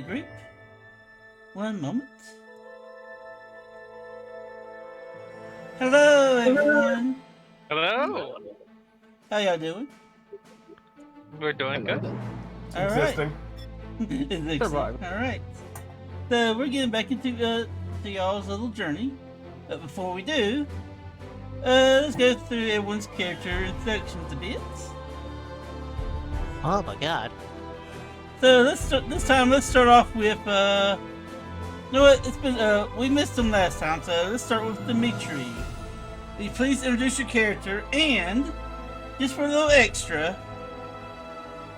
the group. One moment. Hello, everyone. Hello. How y'all doing? We're doing good. All right. Existing. Survive. All right. So we're getting back into to y'all's little journey. But before we do, let's go through everyone's character introductions a bit. Oh my god. So let's start off with you know what? It's been we missed them last time, so let's start with Dimitri. Will you please introduce your character and just for a little extra,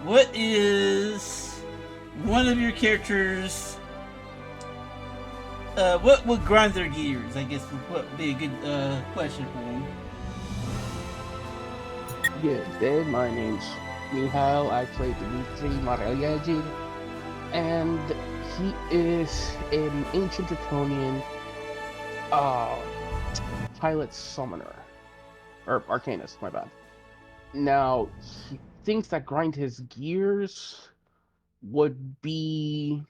what is one of your characters? What would grind their gears? I guess would be a good question for him. Yeah, then my name's Mihail. I play Dmitry Marelyagin, and he is an ancient draconian pilot summoner. Or arcanist, my bad. Now, he thinks that grind his gears would be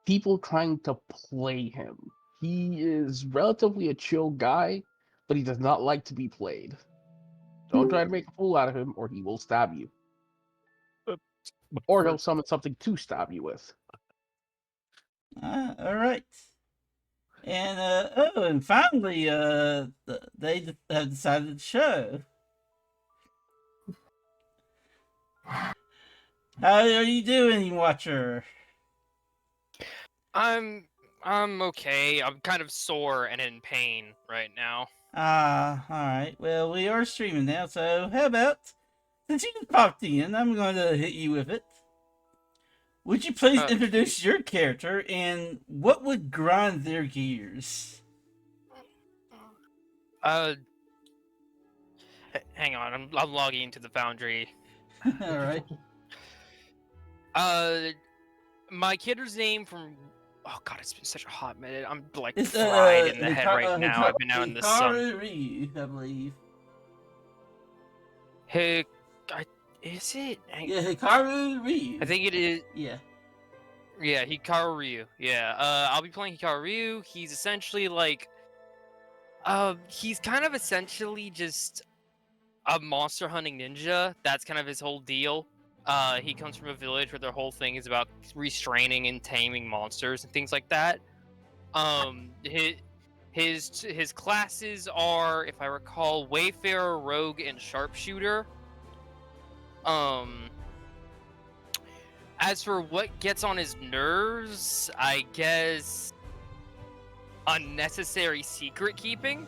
people trying to play him. He is relatively a chill guy, but he does not like to be played. Don't try to make a fool out of him, or he will stab you. Or he'll summon something to stab you with. All right. And and finally, they have decided to show. How are you doing, Watcher? I'm okay. I'm kind of sore and in pain right now. Alright. Well, we are streaming now, so how about, since you just popped in, I'm going to hit you with it. Would you please introduce your character and what would grind their gears? Hang on. I'm logging into the Foundry. Alright. My kid's name from. Oh god, it's been such a hot minute. I'm like It's fried in the head right now. I've been out in the sun. Ryu, I believe. Hey, is it? Yeah, Hikaru Ryu. I think it is. Yeah. Yeah, Hikaru Ryu. Yeah, I'll be playing Hikaru Ryu. He's essentially like, he's kind of essentially just a monster hunting ninja. That's kind of his whole deal. He comes from a village where their whole thing is about restraining and taming monsters and things like that. His classes are, if I recall, Wayfarer, Rogue, and Sharpshooter. As for what gets on his nerves, I guess unnecessary secret keeping.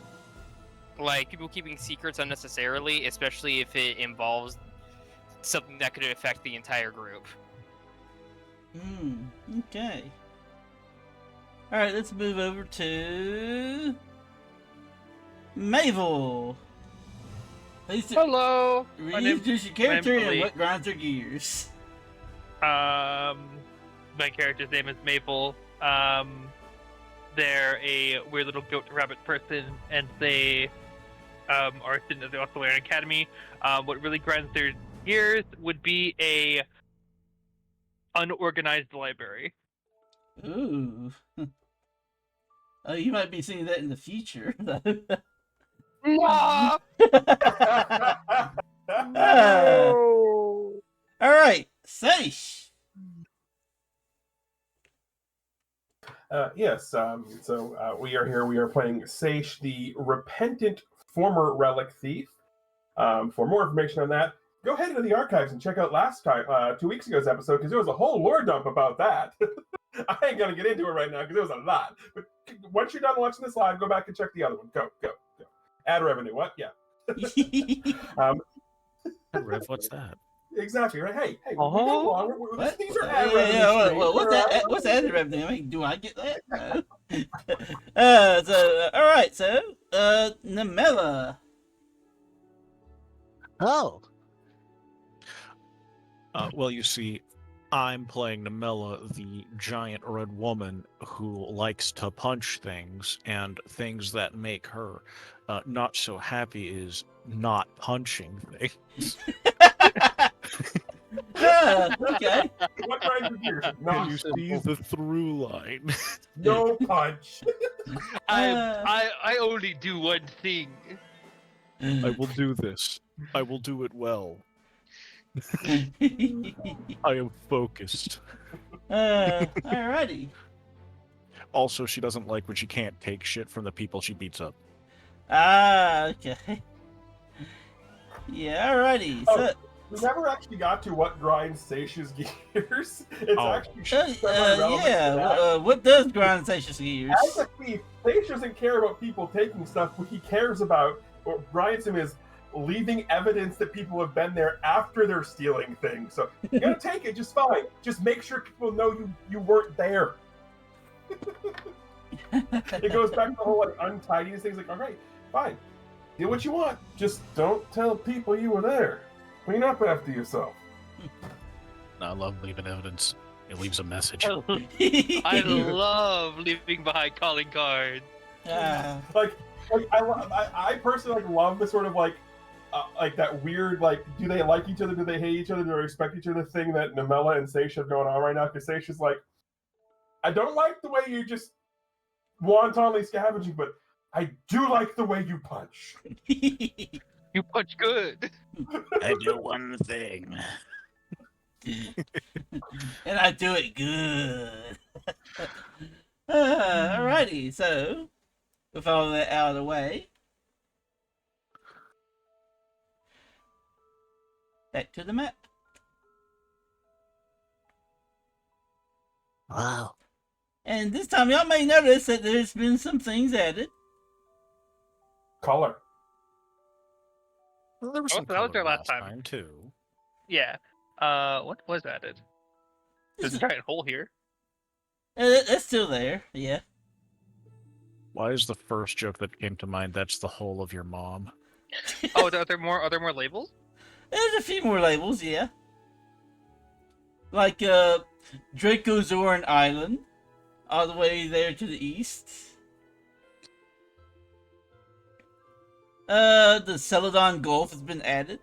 Like, people keeping secrets unnecessarily, especially if it involves something that could affect the entire group. Okay. Alright, let's move over to Mavel. Hello. Introduce your character and Lee. what grinds their gears. My character's name is Maple. They're a weird little goat rabbit person, and they are students at the Oscillarian Academy. What really grinds their gears would be a unorganized library. Ooh. Oh, you might be seeing that in the future. No! Alright, Seish. Yes, so we are here. We are playing Seish, the repentant former relic thief. For more information on that, go ahead into the archives and check out last time, 2 weeks ago's episode, because there was a whole lore dump about that. I ain't gonna get into it right now because there was a lot. But once you're done watching this live, go back and check the other one. Go. Ad revenue. What? Yeah. Rev, what's that? Exactly right. Hey. What? These are ad revenue. What's ad revenue? I mean, do I get that? No. Alright, so Namela. Oh. Well, you see, I'm playing Namela, the giant red woman who likes to punch things, and things that make her not so happy is not punching things. Okay. What grinds your gears? Can Not you see simple. the through line? No punch. I only do one thing. I will do this. I will do it well. I am focused. Alrighty. Also, she doesn't like when she can't take shit from the people she beats up. Okay. Yeah, alrighty. Oh, So, we never actually got to what grinds Seisha's gears. It's Oh. actually semi-relevant yeah. to that. What does grind Seisha's gears? As a thief, Seish doesn't care about people taking stuff. What he cares about, or grinds him, is leaving evidence that people have been there after they're stealing things. So you gotta take it just fine. Just make sure people know you weren't there. It goes back to the whole like untidiness things. Like, all right, fine, do what you want. Just don't tell people you were there. Clean up after yourself. I love leaving evidence. It leaves a message. I love leaving behind calling cards. Like I personally love the sort of like that weird like, do they like each other? Do they hate each other? Do they respect each other? Thing that Namella and Seisha have going on right now. Because Seisha's like, I don't like the way you just wantonly scavenging, but I do like the way you punch. You punch good. I do one thing. And I do it good. Alrighty, so with all that out of the way, back to the map. Wow. And this time y'all may notice that there's been some things added. Color. Well, there was Oh, some so that was color their last time. too. Yeah. What was added? There's a giant hole here. It's still there, yeah. Why is the first joke that came to mind? That's the hole of your mom. Oh, are there more labels? There's a few more labels, yeah. Like Dracozoran Island, all the way there to the east. The Celadon Gulf has been added,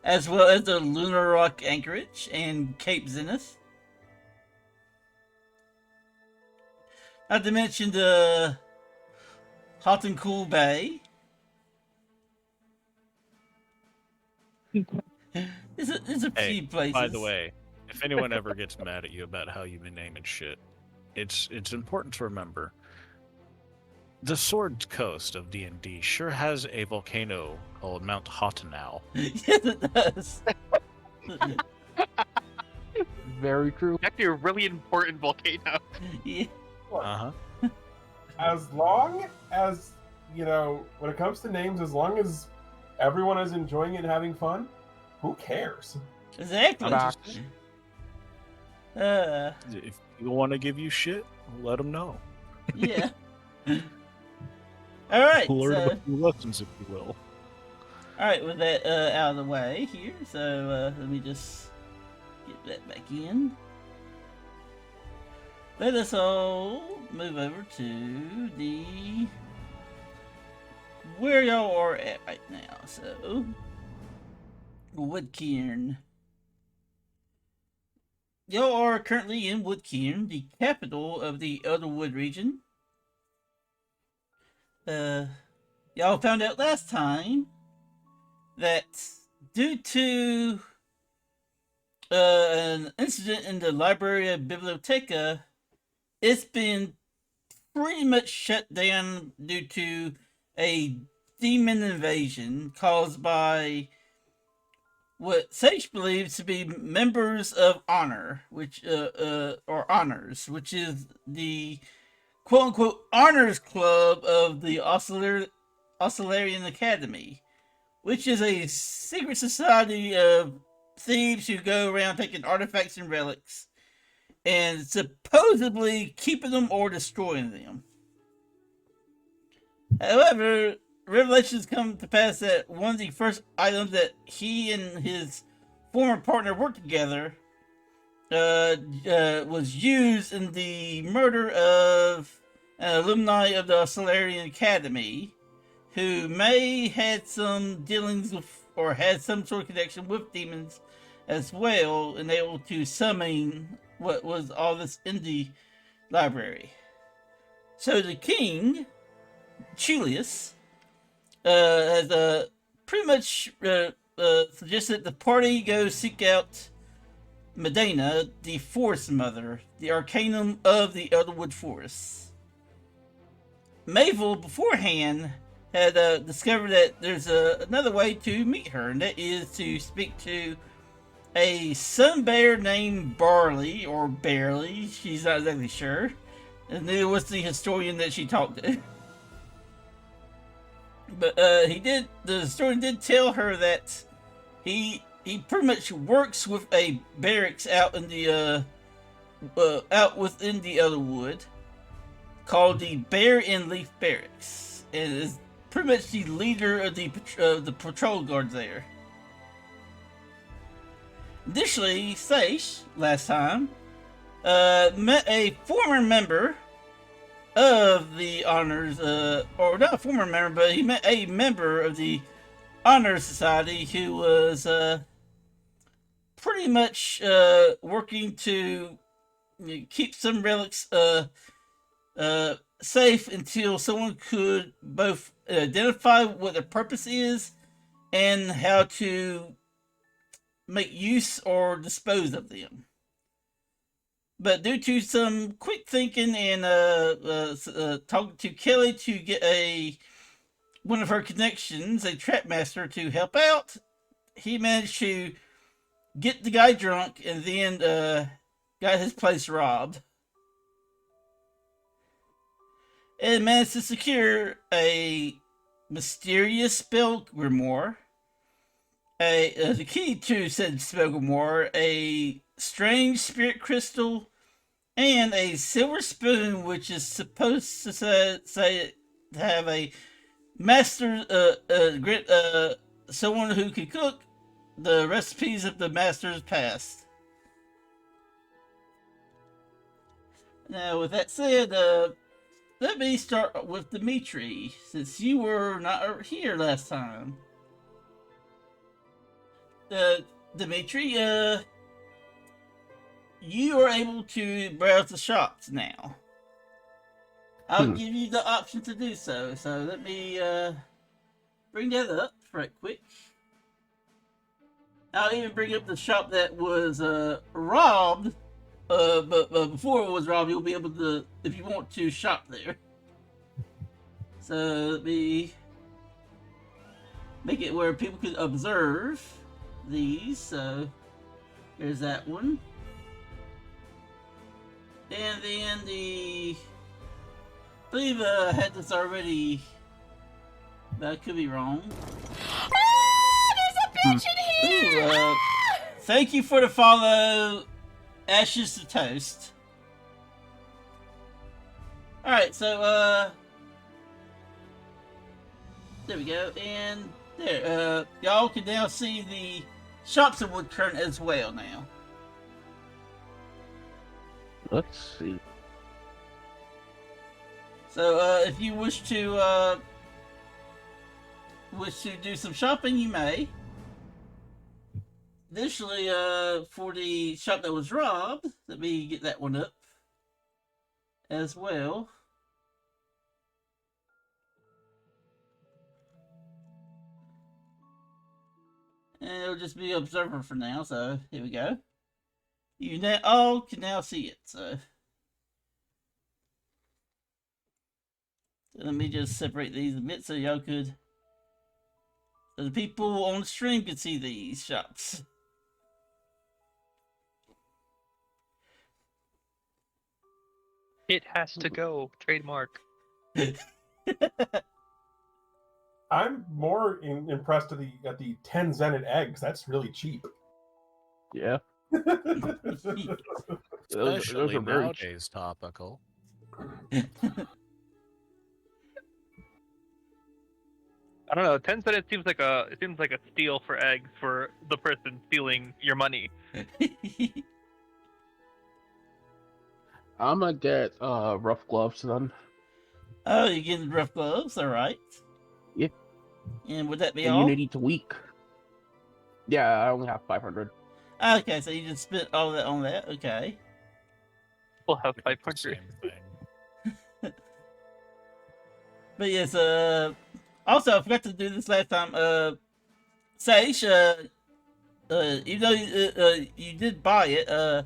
as well as the Lunar Rock Anchorage and Cape Zenith. Not to mention the Hot and Cool Bay. There's a few places. By the way, if anyone ever gets mad at you about how you've been naming shit, it's important to remember the Sword Coast of D&D sure has a volcano called Mount Hotanau. Yes, it does. Very true. Actually, a really important volcano. Yeah. Uh-huh. As long as, when it comes to names, as long as everyone is enjoying it and having fun, who cares? Exactly. If people want to give you shit, let them know. Yeah. All right. Learn So, a few lessons, if you will. all right, with that out of the way here, so let me just get that back in. Let us all move over to the where y'all are at right now. So, Woodquirn. Y'all are currently in Woodquirn, the capital of the Elderwood region. Y'all found out last time that due to an incident in the Library of Biblioteca, it's been pretty much shut down due to a demon invasion caused by what Sage believes to be members of Honor, which or Honors, which is the quote-unquote honors club of the Oscillarian Academy, which is a secret society of thieves who go around taking artifacts and relics and supposedly keeping them or destroying them. However, revelations come to pass that one of the first items that he and his former partner worked together was used in the murder of an alumni of the Solarian Academy who may had some dealings with or had some sort of connection with demons as well, and able to summon what was all this in the library. So the king, Julius, has pretty much suggested the party go seek out Medeina, the Forest Mother, the Arcanum of the Elderwood Forests. Mavel beforehand had discovered that there's another way to meet her, and that is to speak to a sun bear named Barley, or Barely, she's not exactly sure. And it was the historian that she talked to. But the historian did tell her that he pretty much works with a barracks out in the out within the Elderwood called the Bear and Leaf Barracks, and is pretty much the leader of the patrol guards there. Additionally, Seish, last time, met a former member of the Honors, or not a former member, but he met a member of the Honor Society who was pretty much working to keep some relics safe until someone could both identify what their purpose is and how to make use or dispose of them. But due to some quick thinking and talking to Kelly to get one of her connections, a trap master, to help out, he managed to get the guy drunk and then got his place robbed. And managed to secure a mysterious spell grimoire, the key to said spell grimoire, a strange spirit crystal, and a silver spoon, which is supposed to say to have a master, someone who can cook the recipes of the master's past. Now, with that said, let me start with Dimitri, since you were not here last time. Dimitri, you are able to browse the shops now. I'll give you the option to do so. So let me bring that up right quick. I'll even bring up the shop that was robbed. But before it was robbed, you'll be able to, if you want to, shop there. So let me make it where people can observe these. So there's that one. And then I believe I had this already, but I could be wrong. There's a bitch in here! Ooh, thank you for the follow, Ashes to Toast. Alright, so, there we go, and there, y'all can now see the shops in Woodquirn as well now. Let's see. So, if you wish to do some shopping, you may. Additionally, for the shop that was robbed, let me get that one up as well. And it'll just be observer for now, so here we go. You all can now see it, so let me just separate these a bit so y'all could, so the people on the stream could see these shops. It has to go. Trademark. I'm more impressed at the 10 Zenit eggs. That's really cheap. Yeah. Especially are very nowadays topical. I don't know. 10 cents seems like a steal for eggs for the person stealing your money. I'm gonna get rough gloves then. Oh, you're getting rough gloves, alright. Yeah. And would that be all? Immunity to weak. Yeah, I only have 500. Okay, so you just spent all that on that. Okay. We'll have We did the 500. same thing. But yes, also I forgot to do this last time. Sage, even though you did buy it,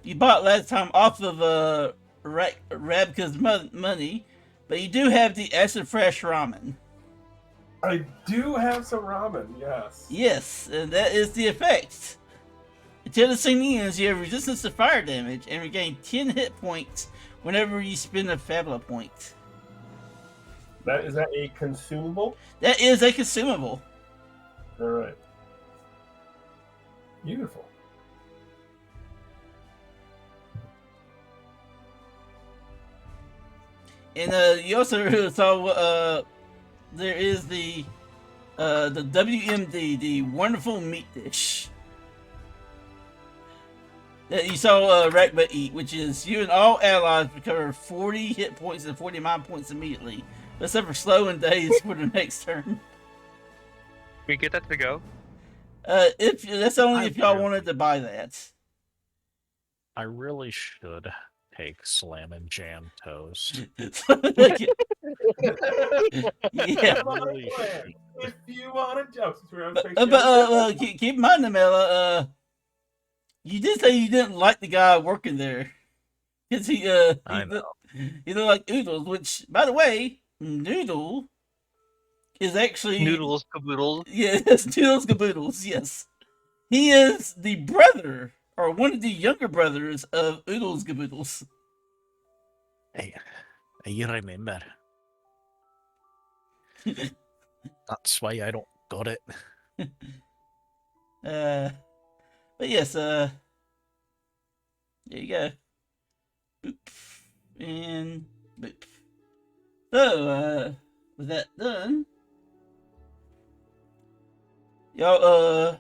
you bought last time off of Rabka's money, but you do have the acid fresh ramen. I do have some ramen, yes. Yes, and that is the effect. Until the scene ends, you have resistance to fire damage and regain 10 hit points whenever you spend a Fabula point. Is that a consumable? That is a consumable. All right. Beautiful. And you also saw there is the WMD, the wonderful meat dish that you saw Rakba eat, which is you and all allies recover 40 hit points and 49 points immediately, except for slow and dazed for the next turn. Can we get that to go? If that's only if y'all really- wanted to buy that. I really should take Slam and Jam Toast. Yeah. Really should. If you want to joke, since we're on But keep in mind, Namela, you did say you didn't like the guy working there, because he I know. he looked like Oodles, which, by the way, Noodle is actually Noodles, caboodles. Yes, Noodles Caboodles. Yes, he is the brother or one of the younger brothers of Oodles Caboodles. Hey, you remember. That's why I don't got it. But yes, there you go. Boop. And boop. So, with that done, y'all,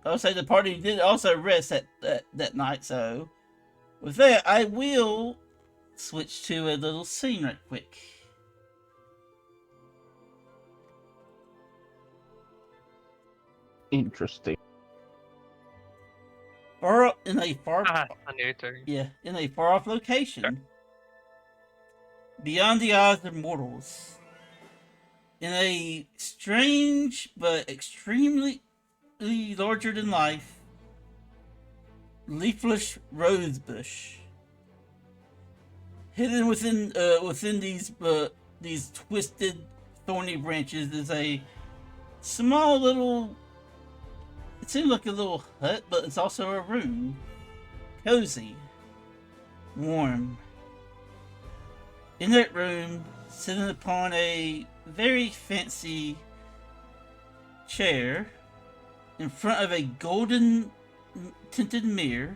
I'll say the party did also rest that night, so with that, I will switch to a little scene right quick. Interesting. In a far On your turn. Yeah, in a far-off location, beyond the eyes of mortals, in a strange but extremely larger-than-life, leafless rose bush, hidden within these twisted, thorny branches, is a small little. It seems like a little hut, but it's also a room. Cozy. Warm. In that room, sitting upon a very fancy chair, in front of a golden tinted mirror,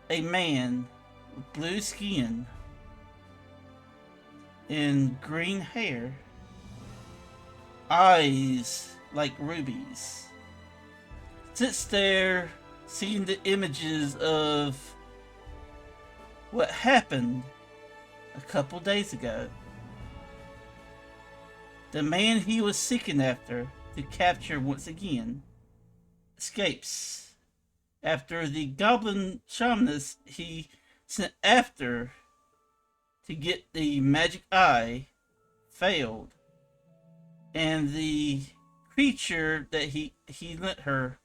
a man with blue skin and green hair, eyes like rubies, sits there seeing the images of what happened a couple days ago. The man he was seeking after to capture once again escapes after the goblin shamaness he sent after to get the magic eye failed, and the creature that he lent her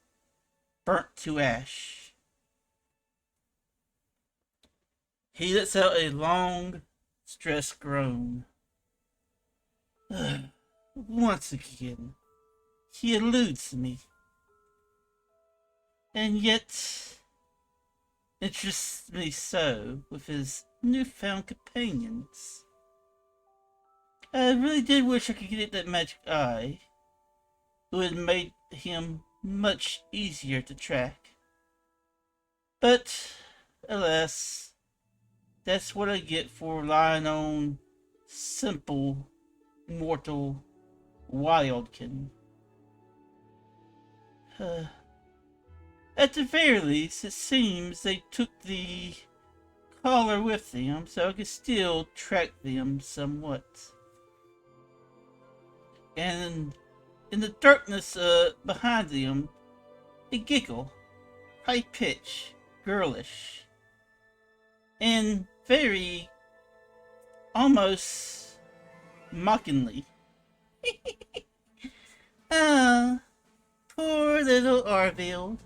burnt to ash. He lets out a long, stressed groan. Once again, he eludes me, and yet interests me so with his newfound companions. I really did wish I could get that magic eye. It would have made him much easier to track. But, alas, that's what I get for relying on simple, mortal wildkin. At the very least, it seems they took the collar with them, so I could still track them somewhat. And in the darkness behind them, a giggle, high pitch, girlish, and very almost mockingly. Ah, poor little Arville.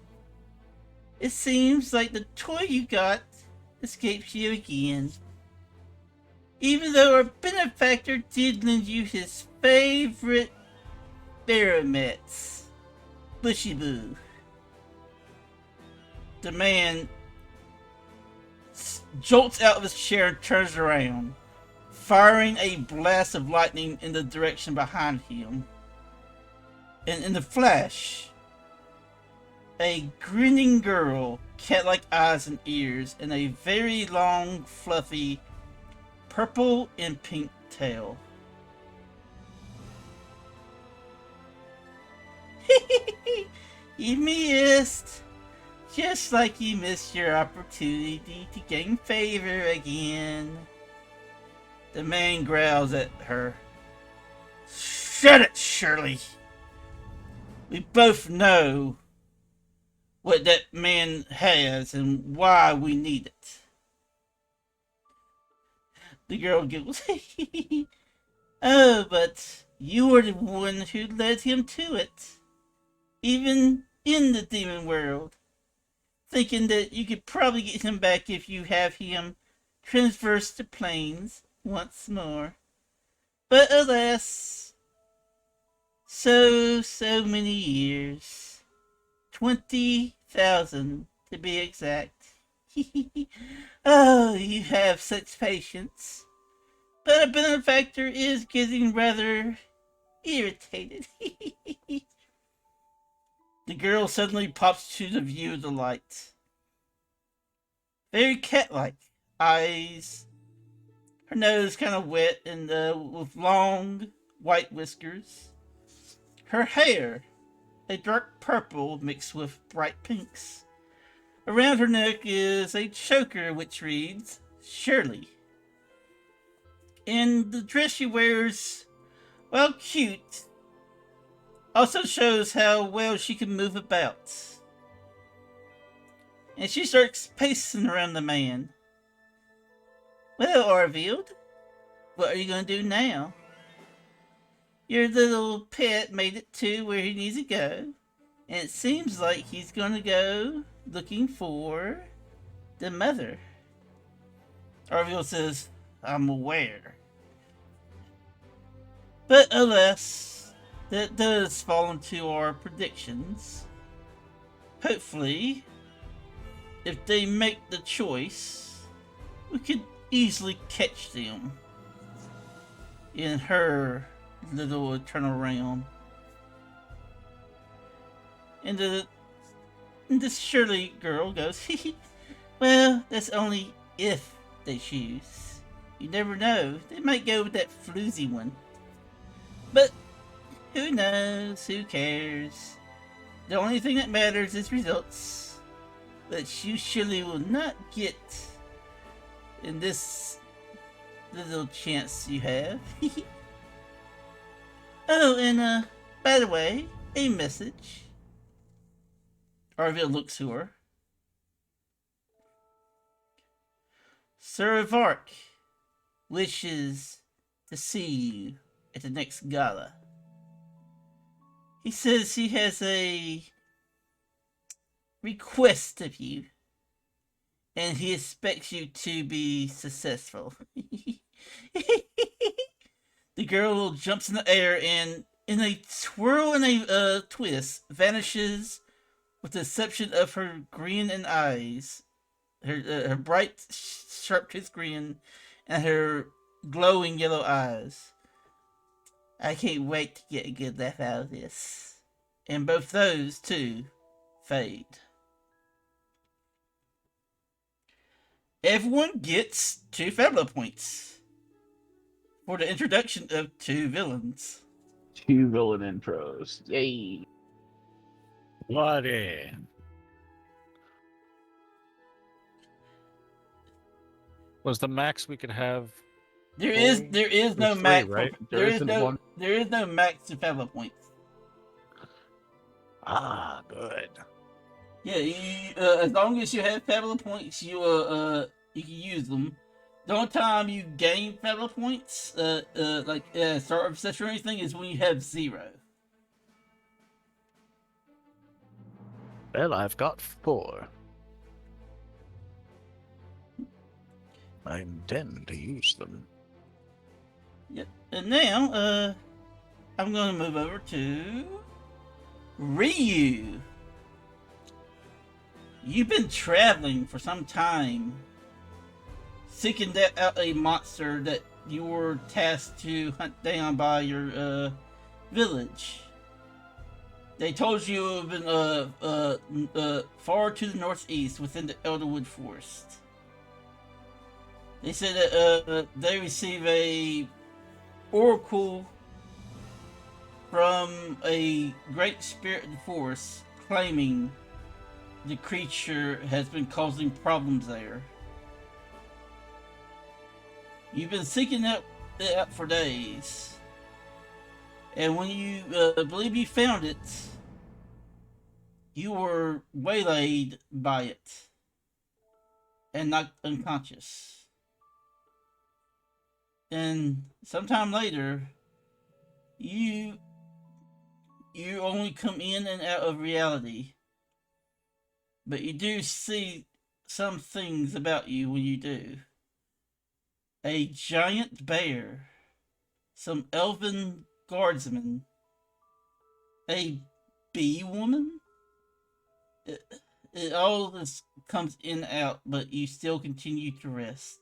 It seems like the toy you got escapes you again. Even though our benefactor did lend you his favorite Baronets, Bushy Boo. The man jolts out of his chair and turns around, firing a blast of lightning in the direction behind him. And in the flash, a grinning girl, cat-like eyes and ears, and a very long, fluffy, purple and pink tail. You missed! Just like you missed your opportunity to gain favor again. The man growls at her. Shut it, Shirley! We both know what that man has and why we need it. The girl giggles. Oh, but you were the one who led him to it. Even in the demon world. Thinking that you could probably get him back if you have him transverse the plains once more. But alas, so many years. 20,000 to be exact. Oh, you have such patience. But a benefactor is getting rather irritated. The girl suddenly pops to the view of the light. Very cat-like eyes. Her nose kind of wet and with long white whiskers. Her hair, a dark purple mixed with bright pinks. Around her neck is a choker which reads, Shirley. And the dress she wears, while cute, also shows how well she can move about. And she starts pacing around the man. Well, Arvild, what are you going to do now? Your little pet made it to where he needs to go. And it seems like he's going to go looking for the mother. Arvild says, I'm aware. But alas, that does fall into our predictions. Hopefully, if they make the choice, we could easily catch them in her little eternal realm. And this Shirley girl goes, well, that's only if they choose. You never know, they might go with that floozy one. But who knows, who cares? The only thing that matters is results, that you surely will not get in this little chance you have. Oh, and by the way, a message. Arville looks to her. Sir Vark wishes to see you at the next gala. He says he has a request of you, and he expects you to be successful. The girl jumps in the air and, in a twirl and a twist, vanishes with the exception of her grin and eyes. Her bright, sharp-toothed grin and her glowing yellow eyes. I can't wait to get a good laugh out of this. And both those, too, fade. Everyone gets 2 Fabula points for the introduction of 2 villains. 2 villain intros. Yay. Bloody. Was the max we could have? There is no three, max. right? There is no max to Fabula points. Ah, good. Yeah, as long as you have Fabula points, you can use them. The only time you gain Fabula points, like start of session or anything, is when you have 0. Well, I've got 4. I intend to use them. Yep. And now, I'm going to move over to Ryu. You've been traveling for some time, seeking out a monster that you were tasked to hunt down by your village. They told you it had been far to the northeast within the Elderwood Forest. They said that they received a oracle from a great spirit of the forest claiming the creature has been causing problems there. You've been seeking it out for days. And when you believe you found it, you were waylaid by it and knocked unconscious. And sometime later, you only come in and out of reality, but you do see some things about you when you do. A giant bear, some elven guardsmen, a bee woman. All this comes in and out, but you still continue to rest.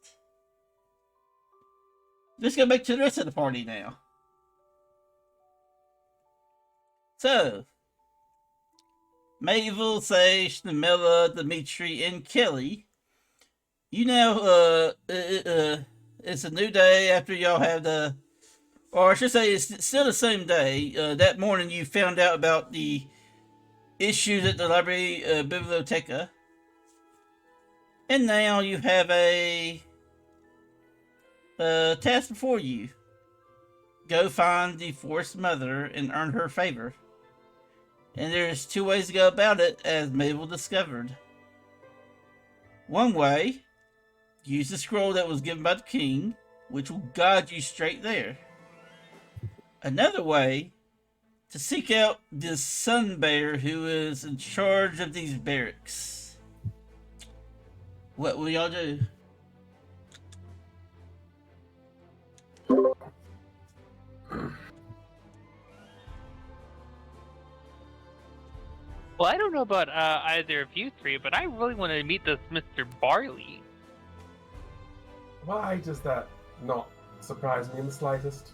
Let's go back to the rest of the party now. So, Mabel, Sage, Namella, Dimitri, and Kelly, you now, it's a new day after y'all have the, or I should say it's still the same day. That morning you found out about the issues at the library biblioteca. And now you have a task before you. Go find the forest mother and earn her favor. And there's 2 ways to go about it, as Mabel discovered. One way, use the scroll that was given by the king, which will guide you straight there. Another way, to seek out this sun bear who is in charge of these barracks. What will y'all do? Well, I don't know about either of you three, but I really want to meet this Mr. Barley. Why does that not surprise me in the slightest?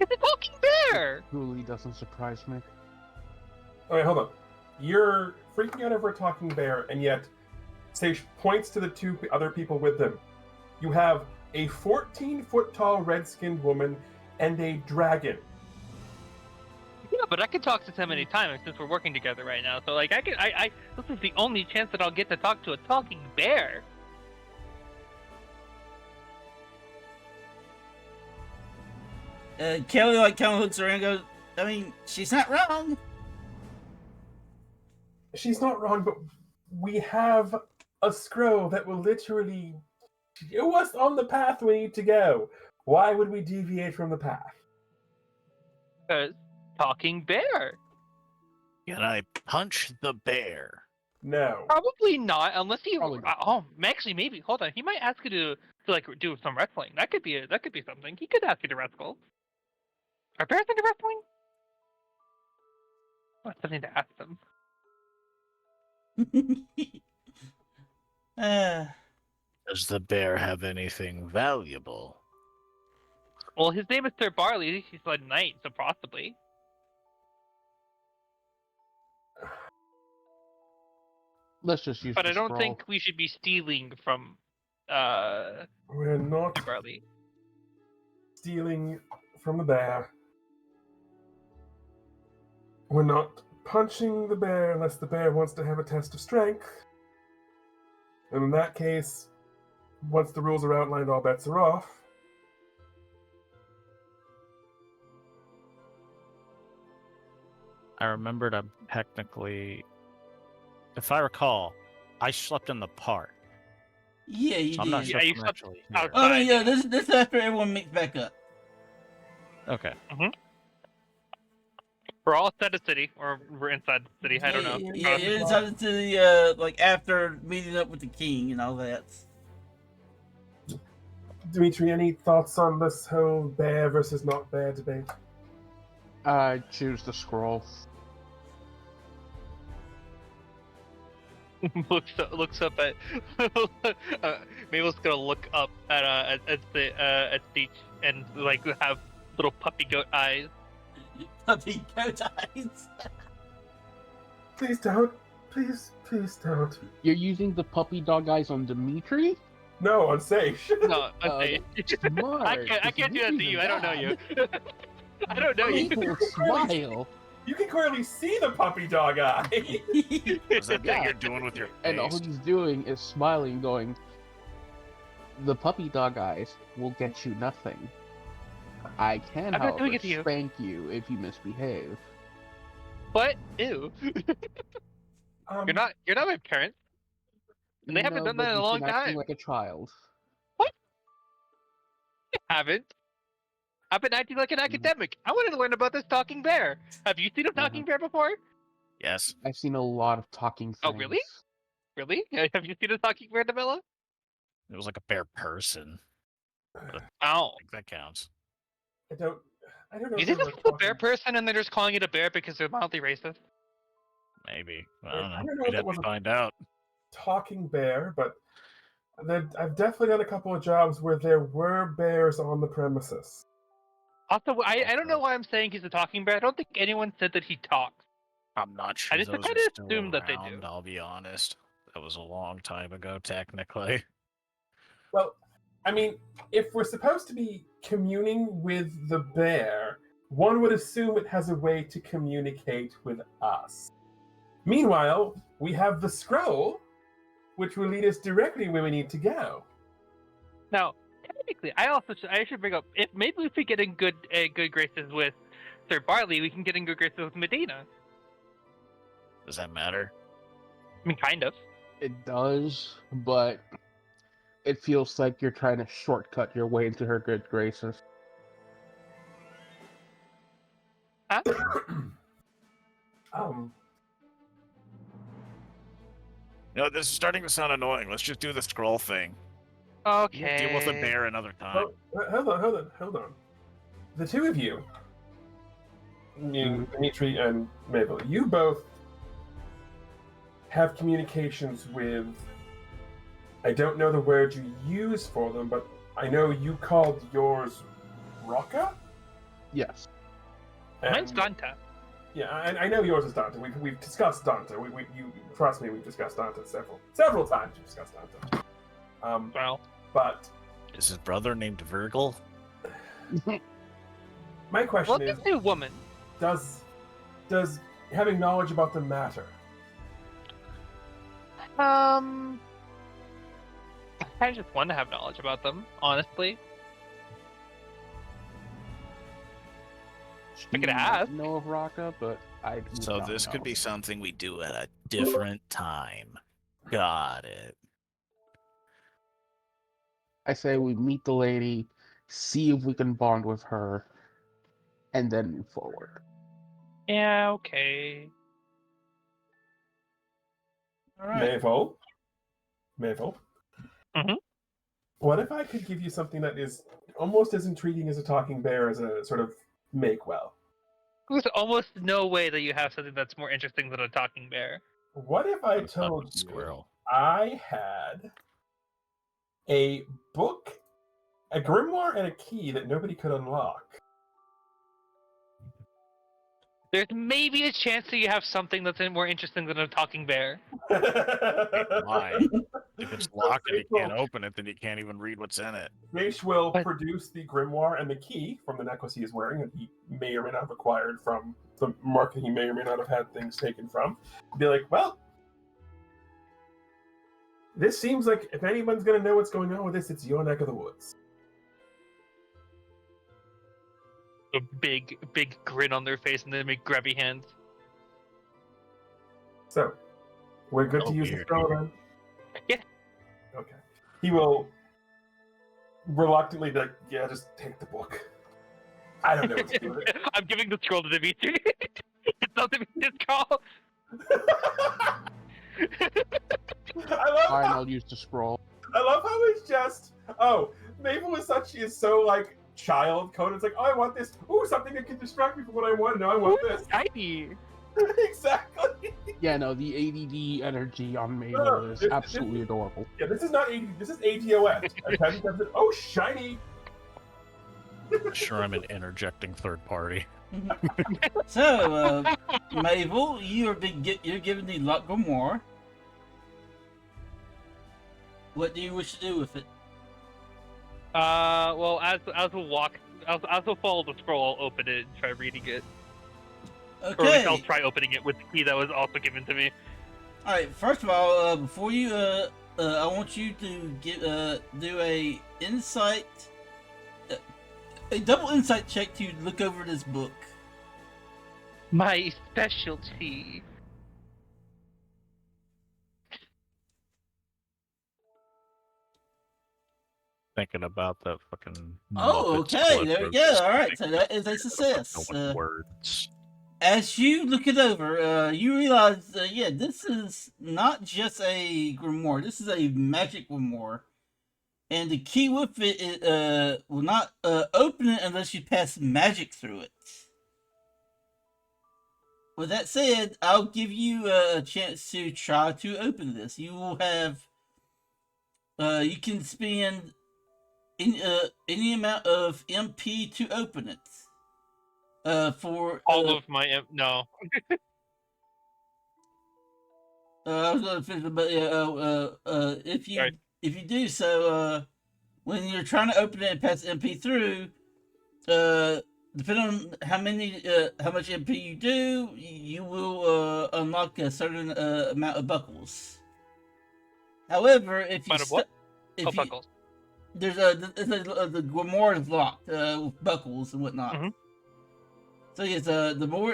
It's a talking bear! Truly doesn't surprise me. Okay, hold on. You're freaking out over a talking bear, and yet Sage points to the 2 other people with them. You have a 14-foot-tall red-skinned woman and a dragon. Yeah, but I can talk to him anytime since we're working together right now. So, like, this is the only chance that I'll get to talk to a talking bear. Kelly kind of looks around and goes, I mean, she's not wrong. She's not wrong, but we have a scroll that will literally show us on the path we need to go. Why would we deviate from the path? Talking bear. Can I punch the bear? No. Probably not, unless he. Probably not. Actually, maybe. Hold on. He might ask you to like do some wrestling. That could be something. He could ask you to wrestle. Are bears into wrestling? Oh, something to ask them. Does the bear have anything valuable? Well, his name is Sir Barley. He's a knight, so possibly. Let's just use But the I don't scroll. think we should be stealing from We're not Sir Barley. stealing from the bear. We're not punching the bear unless the bear wants to have a test of strength. And in that case, once the rules are outlined, all bets are off. I remembered I'm technically if I recall, I slept in the park. Yeah, you So I'm did. not sure Yeah, if you I'm slept actually out- here. Oh, no, yeah, yeah. this is after everyone meets back up. Okay. We're all outside the city, or we're inside the city. I don't know. Yeah, you're inside to the like after meeting up with the king and all that. Dimitri, any thoughts on this whole bear versus not bear debate? I choose the scroll. looks up at Mabel's gonna look up at Stitch and like have little puppy goat eyes. Puppy goat eyes. Please don't. Please don't. You're using the puppy dog eyes on Dimitri? No, on Sage. No, okay. Smart. I can't do that to you. I don't know you. I don't know you. People smile. You can clearly see the puppy dog eye. Is that Yeah. what you're doing with your And all face? he's doing is smiling, going, the puppy dog eyes will get you nothing. I can, I'm not doing however, it to you. spank you if you misbehave. What? Ew. You're not my parents. And they haven't done but that in a you've long been acting time. like a child. Haven't. I've been acting like an academic. I wanted to learn about this talking bear. Have you seen a talking bear before? Yes. I've seen a lot of talking things. Oh, really? Really? Have you seen a talking bear, Davila? It was like a bear person. Oh. I think that counts. I don't know. You if think they this were is a bear talking- person and they're just calling it a bear because they're mildly racist? Maybe. I I don't know. don't know We'd if have it was to a- find out. talking bear, but I've definitely done a couple of jobs where there were bears on the premises. Also, I don't know why I'm saying he's a talking bear. I don't think anyone said that he talks. I'm not sure just those kinda are still assumed that they do. around, I'll be honest. That was a long time ago, technically. Well, I mean, if we're supposed to be communing with the bear, one would assume it has a way to communicate with us. Meanwhile, we have the scroll, which will lead us directly where we need to go. Now, technically, I should bring up if we get in good graces with Sir Barley, we can get in good graces with Medeina. Does that matter? I mean, kind of. It does, but it feels like you're trying to shortcut your way into her good graces. um, You know, this is starting to sound annoying. Let's just do the scroll thing. Okay. Deal with the bear another time. hold on. The two of you, Dimitri and Mabel, you both have communications with, I don't know the word you use for them, but I know you called yours Rocca? Yes. Mine's And- Ganta. Yeah, I know yours is Dante. We've discussed Dante. You trust me, we've discussed Dante several times. We've discussed Dante. Well, But Is his brother named Virgil? my question well, is, this new woman. does having knowledge about them matter? I just want to have knowledge about them, honestly. I could You might ask. know of Rocca, but I would So not this know. could be something we do at a different time. Got it. I say we meet the lady, see if we can bond with her, and then move forward. Yeah, okay. All right. Mavel. Mhm. What if I could give you something that is almost as intriguing as a talking bear as a sort of make well? There's almost no way that you have something that's more interesting than a talking bear. What if I I'm a fucking told you squirrel. I had a book, a grimoire, and a key that nobody could unlock? There's maybe a chance that you have something that's more interesting than a talking bear. Why? If it's locked and you can't open it, then you can't even read what's in it. Maish will But- produce the grimoire and the key from the necklace he is wearing, and he may or may not have acquired from the market he may or may not have had things taken from. Be like, well, this seems like if anyone's going to know what's going on with this, it's your neck of the woods. A big grin on their face and then make grabby hands. So, We're good to Oh, use the weird. scroll then? Yeah. Okay. He will reluctantly be like, yeah, just take the book. I don't know what to do with it. I'm giving the scroll to Dimitri. It's not Dimitri's scroll. Fine, how, I'll use the scroll. I love how it's just, oh, Mabel is such, she is so like child code. It's like, oh, I want this. Ooh, something that can distract me from what I want. No, I want this. Tiny. Exactly. Yeah, no, the ADD energy on Mabel No, is this- absolutely adorable. Yeah, this is not AD, this is ATOS. And Patty comes in, oh, shiny. Sure, I'm an interjecting third party. So, Mabel, you're given the Luck Grimoire. What do you wish to do with it? Well, as we'll follow the scroll, I'll open it and try reading it. Or at least I'll Okay. try opening it with the key that was also given to me. All right. First of all, before you, I want you to do a insight, a double insight check to look over this book. My specialty. Thinking about that fucking. Oh, Muppets okay. blood There we roast go. All right. thing. So that is a I success. don't know what words. As you look it over, you realize, yeah, this is not just a grimoire. This is a magic grimoire, and the key with it will not open it unless you pass magic through it. With that said, I'll give you a chance to try to open this. You will have, you can spend any amount of MP to open it. For All of my no. I was gonna finish, but if you Sorry. if you do so, when you're trying to open it and pass MP through, depending on how much MP you do, you will unlock a certain amount of buckles. However, if you Amount of what? if Oh, you, buckles. there's the grimoire is locked with buckles and whatnot. Mhm. So yes, the more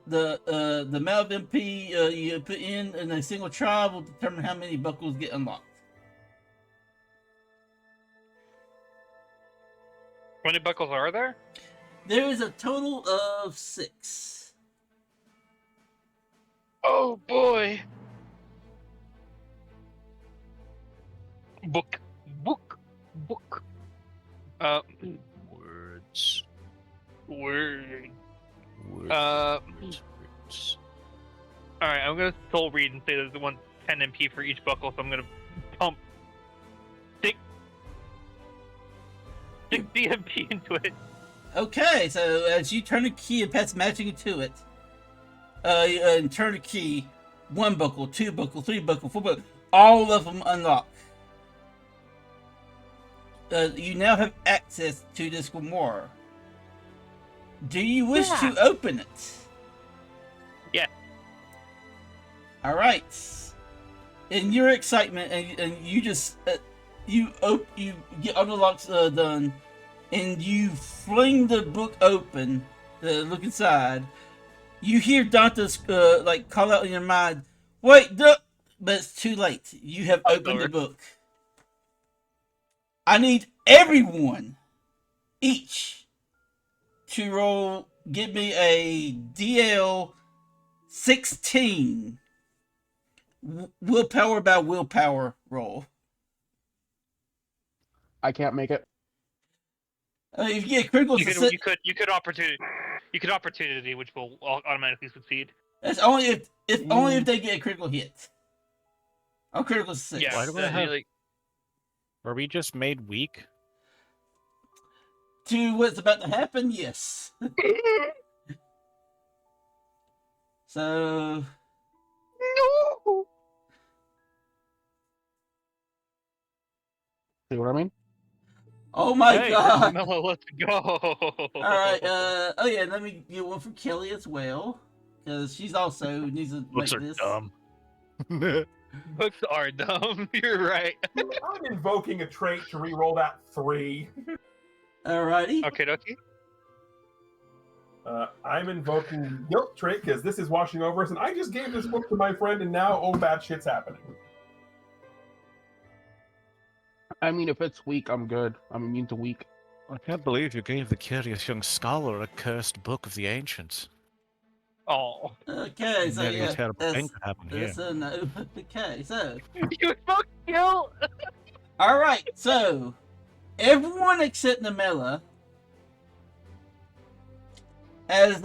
the amount of MP you put in a single trial will determine how many buckles get unlocked. How many buckles are there? There is a total of 6. Oh boy. Book. Words. Word. Words. Words. All right, I'm gonna soul read and say there's 10 MP for each buckle, so I'm gonna pump 6 MP into it. Okay, so as you turn the key and pass magic into it, and turn the key, 1 buckle, 2 buckle, 3 buckle, 4 buckle, all of them unlock. You now have access to this grimoire. Do you wish to open it? Yeah. All right. In your excitement, and you just you get all the locks done, and you fling the book open to look inside. You hear Dante's like call out in your mind, "Wait, but it's too late. You have opened the book." I need everyone, each, to roll. Give me a DL 16 willpower by willpower roll. I can't make it. If you get critical success, You could opportunity, which will automatically succeed. that's only if they get a critical hit. Or critical success. Yeah. Why do I that- have- like, Were we just made weak? To what's about to happen, yes. So no. See what I mean? oh my Hey, god. Mello, let's go. Alright, oh yeah, let me get one for Kelly as well. Because she's also needs to Books make are this. dumb. Books are dumb. You're right. I'm invoking a trait to reroll that 3. Alrighty. Okay, dokie. I'm invoking the guilt trait because this is washing over us, and I just gave this book to my friend, and now bad shit's happening. I mean, if it's weak, I'm good. I'm immune to weak. I can't believe you gave the curious young scholar a cursed book of the ancients. Oh, Okay, so Maybe a yeah, terrible thing could happen here. that's a no. Okay, so you fuck kill. all right, so everyone except Namela, as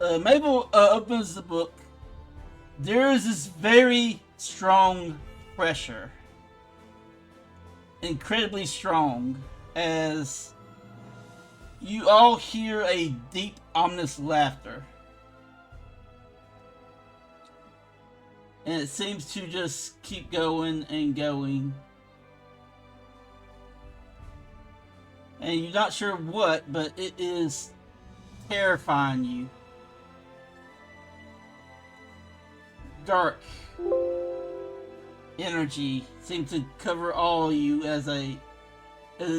Mabel opens the book, there is this very strong pressure, incredibly strong, as you all hear a deep, ominous laughter. And it seems to just keep going and going. And you're not sure what, but it is terrifying you. Dark energy seems to cover all of you as it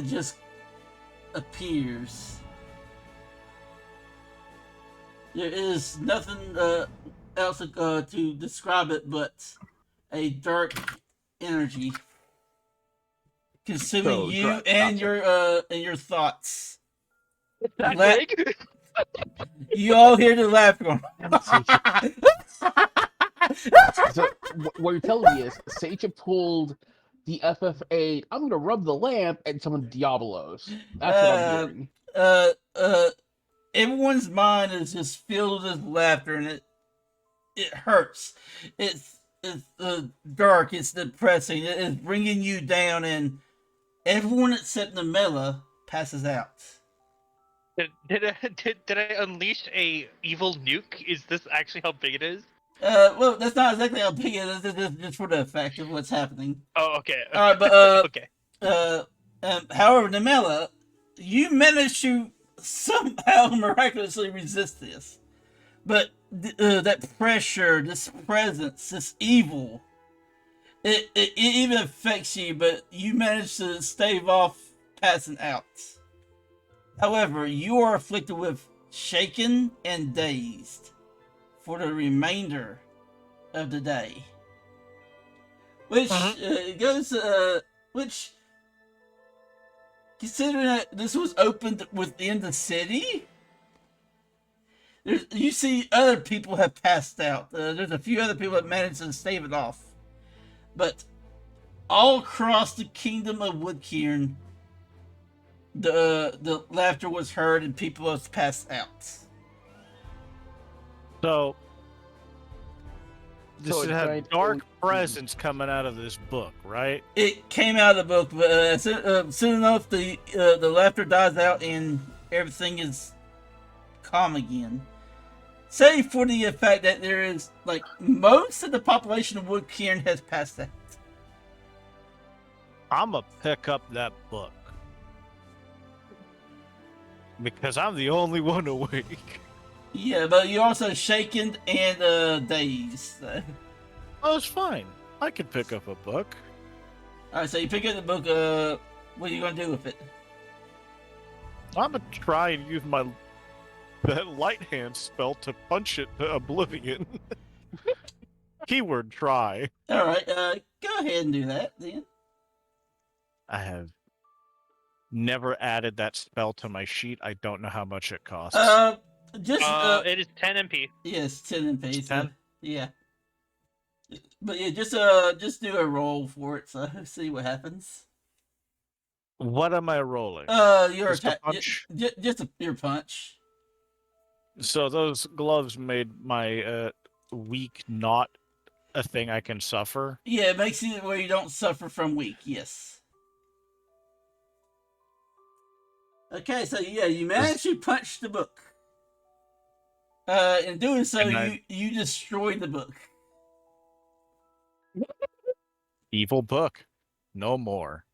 just appears. There is nothing else to describe it but a dark energy consuming So, you dark, and gotcha. your thoughts. That La- big? You all hear the laughter. So what you're telling me is Sage pulled the FFA. I'm gonna rub the lamp and summon Diabolos. That's what I'm hearing. Everyone's mind is just filled with laughter, and it hurts. It's dark. It's depressing. It is bringing you down, and everyone except Namela passes out. Did I unleash a evil nuke? Is this actually how big it is? Well, that's not exactly how big it is. It's just for the effect of what's happening. Oh, okay. All right, but okay. however, Namela, you managed to somehow miraculously resist this, but that pressure, this presence, this evil, it even affects you, but you managed to stave off passing out. However, you are afflicted with shaken and dazed for the remainder of the day, which which, considering that this was opened within the city, you see other people have passed out. There's a few other people that managed to stave it off, but all across the kingdom of Woodquirn, the laughter was heard and people have passed out. So, this So should it have died dark in- presence coming out of this book, right? It came out of the book, but soon enough the laughter dies out and everything is calm again. Save for the fact that there is, like, most of the population of Woodquirn has passed out. I'm gonna pick up that book. Because I'm the only one awake. Yeah, but you're also shaken and dazed. So. Oh, it's fine. I can pick up a book. Alright, so you pick up the book, what are you gonna do with it? I'm gonna try and use that light hand spell to punch it to oblivion. Keyword try. Alright, go ahead and do that then. I have never added that spell to my sheet. I don't know how much it costs. It is 10 MP. Yes, 10 MP. It's So, 10? yeah. But yeah, just do a roll for it, so see what happens. What am I rolling? Your Just a attack, punch? your punch. So those gloves made my weak not a thing I can suffer. Yeah, it makes it where you don't suffer from weak. Yes. Okay, so yeah, you managed to punch the book. In doing so, you destroyed the book. Evil book. No more.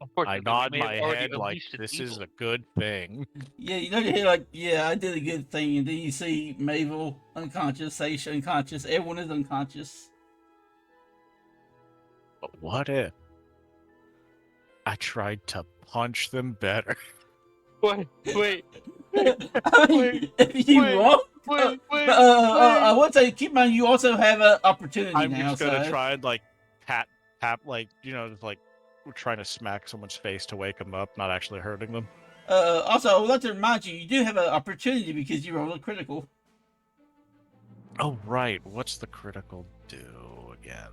I Unfortunately, nod we may my have already head like unleashed its this is evil. a good thing. Yeah, you know, you hear like, yeah, I did a good thing, and then you see Mabel unconscious, Sasha unconscious, everyone is unconscious. But what if I tried to punch them better? Wait. I mean, if you want, I would say, keep in mind, you also have an opportunity I'm now. just gonna So. try and like tap, like just like we're trying to smack someone's face to wake them up, not actually hurting them. Also, I would like to remind you, you do have an opportunity because you rolled a critical. Oh right, what's the critical do again?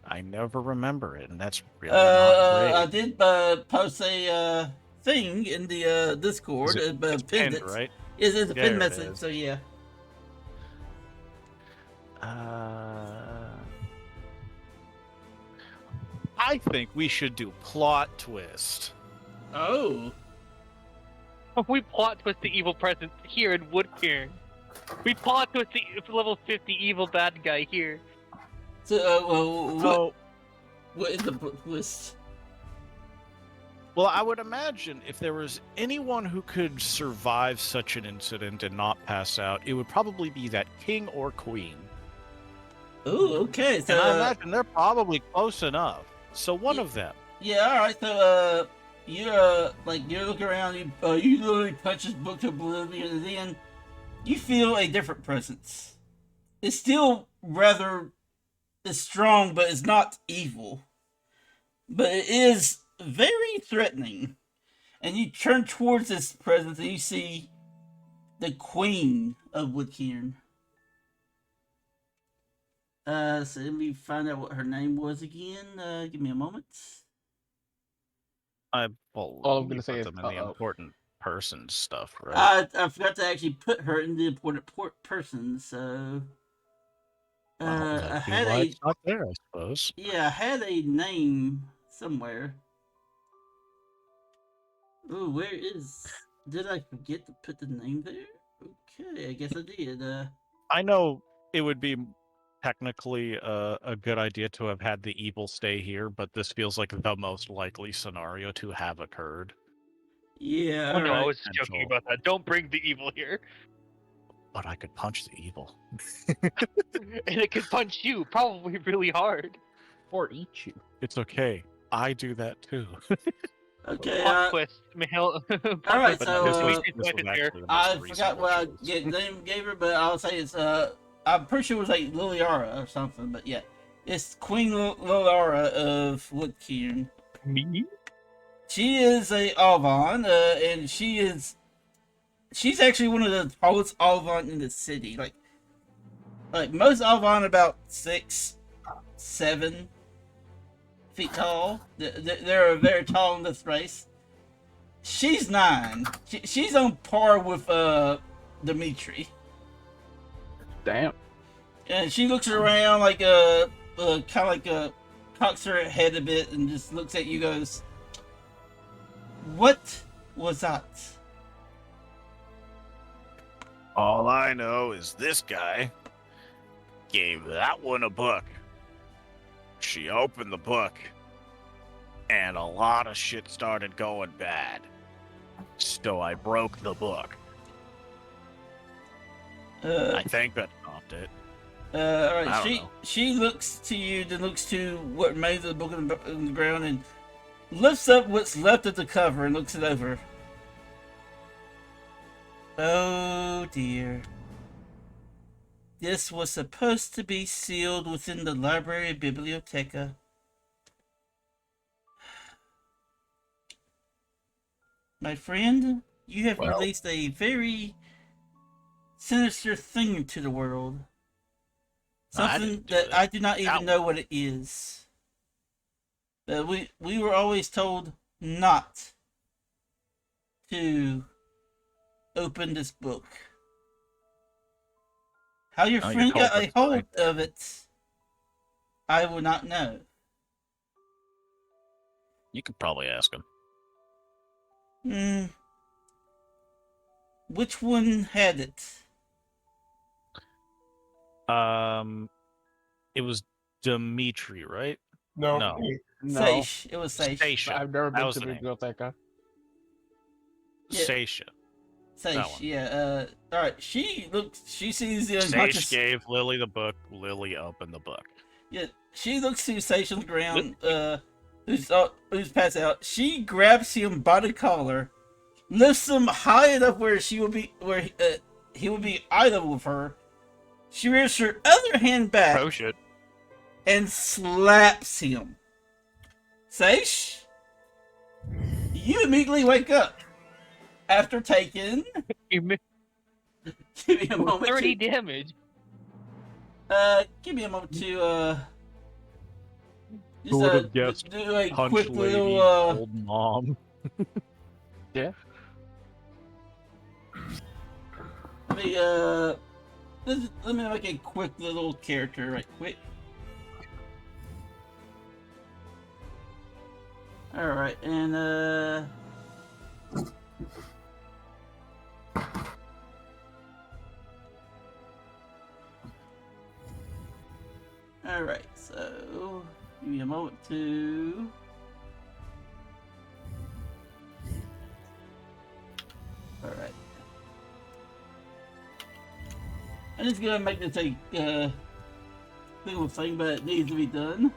I never remember it, and that's really not great. I did post a thing in the Discord. It's Pinned pinned, it. right? It's a There pinned it message, is. so yeah. I think we should do plot twist. Oh. We plot twist the evil presence here in Woodquirn. We plot twist the level 50 evil bad guy here. So, what is the twist? Well, I would imagine if there was anyone who could survive such an incident and not pass out, it would probably be that king or queen. Ooh, okay. So, And I imagine they're probably close enough. So one of them. yeah, all right. So, you're looking around. You literally punch this book to oblivion, and then you feel a different presence. It's still it's strong, but it's not evil. But it is very threatening. And you turn towards this presence, and you see the Queen of Woodquirn. So let me find out what her name was again. Give me a moment. All I'm gonna say is, them in the important person stuff, right? I forgot to actually put her in the important person, so I had it's not there, I suppose. I had a name somewhere. Oh, where is? Did I forget to put the name there? Okay, I guess I did. I know it would be technically a good idea to have had the evil stay here, but this feels like the most likely scenario to have occurred. Yeah. Oh no, I alright. was joking about that. Don't bring the evil here. But I could punch the evil. And it could punch you, probably really hard. or eat you. It's okay. I do that too. Okay. Plot twist, Mihail. All right, But so this was actually actually the most I reasonable forgot what I choice. name gave her, but I'll say it's I'm pretty sure it was like Liliara or something, but yeah, it's Queen Liliara of Woodquirn. Me? She is a Alvon, and she's actually one of the tallest Alvon in the city. Like most Alvon about 6, 7 feet tall. They're very tall in this race. She's 9. She's on par with Dimitri. Damn. And she looks around like kind of like cocks her head a bit and just looks at you, goes, "What was that?" All I know is this guy gave that one a book. She opened the book, and a lot of shit started going bad. So I broke the book. I think that stopped it. All right. I don't know. She looks to you, then looks to what remains of the book in the ground, and lifts up what's left of the cover and looks it over. Oh dear. This was supposed to be sealed within the library biblioteca. My friend, you have released a very sinister thing into the world. Something that I do not even know what it is. But we were always told not to open this book. How your friend got a hold of it, I will not know. You could probably ask him. Which one had it? It was Dimitri, right? No. No. No, Seish. It was Seish. Seisha. I've never been was to the the name. biblioteca. Yeah. Seisha. That Seish, one. yeah. Alright, she sees the unconscious... Seish gave Lily the book. Lily opened the book. Yeah, she looks to Seish on the ground, who's passed out. She grabs him by the collar, lifts him high enough where he will be eye level with her. She rears her other hand back Oh shit. and slaps him. Seish, you immediately wake up after taking. You mi- Give me a moment. 30 damage. Give me a moment to Who would have guessed do a Punch quick lady, little old mom. Yeah. let me let me make a quick little character right quick. Alright, and alright, so give me a moment to alright. I'm just gonna make this a little thing, but it needs to be done.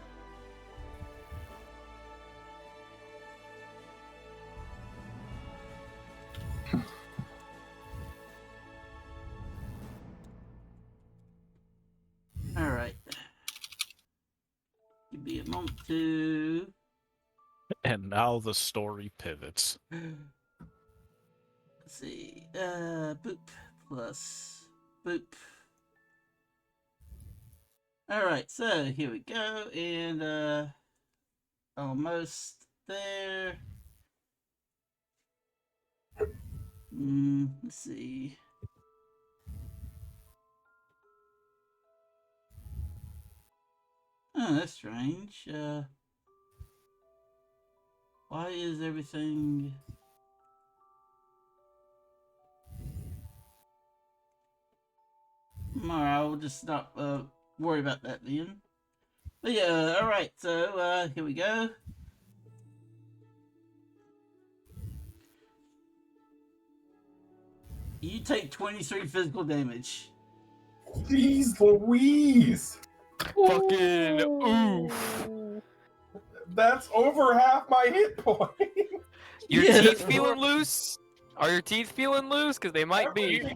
Alright. Give me a moment to And now the story pivots. let's see. Boop plus boop. Alright, so here we go, and almost there. Let's see. Oh, that's strange. Why is everything... Alright, I will just not worry about that then. But yeah, alright, so here we go. You take 23 physical damage. Jeez Louise! Fucking oof. That's over half my hit point. Your Yeah. teeth feeling loose? Are your teeth feeling loose? Because they might be. You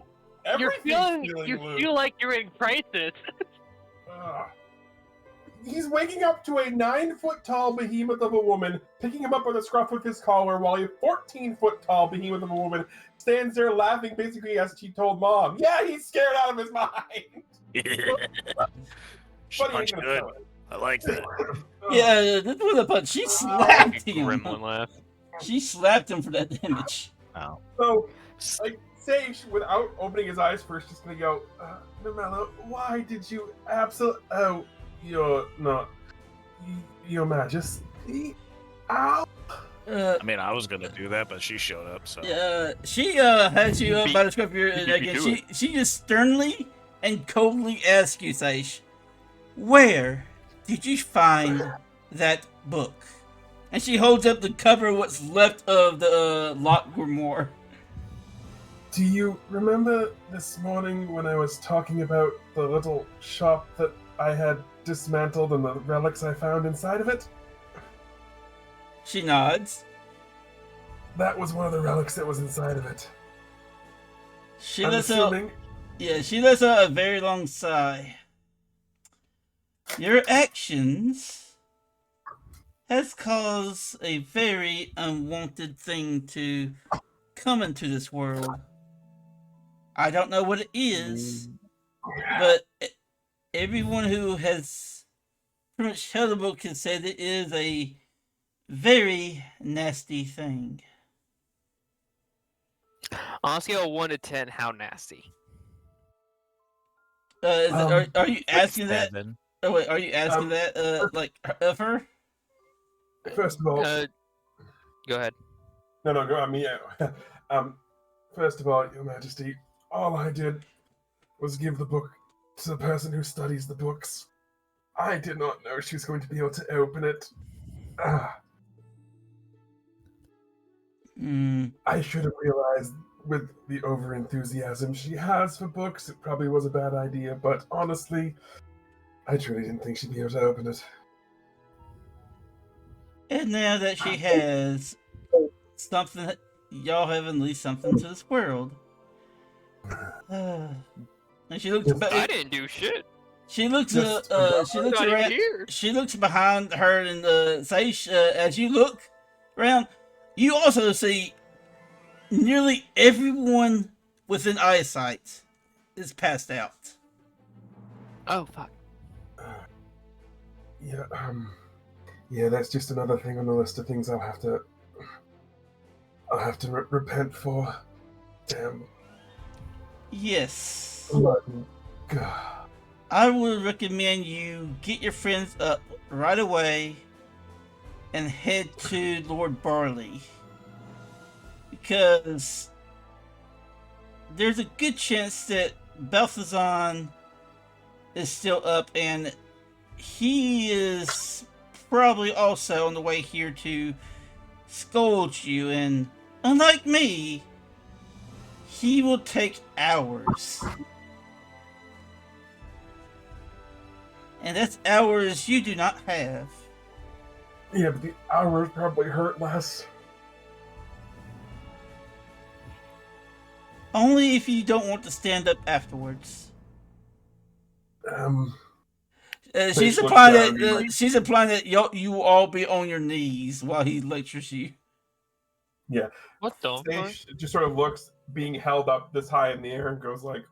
Everything's feel like you're in crisis. Ugh. He's waking up to a 9-foot-tall behemoth of a woman, picking him up by the scruff of his collar, while a 14-foot-tall behemoth of a woman stands there laughing, basically as she told Mom. Yeah, he's scared out of his mind. She But he ain't punched gonna good. tell it. I like that. Yeah, this was a punch. She slapped him. Gremlin laugh. She slapped him for that damage. Wow. So, like, Sage, without opening his eyes first, just gonna go, Mamela, why did you oh, you're not, your majesty? Ow! I mean, I was gonna do that, but she showed up, so. She has you up by the scruff of your you neck, beat and me she just sternly and coldly asks you, Saish, where did you find that book? And she holds up the cover of what's left of the Lock Grimoire. Do you remember this morning when I was talking about the little shop that I had dismantled and the relics I found inside of it? She nods. That was one of the relics that was inside of it. She I'm lets out, assuming. she lets out a very long sigh. Your actions has caused a very unwanted thing to come into this world. I don't know what it is, but everyone who has pretty much held the book can say that it is a very nasty thing. On a scale of 1 to 10, how nasty? Are you asking that? 7. Oh wait, are you asking that? Like of her? First of all, Go ahead. no, go on me. First of all, Your Majesty, all I did was give the book to the person who studies the books. I did not know she was going to be able to open it. I should have realized with the overenthusiasm she has for books, it probably was a bad idea, but honestly, I truly didn't think she'd be able to open it. And now that she has something y'all have unleashed something to this world. And she looks Yes. I back. didn't do shit. She looks. Just She looks Not even around. here. She looks behind her and Saish. As you look around, you also see nearly everyone within eyesight is passed out. Oh fuck. Yeah, yeah, that's just another thing on the list of things I'll have to repent for. Damn. Yes. God. I would recommend you get your friends up right away and head to Lord Barley. Because there's a good chance that Balthazar is still up and he is probably also on the way here to scold you. And unlike me, he will take hours. And that's hours you do not have. Yeah, but the hours probably hurt less. Only if you don't want to stand up afterwards. She's looks implying down, that she's implying that you will all be on your knees while he lectures you. Yeah. What the fuck? Sage just sort of looks being held up this high in the air and goes like,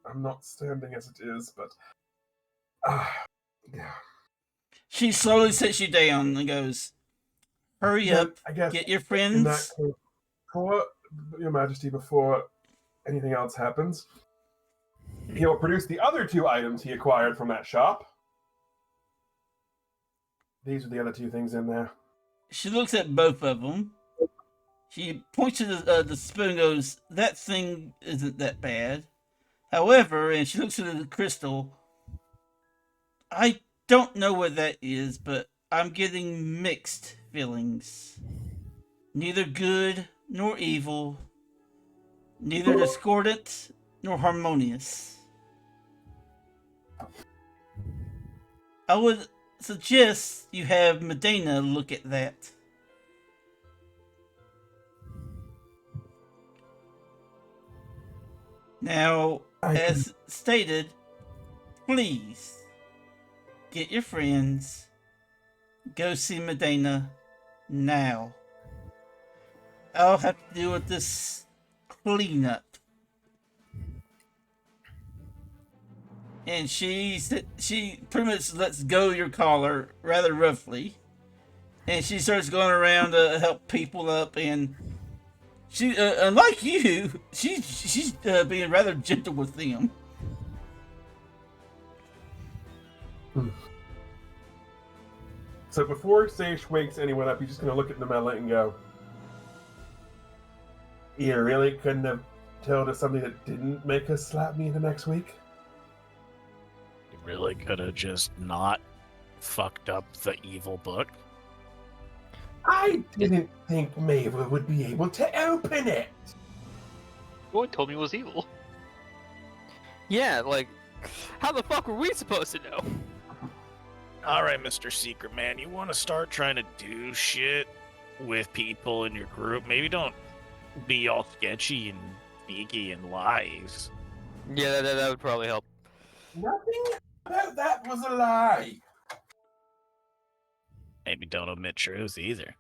I'm not standing as it is, but yeah. She slowly sits you down and goes, "Hurry Then, up, I guess get your in that friends." case, for Your Majesty, before anything else happens, he'll produce the other 2 items he acquired from that shop. These are the other 2 things in there. She looks at both of them. She points to the spoon and goes, "That thing isn't that bad. However," and she looks at the crystal, "I don't know what that is, but I'm getting mixed feelings. Neither good nor evil, neither discordant nor harmonious. I would suggest you have Medeina look at that." Now, as stated, please get your friends, go see Medeina now. I'll have to deal with this cleanup. And she pretty much lets go your collar rather roughly, and she starts going around to help people up. And she, unlike you, she's being rather gentle with them. So before Sage wakes anyone up, he's just going to look at Namella and go, "You really couldn't have told us something that didn't make us slap me into next week?" You really could have just not fucked up the evil book. I didn't think Maeva would be able to open it. Boy told me it was evil. Yeah, like, how the fuck were we supposed to know? All right, Mr. Secret Man, you want to start trying to do shit with people in your group? Maybe don't be all sketchy and sneaky and lies. Yeah, that would probably help. Nothing about that was a lie. Maybe don't omit truths either.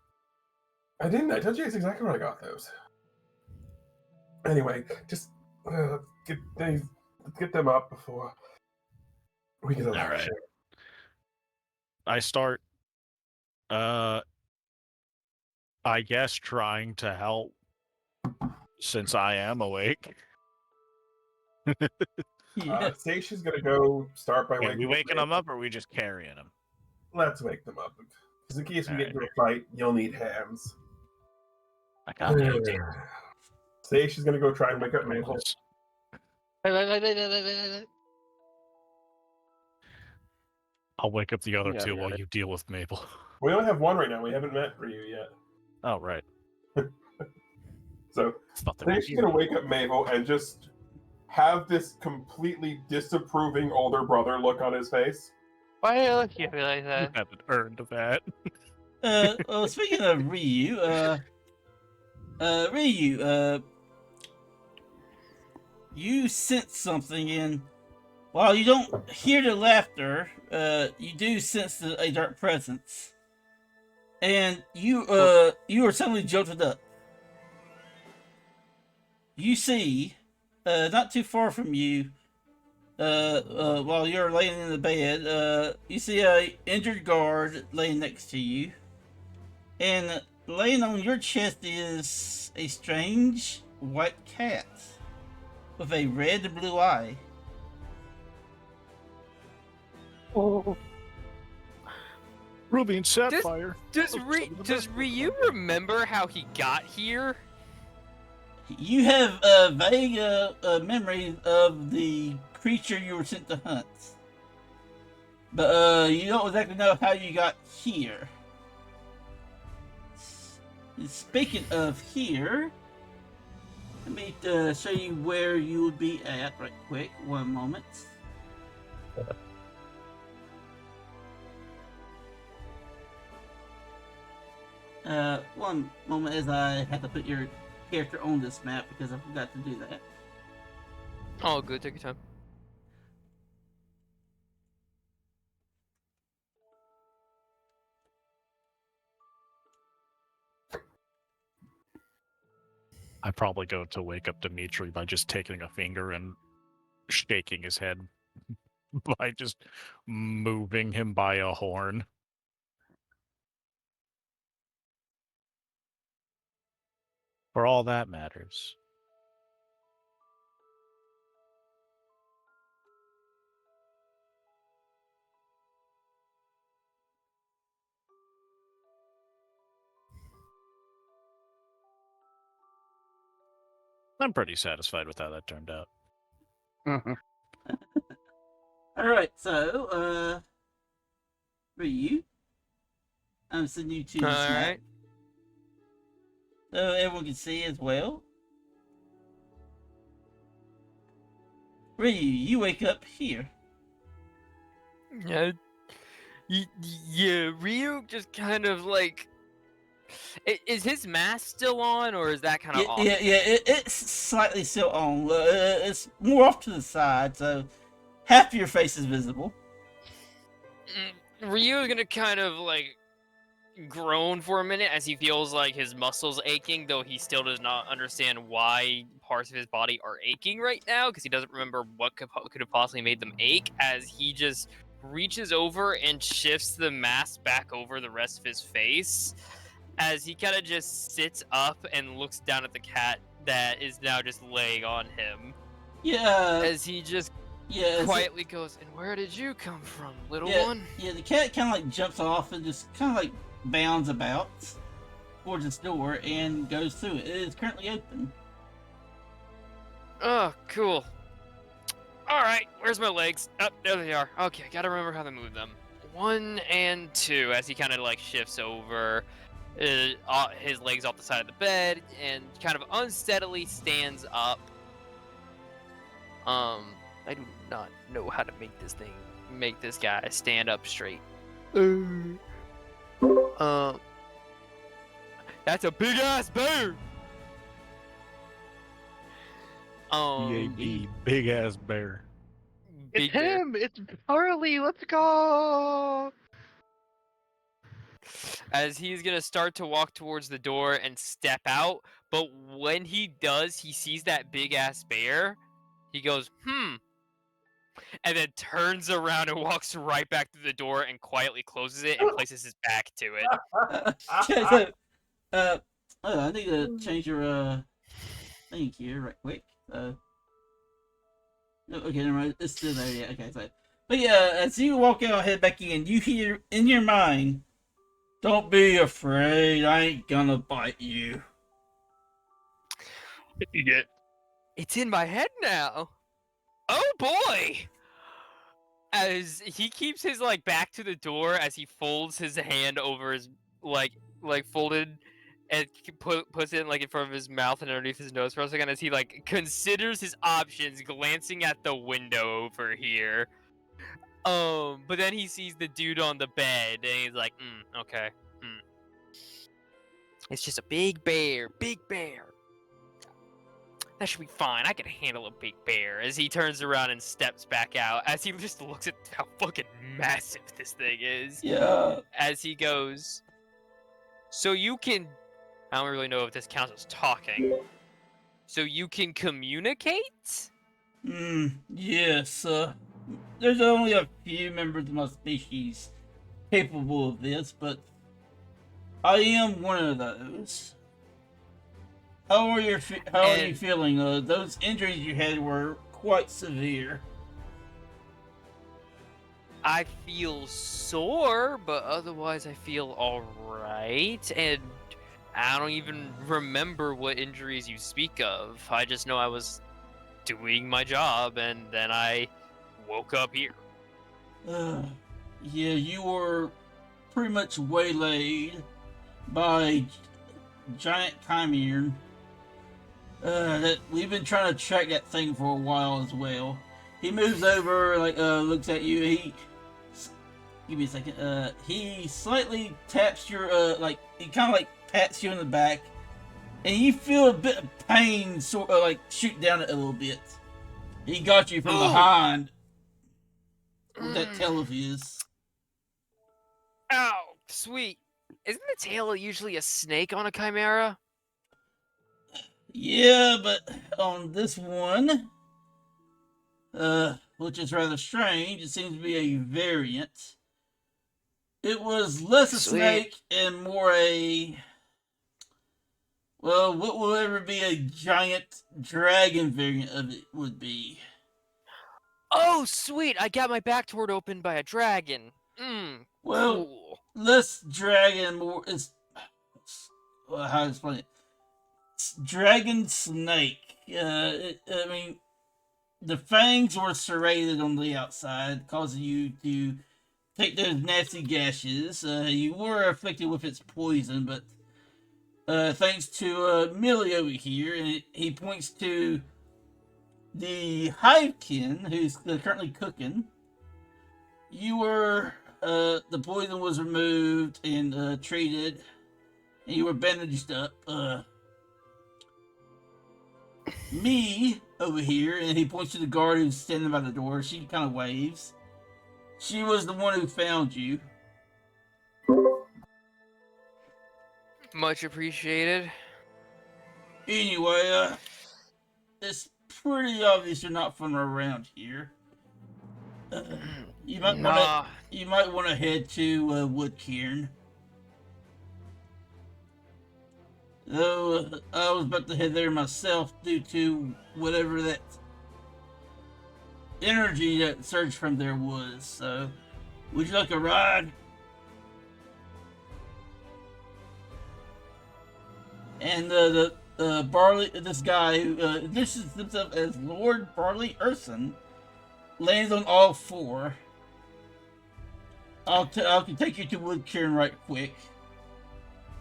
I didn't. I told you guys exactly where I got those. Anyway, just let's get them up before we get a All right. I start, I guess, trying to help since I am awake. Yeah. Sage is going to go start by Are we waking Maeva. them up or are we just carrying them? Let's wake them up. Because in case we get Alright. into a fight, you'll need hands. I got the idea. Sage is going to go try and wake up Maple. I'll wake up the other Yeah, two yeah. while you deal with Mabel. We only have one right now. We haven't met Ryu yet. Oh, right. So Thought they were Sage's going to wake up Mabel and just have this completely disapproving older brother look on his face. Why do I look at you like You that? haven't earned that. Well, speaking of Ryu, Ryu, you sense something, and while you don't hear the laughter, you do sense a dark presence. And you are suddenly jolted up. You see, not too far from you, while you're laying in the bed, you see a injured guard laying next to you, and laying on your chest is a strange white cat with a red and blue eye. Oh. Ruby and Sapphire. Does Ryu remember how he got here? You have a vague memory of the creature you were sent to hunt, but you don't exactly know how you got here. Speaking of here, let me show you where you would be at right quick. One moment. One moment as I have to put your character on this map because I forgot to do that. Oh, good. Take your time. I probably go to wake up Dimitri by just taking a finger and shaking his head by just moving him by a horn. For all that matters. I'm pretty satisfied with how that turned out. Alright, so, Ryu, I'm sending you to this map. Alright. So everyone can see as well. Ryu, you wake up here. Yeah. Yeah, Ryu just kind of like. Is his mask still on, or is that kind of off? Yeah, it's slightly still on. It's more off to the side, so half your face is visible. Ryu is gonna kind of like groan for a minute as he feels like his muscles aching, though he still does not understand why parts of his body are aching right now because he doesn't remember what could have possibly made them ache. As he just reaches over and shifts the mask back over the rest of his face, as he kind of just sits up and looks down at the cat that is now just laying on him. Yeah. As he just quietly goes, "And where did you come from, little one?" Yeah, the cat kind of like jumps off and just kind of like bounds about towards this door and goes through it. It is currently open. Oh, cool. Alright, where's my legs? Oh, there they are. Okay, gotta remember how to move them. 1 and 2, as he kind of like shifts over his legs off the side of the bed and kind of unsteadily stands up. I do not know how to make this guy stand up straight. That's a big ass bear. Big ass bear. It's him! It's Harley! Let's go! As he's gonna start to walk towards the door and step out, but when he does, he sees that big ass bear. He goes, and then turns around and walks right back to the door and quietly closes it and places his back to it. Okay, so, I need to change your thing here right quick. Okay, never mind. It's still there. Yeah. Okay, so, but yeah, as you walk out, head back in, you hear in your mind, "Don't be afraid. I ain't gonna bite you." You get. It's in my head now. Oh boy! As he keeps his back to the door, as he folds his hand over his folded, and puts it in front of his mouth and underneath his nose for a second, as he considers his options, glancing at the window over here. But then he sees the dude on the bed, and he's like, okay. It's just a big bear. Big bear. That should be fine. I can handle a big bear. As he turns around and steps back out, as he just looks at how fucking massive this thing is. Yeah. As he goes, so you can. I don't really know if this counts as talking. So you can communicate? Yes. There's only a few members of my species capable of this, but I am one of those. How are you feeling? Those injuries you had were quite severe. I feel sore, but otherwise I feel alright. And I don't even remember what injuries you speak of. I just know I was doing my job, and then I woke up here. Yeah, you were pretty much waylaid by giant chimera. That we've been trying to track that thing for a while as well. He moves over, looks at you. Give me a second. He slightly taps your, he kind of pats you in the back, and you feel a bit of pain, sort of shoot down it a little bit. He got you from behind with that tail of his. Ow, sweet. Isn't the tail usually a snake on a chimera? Yeah, but on this one, which is rather strange, it seems to be a variant. It was less a snake and more a, well, what will ever be a giant dragon variant of it would be. Oh, sweet! I got my back toward open by a dragon. Well, cool. less dragon, more how to explain it? Dragon snake. I mean, the fangs were serrated on the outside, causing you to take those nasty gashes. You were afflicted with its poison, but thanks to Millie over here, and he points to the hivekin who's currently cooking. You were the poison was removed and treated, and you were bandaged up. Me over here, and he points to the guard who's standing by the door. She kind of waves. She was the one who found you. Much appreciated. Anyway, it's pretty obvious you're not from around here. You might want to head to Woodquirn. Though I was about to head there myself due to whatever that energy that surged from there was. So, would you like a ride? And the Barley, this guy who introduces himself as Lord Barley Urson, lands on all four. I can take you to Woodquirn right quick.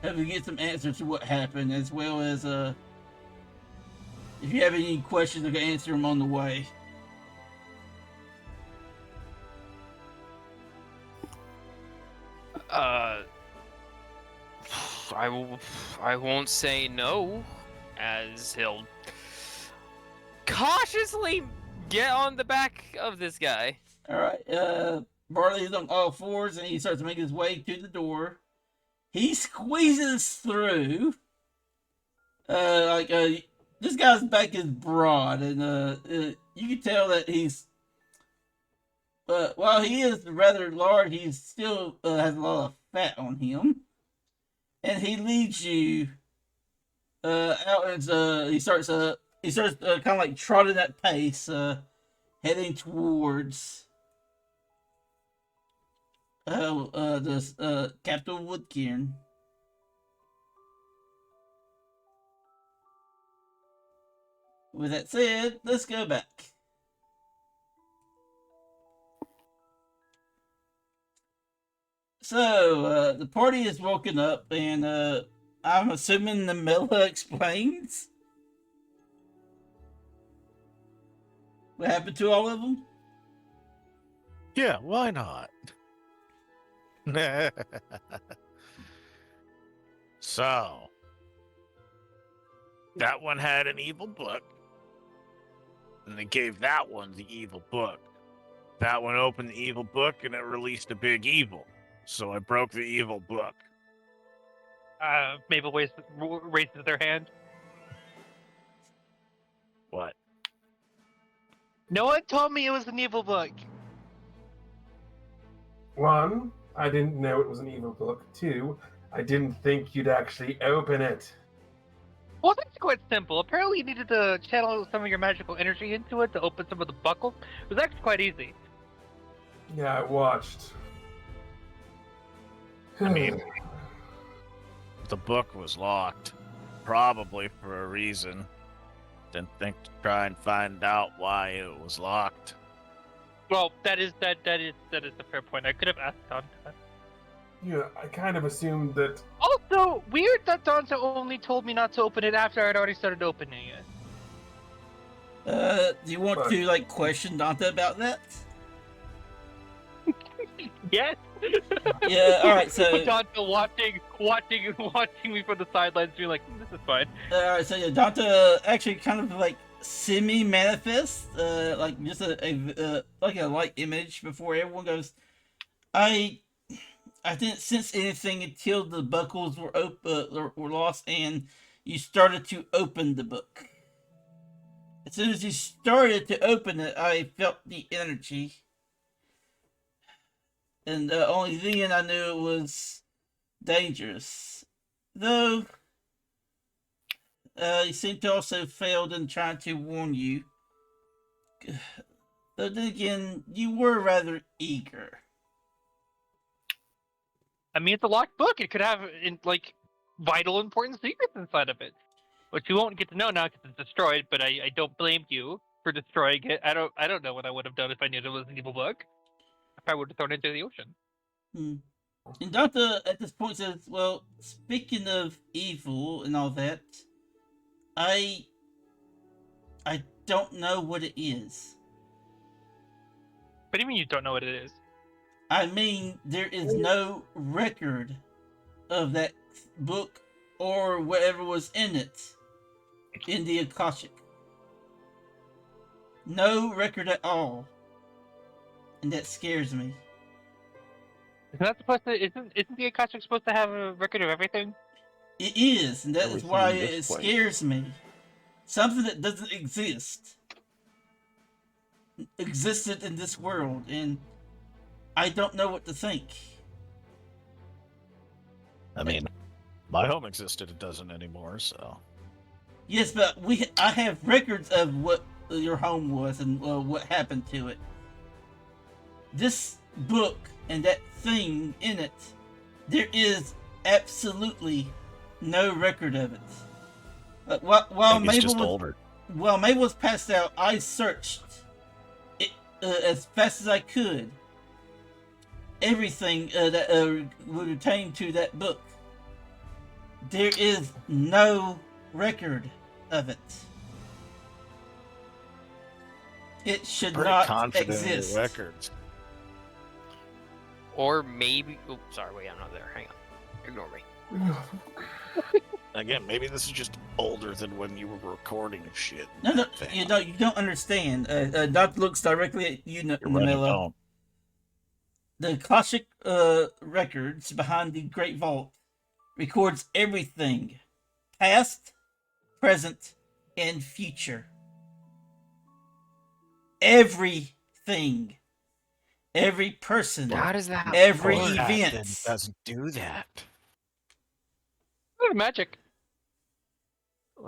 Have you get some answers to what happened, as well as if you have any questions, I can answer them on the way. I won't say no, as he'll cautiously get on the back of this guy. All right, Barley is on all fours, and he starts to make his way to the door. He squeezes through. This guy's back is broad, and you can tell that he's. While he is rather large, he still has a lot of fat on him, and he leads you out, and he starts kind of like trotting at pace, heading towards. Captain Woodquirn. With that said, let's go back. So, the party is woken up, and I'm assuming the Mela explains what happened to all of them? Yeah, why not? So, That one had an evil book. And they gave that one the evil book. That one opened the evil book and it released a big evil. So I broke the evil book. Mabel raises their hand. What? No one told me it was an evil book. One, I didn't know it was an evil book. Two, I didn't think you'd actually open it. Well, that's quite simple. Apparently, you needed to channel some of your magical energy into it to open some of the buckles. It was actually quite easy. Yeah, I watched. I mean, the book was locked. Probably for a reason. Didn't think to try and find out why it was locked. Well, that is a fair point. I could have asked Dante. Yeah, I kind of assumed that. Also, weird that Dante only told me not to open it after I'd already started opening it. Do you want to like question Dante about that? Yes. Yeah. All right. So Dante watching me from the sidelines, being like, "This is fine." all right. So yeah, Dante actually kind of like semi-manifest, like just a like a light image before everyone goes. I didn't sense anything until the buckles were were lost, and you started to open the book. As soon as you started to open it, I felt the energy, and only then I knew it was dangerous. Though, you seem to also failed in trying to warn you. But then again, you were rather eager. I mean, it's a locked book. It could have vital, important secrets inside of it, which you won't get to know now because it's destroyed. But I don't blame you for destroying it. I don't know what I would have done if I knew it was an evil book. I probably would have thrown it into the ocean. And Dante at this point says, "Well, speaking of evil and all that, I don't know what it is." What do you mean you don't know what it is? I mean, there is no record of that book or whatever was in it in the Akashic. No record at all. And that scares me. Isn't the Akashic supposed to have a record of everything? It is, and that is Everything why in it this place. scares me. Something that doesn't existed in this world, and I don't know what to think. I mean, my home existed, it doesn't anymore, so. Yes, but I have records of what your home was and what happened to it. This book and that thing in it, there is absolutely no record of it. While Mabel was passed out, I searched it as fast as I could. Everything that would pertain to that book. There is no record of it. It should Pretty not confident in the exist. records. Or maybe. Oh, sorry, wait, I'm not there. Hang on. Ignore me. Again, maybe this is just older than when you were recording shit. No, you don't understand. Doc looks directly at you, Namela. The Akashic records behind the Great Vault records everything, past, present, and future. Everything, every person, How does that every work? event. It doesn't do that. Magic.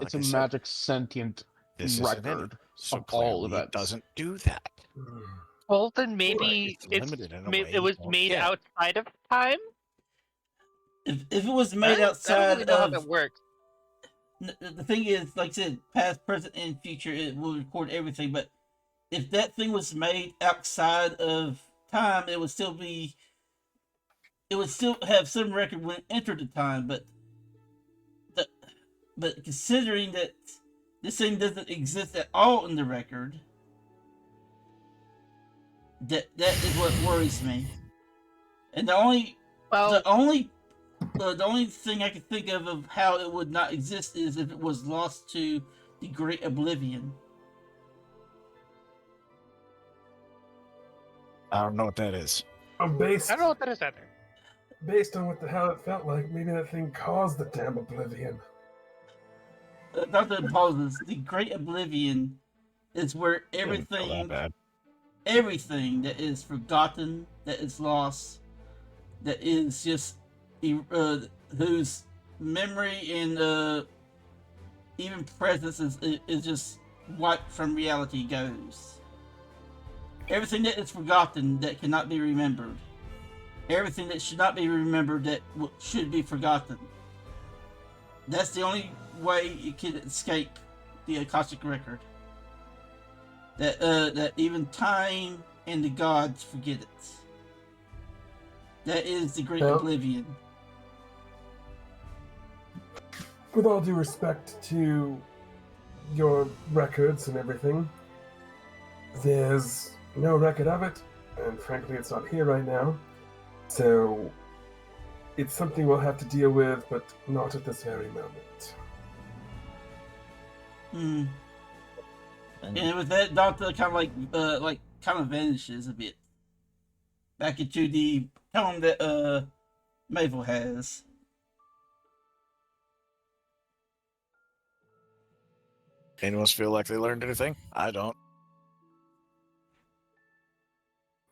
It's Like a I said, magic sentient this isn't it. record So of all clearly events. it doesn't do that. Well, then maybe It's limited in a way it was you don't made get. outside of time. If it was made I don't outside really know how of that works. the thing is, like I said, past, present, and future, it will record everything. But if that thing was made outside of time, it would still have some record when it entered the time. But considering that this thing doesn't exist at all in the record, that is what worries me. And the only the only thing I can think of how it would not exist is if it was lost to the Great Oblivion. I don't know what that is. Based, I don't know what that is either. based on what the hell it felt like, maybe that thing caused the damn oblivion. Not the pauses. The Great Oblivion is where Didn't feel that bad. everything that is forgotten, that is lost, that is just whose memory and even presence is just wiped from reality goes. Everything that is forgotten that cannot be remembered. Everything that should not be remembered that should be forgotten. That's the only way it can escape the Akashic record. That even time and the gods forget it. That is the Great Well, Oblivion. with all due respect to your records and everything, there's no record of it, and frankly, it's not here right now. So, it's something we'll have to deal with, but not at this very moment. Hmm. And with that, Doctor kind of vanishes a bit back into the home that Mavel has. Anyone else feel like they learned anything? I don't.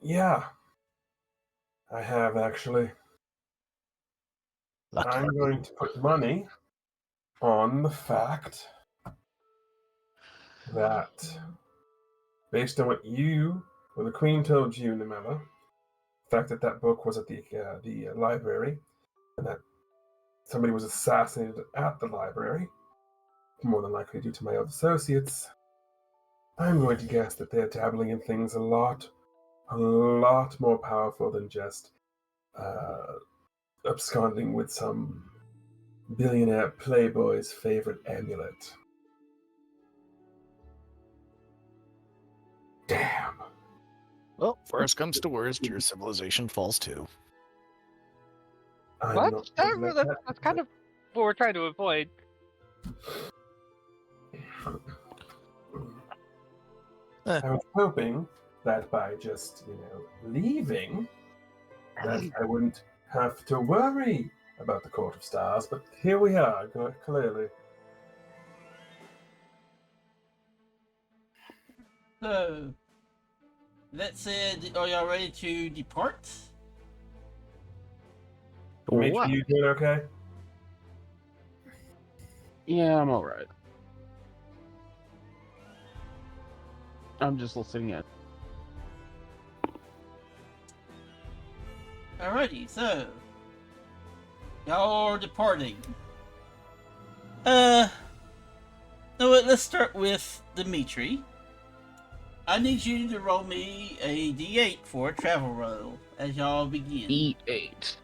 Yeah, I have actually. Lucky. I'm going to put money on the fact that, based on what you or the Queen told you, Namella, the fact that that book was at the library, and that somebody was assassinated at the library, more than likely due to my old associates, I'm going to guess that they're dabbling in things a lot more powerful than just absconding with some billionaire playboy's favorite amulet. Damn. Well, worst comes to worst, your civilization falls too. I'm What? not gonna let That's kind of what we're trying to avoid. I was hoping that by just, leaving, that I wouldn't have to worry about the Court of Stars, but here we are, clearly. So, that said, are y'all ready to depart? Dimitri, you doing okay? Yeah, I'm alright. I'm just listening in. Alrighty, so y'all are departing. No, let's start with Dimitri. I need you to roll me a D8 for a travel roll as y'all begin. E8.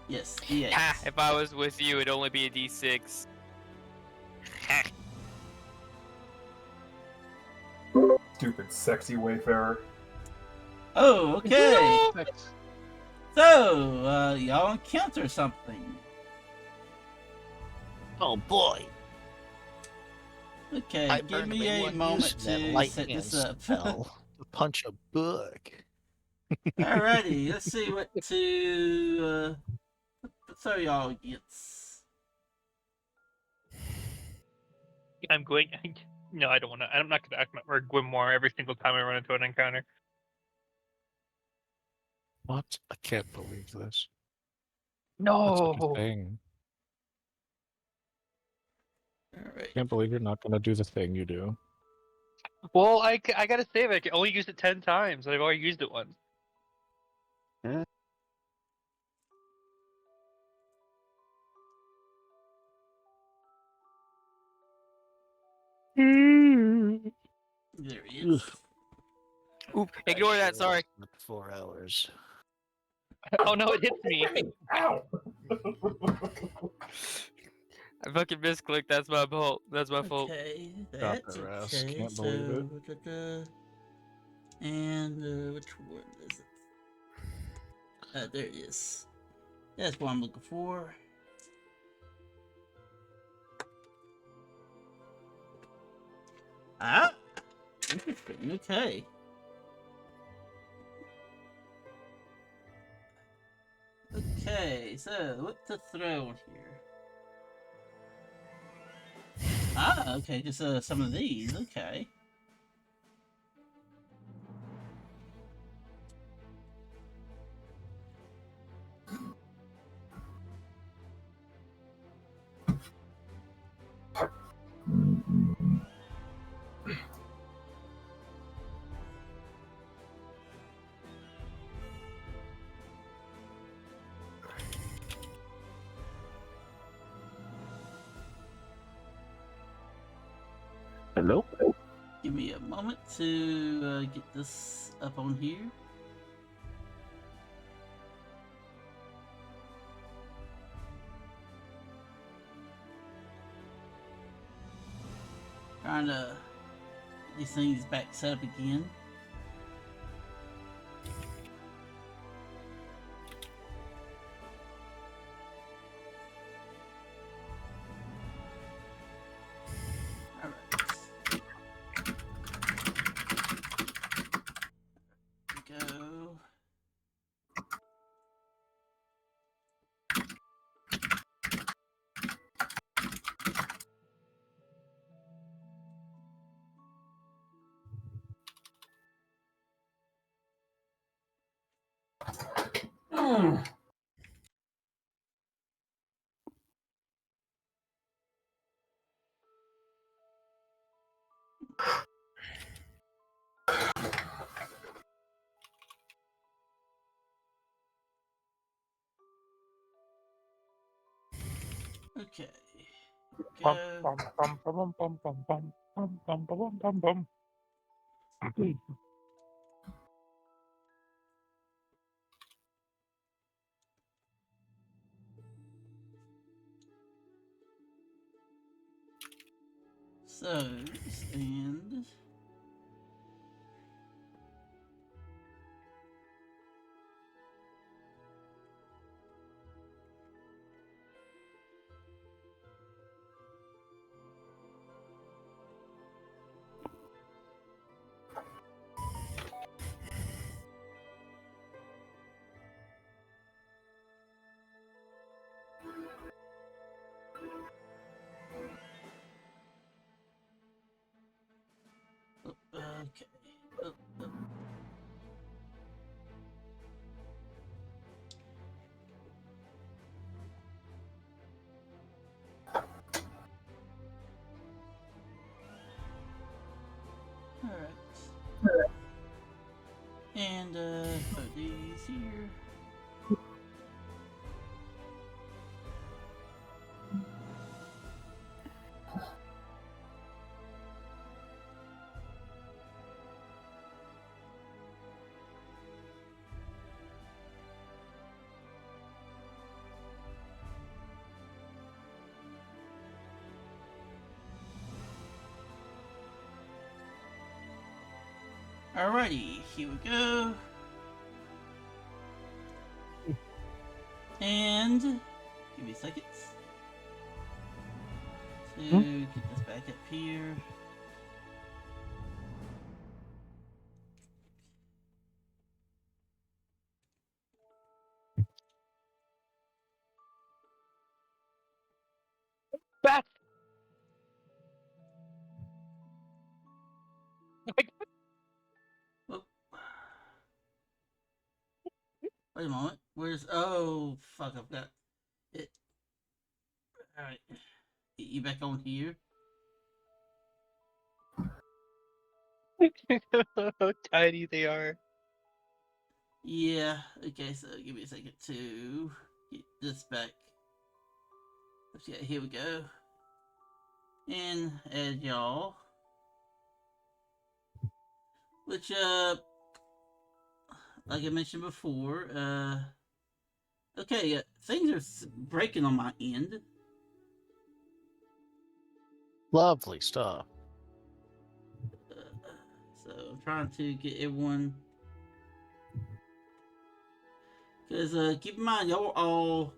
Yes, D8. Ha! If I was with you, it'd only be a D6. Ha! Stupid, sexy wayfarer. Oh, okay. Six. So, y'all encounter something. Oh boy. Okay, I give burned me a one moment using that to light set hand this up. spell to punch a book. Alrighty, let's see what to throw y'all gets. I'm going. No, I don't want to. I'm not going to act or Grimoire every single time I run into an encounter. What? I can't believe this. That's No. such a thing. Alright. Can't believe you're not gonna do the thing you do. Well, I gotta save it. I can only use it 10 times. I've already used it once. There he is. Oop, ignore that, sorry. 4 hours. Oh no, it hits me. Ow! I fucking misclicked, that's my fault. That's my fault. Okay, Got that's their ass, okay. can't So, believe it. and which one is it? There it is. That's what I'm looking for. Ah, interesting. Okay. Okay, so what to throw in here? Ah, okay, just some of these. Okay. Hello? Give me a moment to get this up on here. Trying to get these things back set up again. Go. Okay. Bum, Go. bum, bum, bum, bum, bum, bum, bum, bum, bum, bum, bum. So, stand. Okay. Oh, oh. Alright. And, put these here. Alrighty, here we go. And give me a second to get this back up here. Bat. Oh. Wait a moment. Where's oh fuck? I've got it. All right, get you back on here. How tiny they are. Yeah. Okay. So give me a second to get this back. Okay. Here we go. And add y'all. Which like I mentioned before, okay, things are breaking on my end. Lovely stuff. So I'm trying to get everyone. Because keep in mind, y'all are all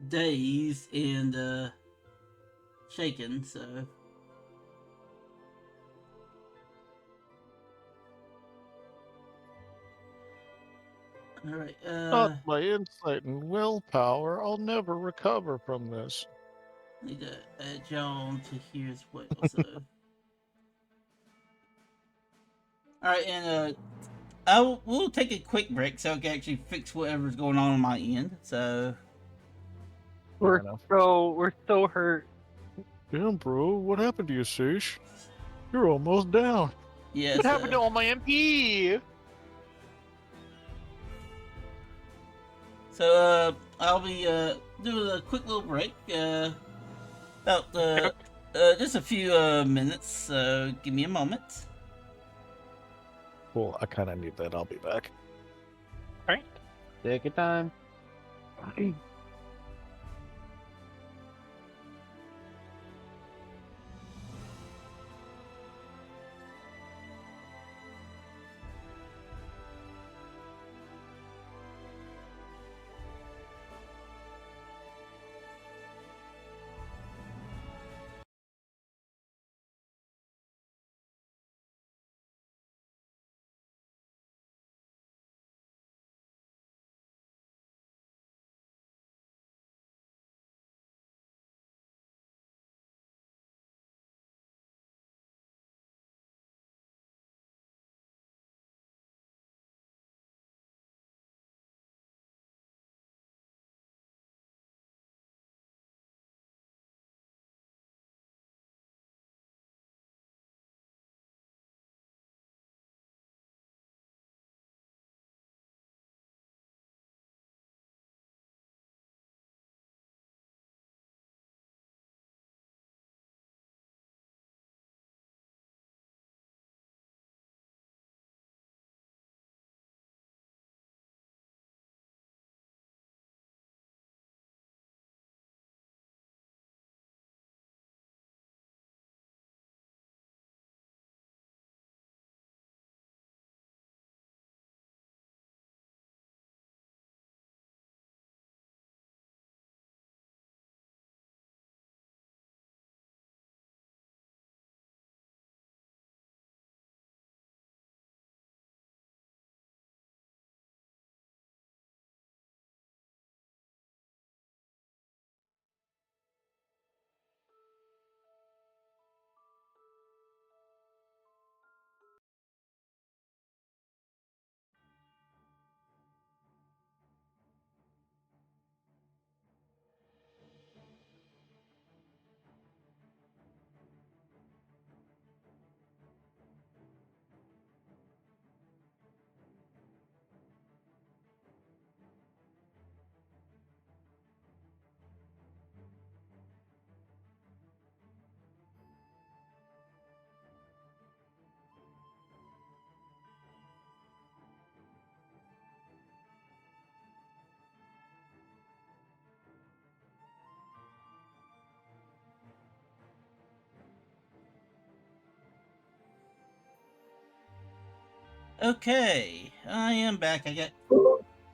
dazed and shaken, so. Alright, Not my insight and willpower. I'll never recover from this. need to add y'all to here as well, so. Alright, and we'll take a quick break so I can actually fix whatever's going on my end, so. We're enough. so hurt. Damn, bro, what happened to you, Seish? You're almost down. Yes. What happened to all my MP? So, I'll be doing a quick little break, about just a few minutes, so give me a moment. Cool, I kind of need that. I'll be back. Take your time. Okay, I am back.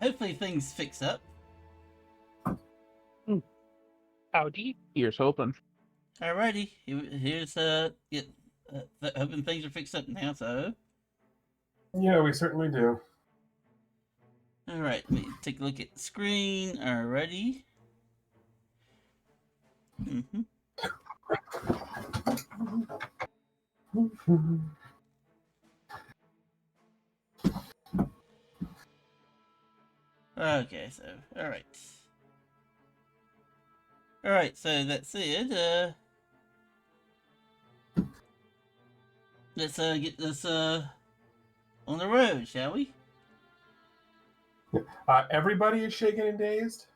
Hopefully things fix up. Howdy. Here's hoping. Alrighty, here's hoping things are fixed up now, so. Yeah, we certainly do. Alright, let me take a look at the screen. Alrighty. Mm-hmm. Okay, so, alright. Alright, so that's it. Let's get this on the road, shall we? Everybody is shaken and dazed.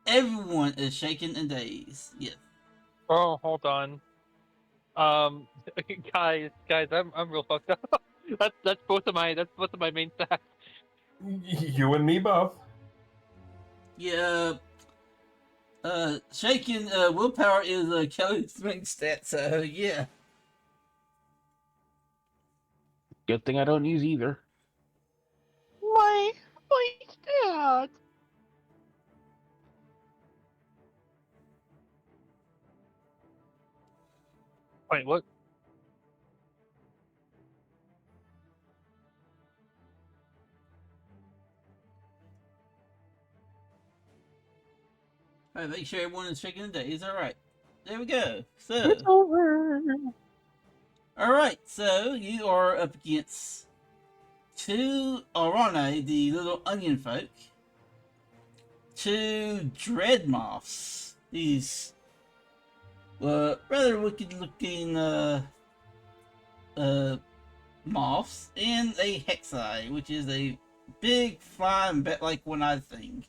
Everyone is shaken and dazed. Yes. Oh, hold on. Guys, I'm real fucked up. that's both of my main stats. You and me both. Yeah. Shaken willpower is Kelly's main stat, so yeah. Good thing I don't use either. My stat. Wait, what? Alright, make sure everyone is checking the days. Alright. There we go. It's So, over. alright, so you are up against two Arane, the little onion folk, two dread moths, these rather wicked looking moths, and a hexai, which is a big flying bat like one-eyed thing.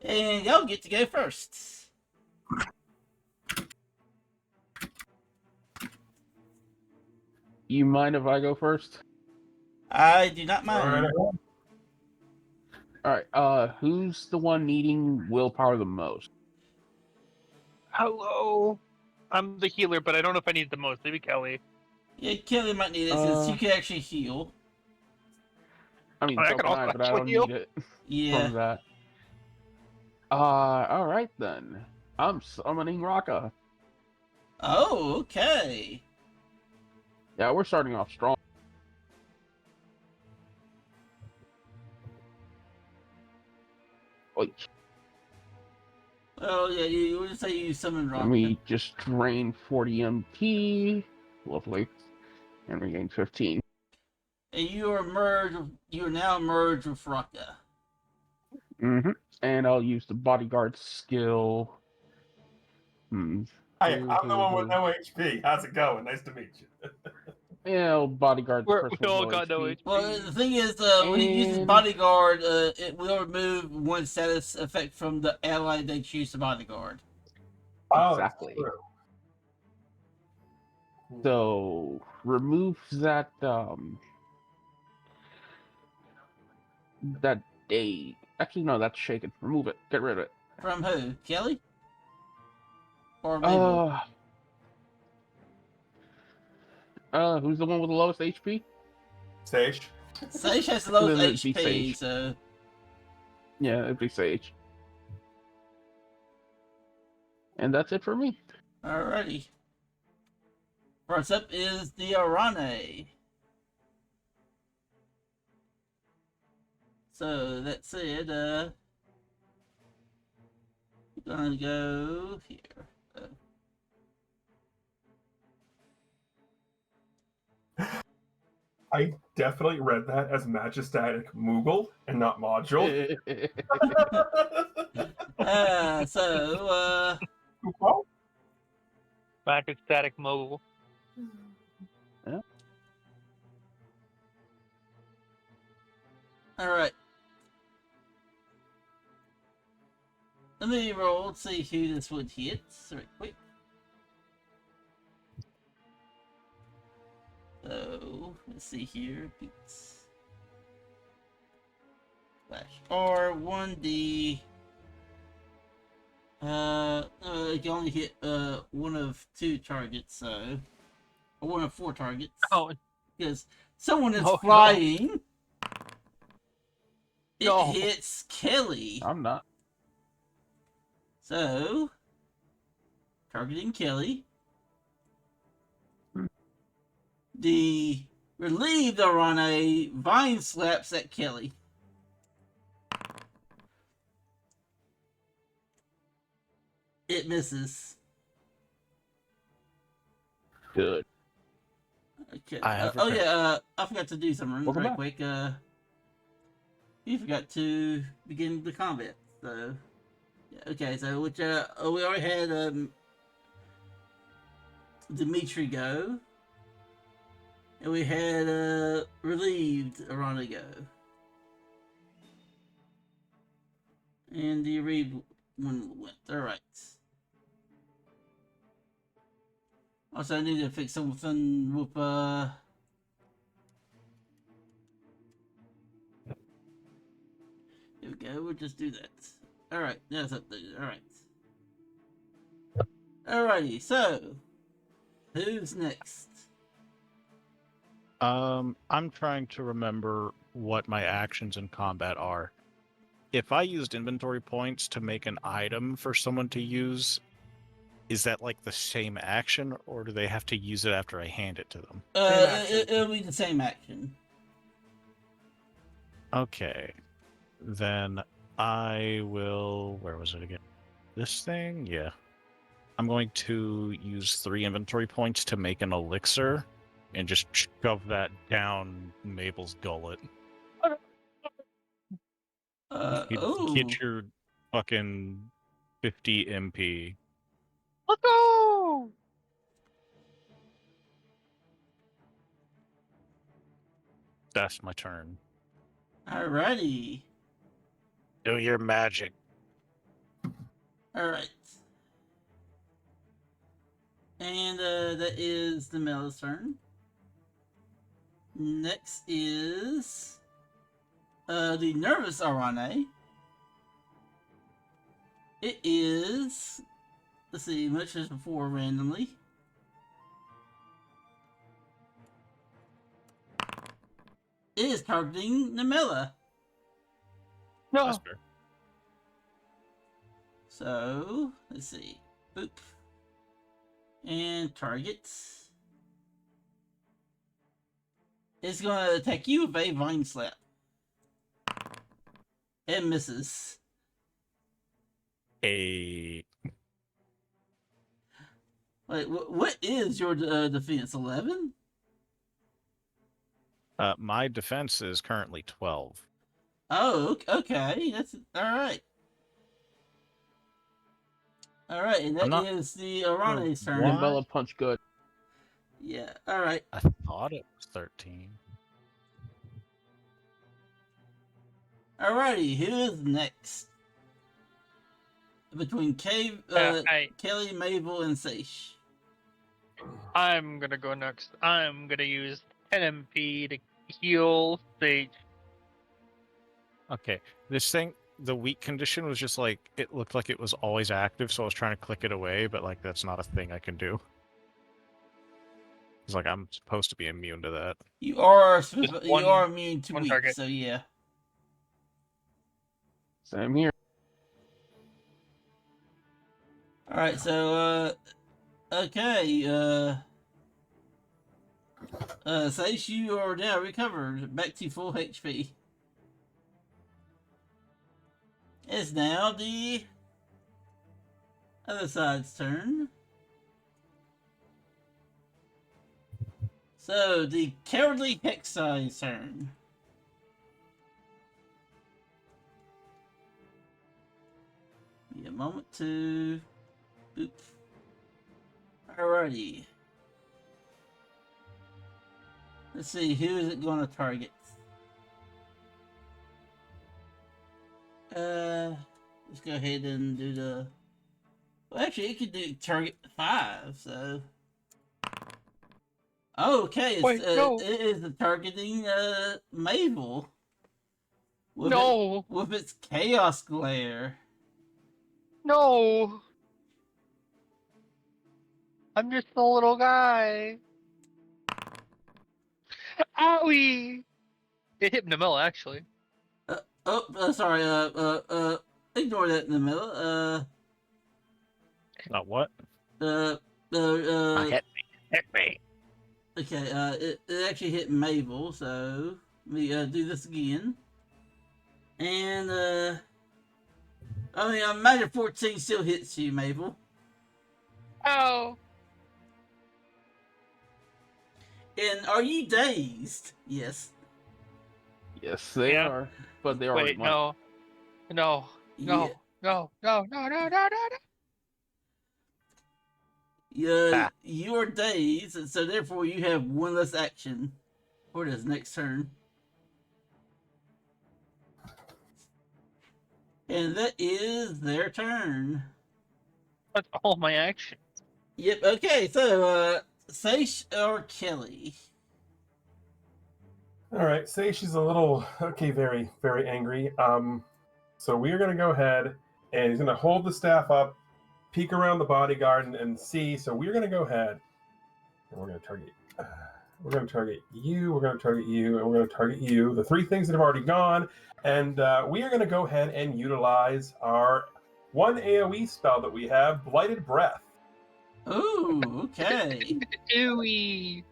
And y'all get to go first. You mind if I go first? I do not mind. All right. Who's the one needing willpower the most? Hello. I'm the healer, but I don't know if I need it the most. Maybe Kelly. Yeah, Kelly might need it since you can actually heal. I mean, I so can can I, also but I don't actually heal. need it Yeah. from that. All right then. I'm summoning Raka. Oh, okay. Yeah, we're starting off strong. Wait, Well, yeah, you would say you summon let Rock. me just drain 40 MP. Lovely. And regain 15. And you are merged. You are now merged with Raka. Mm-hmm. And I'll use the bodyguard skill. Hi, I'm the one with no HP. How's it going? Nice to meet you. Yeah, bodyguard. We all got no HP. Well, the thing is, when he uses And- bodyguard, it will remove one status effect from the ally they choose to bodyguard. Oh, Exactly. that's true. So remove that that day. Actually, no, that's shaken. Remove it. Get rid of it. From who? Kelly? Or Mabel? Who's the one with the lowest HP? Sage. Sage has the lowest Then it'd be HP, Sage. so Yeah, it'd be Sage. And that's it for me. alrighty. First up is the Arane. So that said, we're gonna go here. I definitely read that as Magistatic Moogle and not Module. Magic static mobile. Alright. Let me roll to see who this would hit. Right quick. So, let's see here. Beats. Slash R 1D. You can only hit one of two targets, so or one of four targets. Oh, because someone is no. flying. It No. hits Kelly. I'm not. So, targeting Kelly. The relieved Arane vine slaps at Kelly. It misses. Good. Okay. I have Oh repaired. yeah. I forgot to do something Welcome right back. quick. You forgot to begin the combat. So, yeah, okay. So which we already had Dimitri go, and we had relieved Arana go, and the relieved one went. All right. Also, I need to fix something with Here we go. We'll just do that. All right. That's updated. All right. Alrighty. So, who's next? I'm trying to remember what my actions in combat are. If I used inventory points to make an item for someone to use, is that like the same action, or do they have to use it after I hand it to them? It, it'll be the same action. Okay. Then I will... Where was it again? This thing? Yeah. I'm going to use 3 inventory points to make an elixir and just shove that down Mabel's gullet. Get your fucking 50 MP. Let's go! That's my turn. Alrighty. Do your magic. Alright. And that is the Mela's turn. Next is the nervous Arane. It is, let's see, much as before randomly. It is targeting Namela. No. That's fair. So, let's see. Boop. And targets. It's going to attack you with a Vine Slap. And misses. A... Wait, what is your defense? 11? My defense is currently 12. Oh, okay. That's alright. Alright, and that is the Arane's turn. Nimbella punch good. Yeah, alright. I thought it was 13. Alrighty, who is next? Between Kelly, Mabel, and Seish. I'm gonna go next. I'm gonna use 10 MP to heal Sage. Okay, this thing, the weak condition was just like, it looked like it was always active, so I was trying to click it away, but like that's not a thing I can do. It's like I'm supposed to be immune to that. You are one- immune to one weak, target. so yeah. Same here. Alright, so okay, Seish, you are now recovered back to full HP. It's now the other side's turn. So, the Cowardly Hexi's turn. Give me a moment to... Boop. Alrighty. Let's see, who is it going to target? Let's go ahead and do the... Well, actually, it could do target 5, so... Okay, Wait, no. it is targeting, Mabel. No! With its Chaos Glare. No! I'm just a little guy. Owie! It hit Namella, actually. Sorry, ignore that in the middle. Not what? Hit me. Okay, it actually hit Mabel, so let me do this again. And I mean, imagine 14 still hits you, Mabel. Ow! And are you dazed? Yes. Yes, they Yeah. are. But they are. Wait, no. No. No. Yeah. No. No. No. No. No. No. No. Yeah, you are dazed, and so therefore you have one less action for this next turn. And that is their turn. That's all my action. Yep, okay, so, Seish or Kelly? All right, Seish is a little, very, very angry. So we are going to go ahead, and he's going to hold the staff up, peek around the bodyguard, and see. So we're going to go ahead, and we're going to target. We're going to target you. We're going to target you, and we're going to target you. The 3 things that have already gone, and we are going to go ahead and utilize our 1 AOE spell that we have, Blighted Breath. Ooh, okay. Ooey.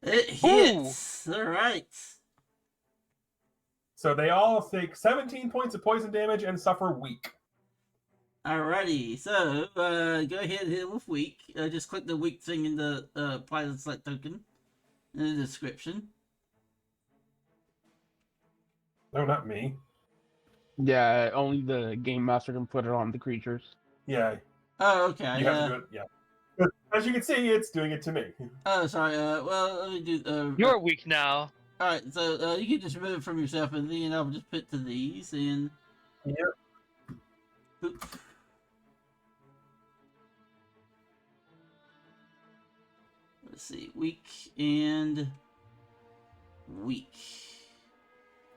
It hits. All right. So they all take 17 points of poison damage and suffer weak. Alrighty, so go ahead and hit it with weak. Just click the weak thing in the apply the select token in the description. No, not me. Yeah, only the game master can put it on the creatures. Yeah, Oh, okay. you have to do it. Yeah. But as you can see, it's doing it to me. Oh, sorry. Well, let me do. You're weak now. All right, so you can just remove it from yourself, and then I'll just put to these and. Yep. Oop. Let's see, weak and weak.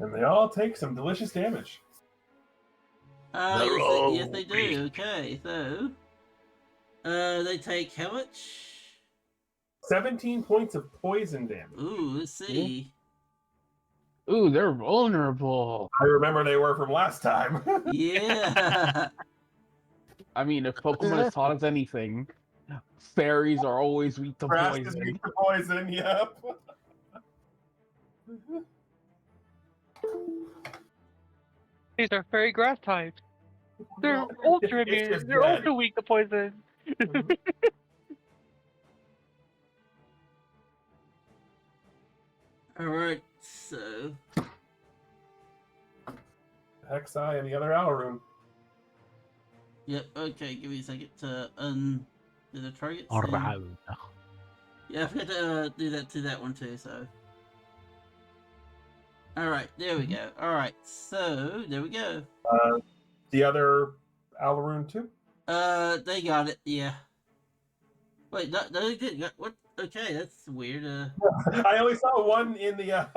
And they all take some delicious damage. Yes, they do. Okay, so they take how much? 17 points of poison damage. Ooh, let's see. Ooh, they're vulnerable. I remember they were from last time. Yeah. I mean, if Pokemon has taught us anything, fairies are always weak to Grass is poison. weak to poison, yep. These are fairy grass types. They're ultra It's immune. just They're dead. ultra weak to poison. Alright, so. Hexai and the other Alaroon. Yep, okay, give me a second to undo the targets. All and- right. Yeah, I forgot to do that to that one too, so. Alright, there we go. Alright, so, there we go. The other Alaroon too? They got it, yeah. Wait, no, they did. What? Okay, that's weird. I only saw one in the.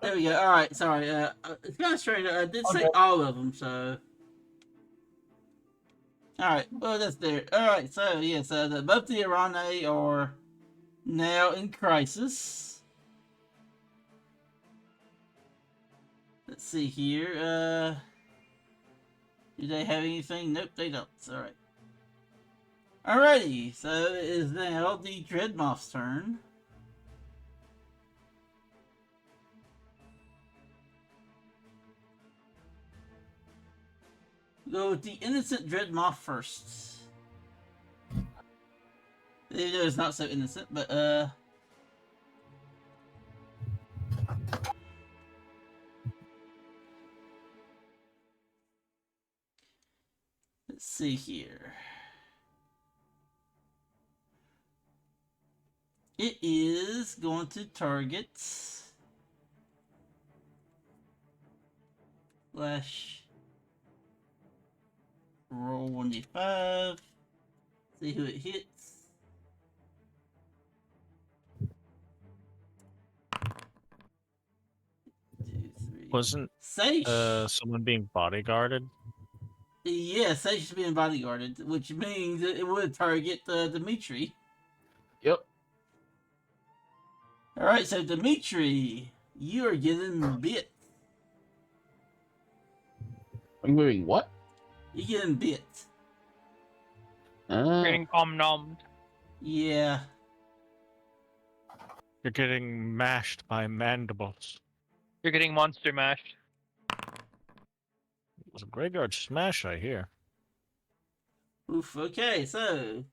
There we go. All right, sorry. It's kind of strange. I did say Okay. all of them, so. All right. Well, that's there. All right. So yeah. So both the Arane are now in crisis. Let's see here. Do they have anything? Nope, they don't. All right. Alrighty, so it is now the Dreadmoth's turn. Go with the innocent Dreadmoth first. Even though it's not so innocent, but let's see here. It is going to target slash roll 1d5. See who it hits. Two, three. Wasn't Sage. someone being bodyguarded? Yeah, Sage is being bodyguarded, which means it would target Dimitri. Yep. Alright, so Dimitri, you are getting bit. I'm doing what? You're getting bit. Getting omnommed. Yeah. You're getting mashed by mandibles. You're getting monster mashed. It was a graveyard smash, I hear. Oof, okay, so.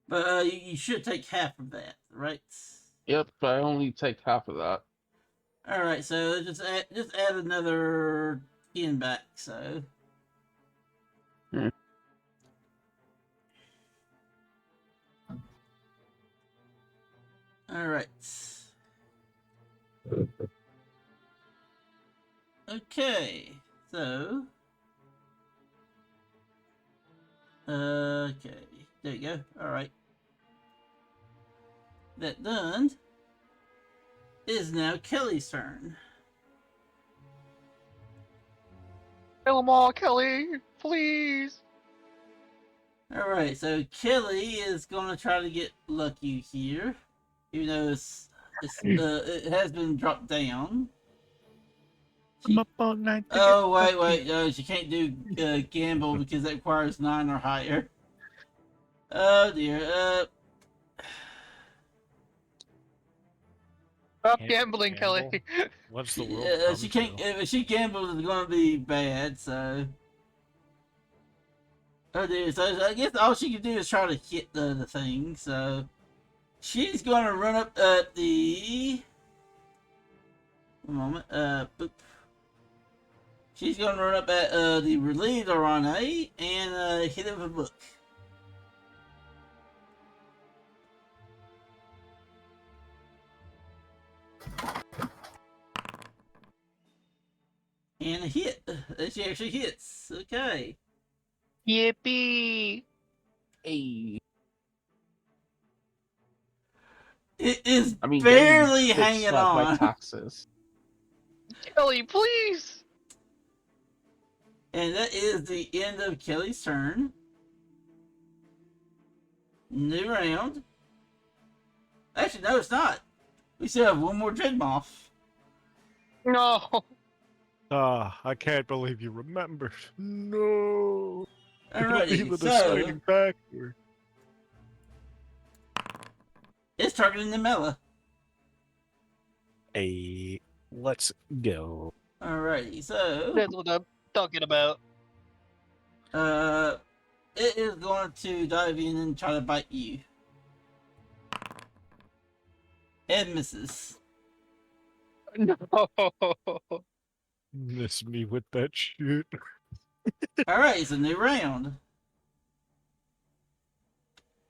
But you should take half of that, right? Yep, I only take half of that. Alright, so just add another 10 back, so. Alright. Okay, so. Okay, there you go. Alright. That done. It is now Kelly's turn. Kill them all, Kelly! Please! Alright, so Kelly is gonna try to get lucky here. Even though it's it has been dropped down. I'm up all night. to Oh, get wait. lucky. No, she can't do gamble because that requires 9 or higher. Oh, dear. Stop Can't gambling, Kelly. gamble. What's the world She come can't. to? If she gambles, it's going to be bad, so. Oh, dear. So I guess all she can do is try to hit the thing, so. She's going to run up the. One moment. Boop. She's going to run up at the relieved Arane and hit it with a book. And a hit. She actually hits. Okay. Yippee! Hey, It is I mean, barely getting hanging bitch-slapped by on. taxes. Kelly, please. And that is the end of Kelly's turn. New round. Actually, no, it's not. We still have one more Dreadmoth. No. Ah, I can't believe you remembered. No. Alrighty, Even so deciding backward. it's targeting the Mela. Hey, let's go. Alrighty, so That's what I'm talking about. it is going to dive in and try to bite you. And misses. No. Miss me with that shit. Alright, it's a new round.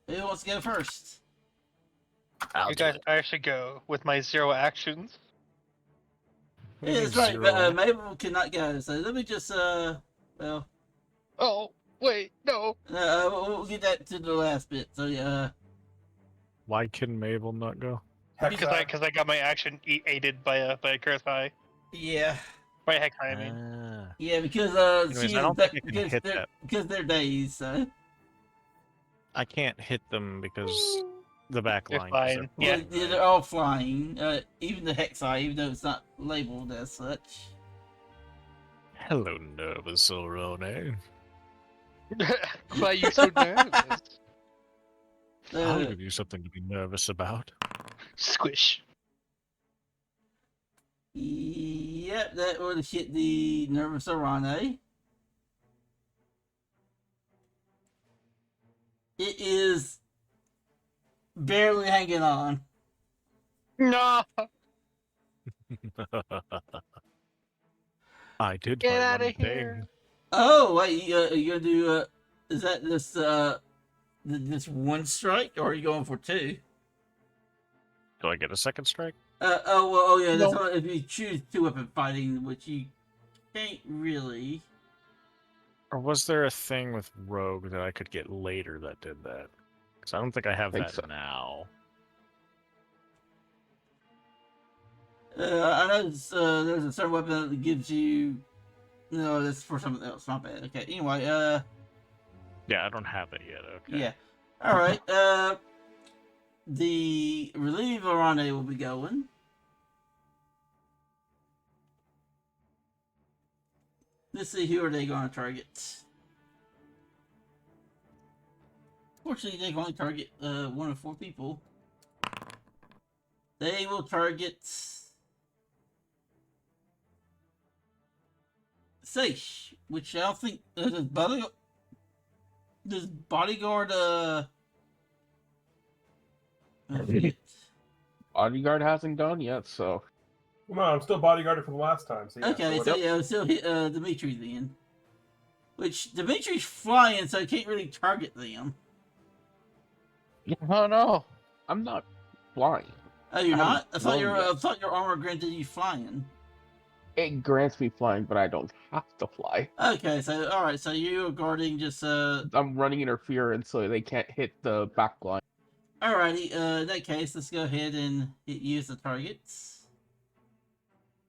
Who wants to go first? I'll You do guys, it. I should go with my 0 actions. Yeah, that's right, but Mabel cannot go, so let me just, well, Oh, wait, no. we'll get that to the last bit, so yeah. Why can Mabel not go? Because I got my action aided by a curse high. Yeah. By hex high, I mean. Ah. Yeah, because Anyways, I don't think I can hit that. because they're dazed. So. I can't hit them because the back They're line. 'cause fine. they're Yeah. flying, They're all flying. Even the Hexai, even though it's not labeled as such. Hello, nervous Orone. Why are you so nervous? I'll Uh, give you something to be nervous about. Squish. yep, that would hit the nervous Arane. It is barely hanging on. No. I did Get my outta one here. thing. Oh wait, you gonna do? Is that this one strike, or are you going for 2? Do I get a second strike? Oh yeah, that's No. what, if you choose 2-weapon fighting, which you can't really. Or was there a thing with Rogue that I could get later that did that? Because I don't think I have Think that so. now. I know there's a certain weapon that gives you. No, that's for something else. Not bad. Okay. Anyway, Yeah, I don't have it yet. Okay. yeah. All right. The relief Arane will be going. Let's see, who are they going to target? Fortunately, they can only target 1 of 4 people. They will target Seish, which I don't think does bodyguard I forget. Bodyguard hasn't gone yet, so Come on, I'm still bodyguarded from last time. So yeah, Okay, so so yeah, still hit Dimitri then. Which Dimitri's flying, so he can't really target them. oh no, I'm not flying. Oh, you're I not? haven't flown yet. I thought your armor granted you flying. It grants me flying, but I don't have to fly. Okay, so all right, so you're guarding just I'm running interference so they can't hit the back line. Alrighty, in that case, let's go ahead and use the targets.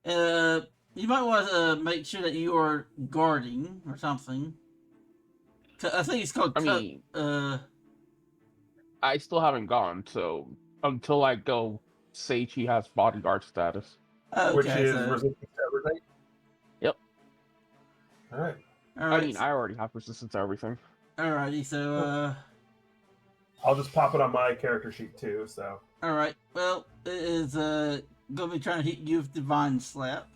You might want to make sure that you are guarding or something. I think it's called. I mean, I still haven't gone, so until I go Seichi has bodyguard status. Okay, which is so resistance to everything. Yep. All right. alright, I mean, I already have resistance to everything. alrighty, so I'll just pop it on my character sheet too. So alright. Well, it is gonna be trying to hit you with Divine Slap.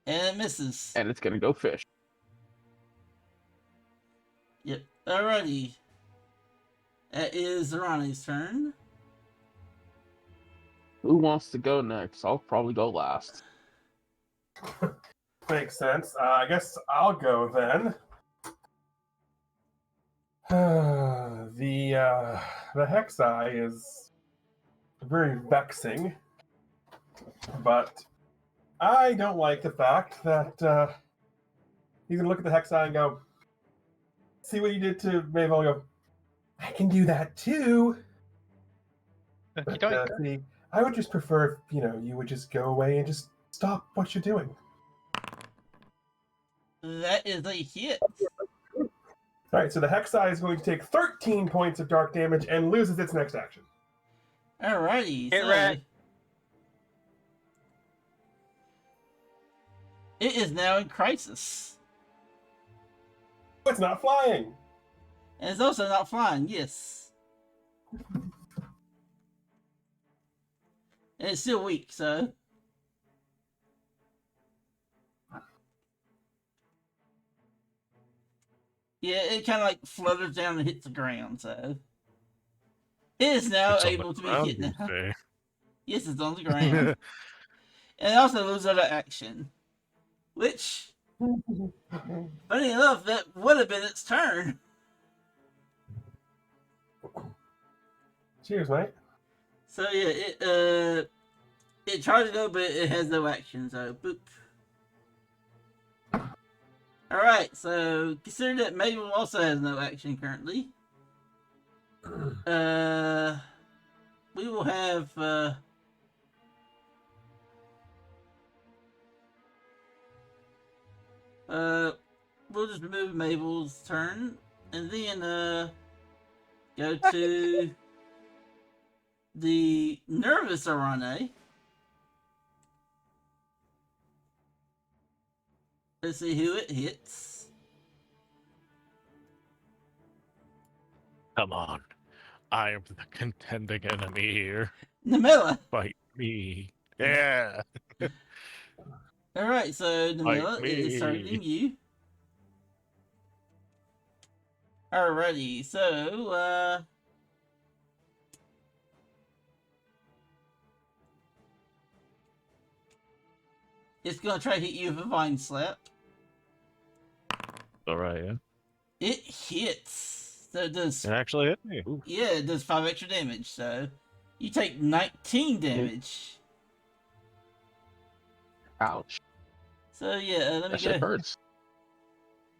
And it misses. And it's gonna go fish. Yep. Alrighty. That is Ronnie's turn. Who wants to go next? I'll probably go last. makes sense. I guess I'll go then. The hex eye is very vexing, but I don't like the fact that he's gonna look at the hex eye and go, "See what you did to Mabel?" And go, "I can do that too." But, see, I would just prefer if you would just go away and just stop what you're doing. That is a hit. All right, so the hex eye is going to take 13 points of dark damage and loses its next action. Alrighty. Hit So rat. it is now in crisis. It's not flying. And it's also not flying, yes. And it's still weak, so. Yeah, it kind of like flutters down and hits the ground, so. It is now It's on able the to be ground, hit you now. say. Yes, it's on the ground. And it also loses other action. Which, funny enough, that would have been its turn. Cheers, mate. So yeah, it tried to go, but it has no action, so boop. Alright, so consider that Mabel also has no action currently. We will have we'll just remove Mabel's turn and then go to the nervous Arane. Let's see who it hits. Come on. I am the contending enemy here. Namilla. Fight me. Yeah. Alright, so Namilla me. is targeting you. Alrighty, so it's gonna try to hit you with a vine slap. Alright, yeah. It hits. So it does It actually hit me. Ooh. yeah, it does 5 extra damage, so you take 19 damage. Ouch. So yeah, let me That shit go. hurts.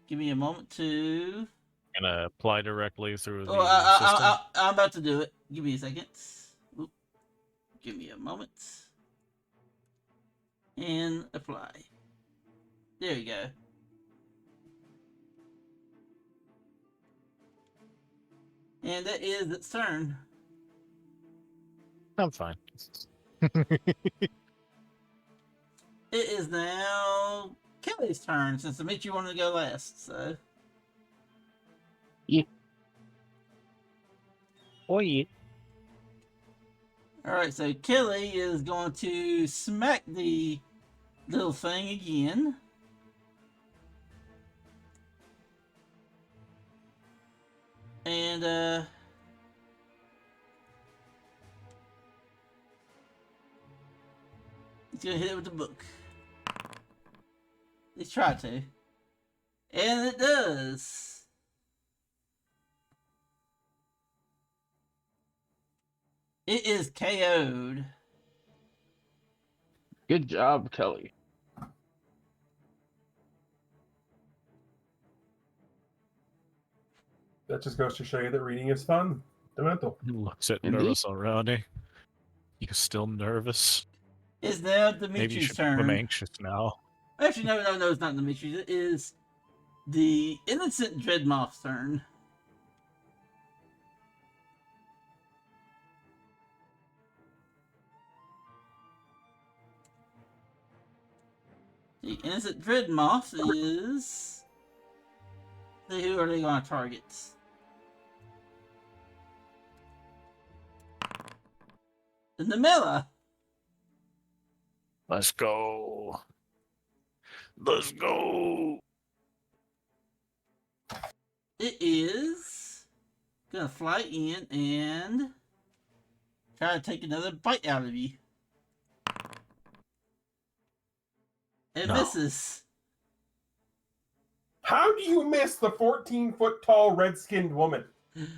Give me a moment to. Gonna apply directly through the Oh, system. I'm about to do it. Give me a second. Oop. Give me a moment. And apply. There you go. And that is its turn. I'm fine. It is now Kelly's turn since Dimitri wanted to go last. So. Oh yeah. Alright, so Kelly is going to smack the little thing again. And, he's gonna hit it with the book. Let's try to. And it does. It is KO'd. Good job, Kelly. That just goes to show you that reading is fun. Demental. He looks at Indeed. nervous already. You still nervous? It's now Maybe you Dimitri's should become turn. anxious now. Actually, no, it's not Dimitri's. It is the innocent Dreadmoth's turn. The innocent Dreadmoth is... See, who are they going to target? The Namilla. Let's go. Let's go. It is gonna fly in and try to take another bite out of you. It No. misses. How do you miss the 14-foot tall red-skinned woman?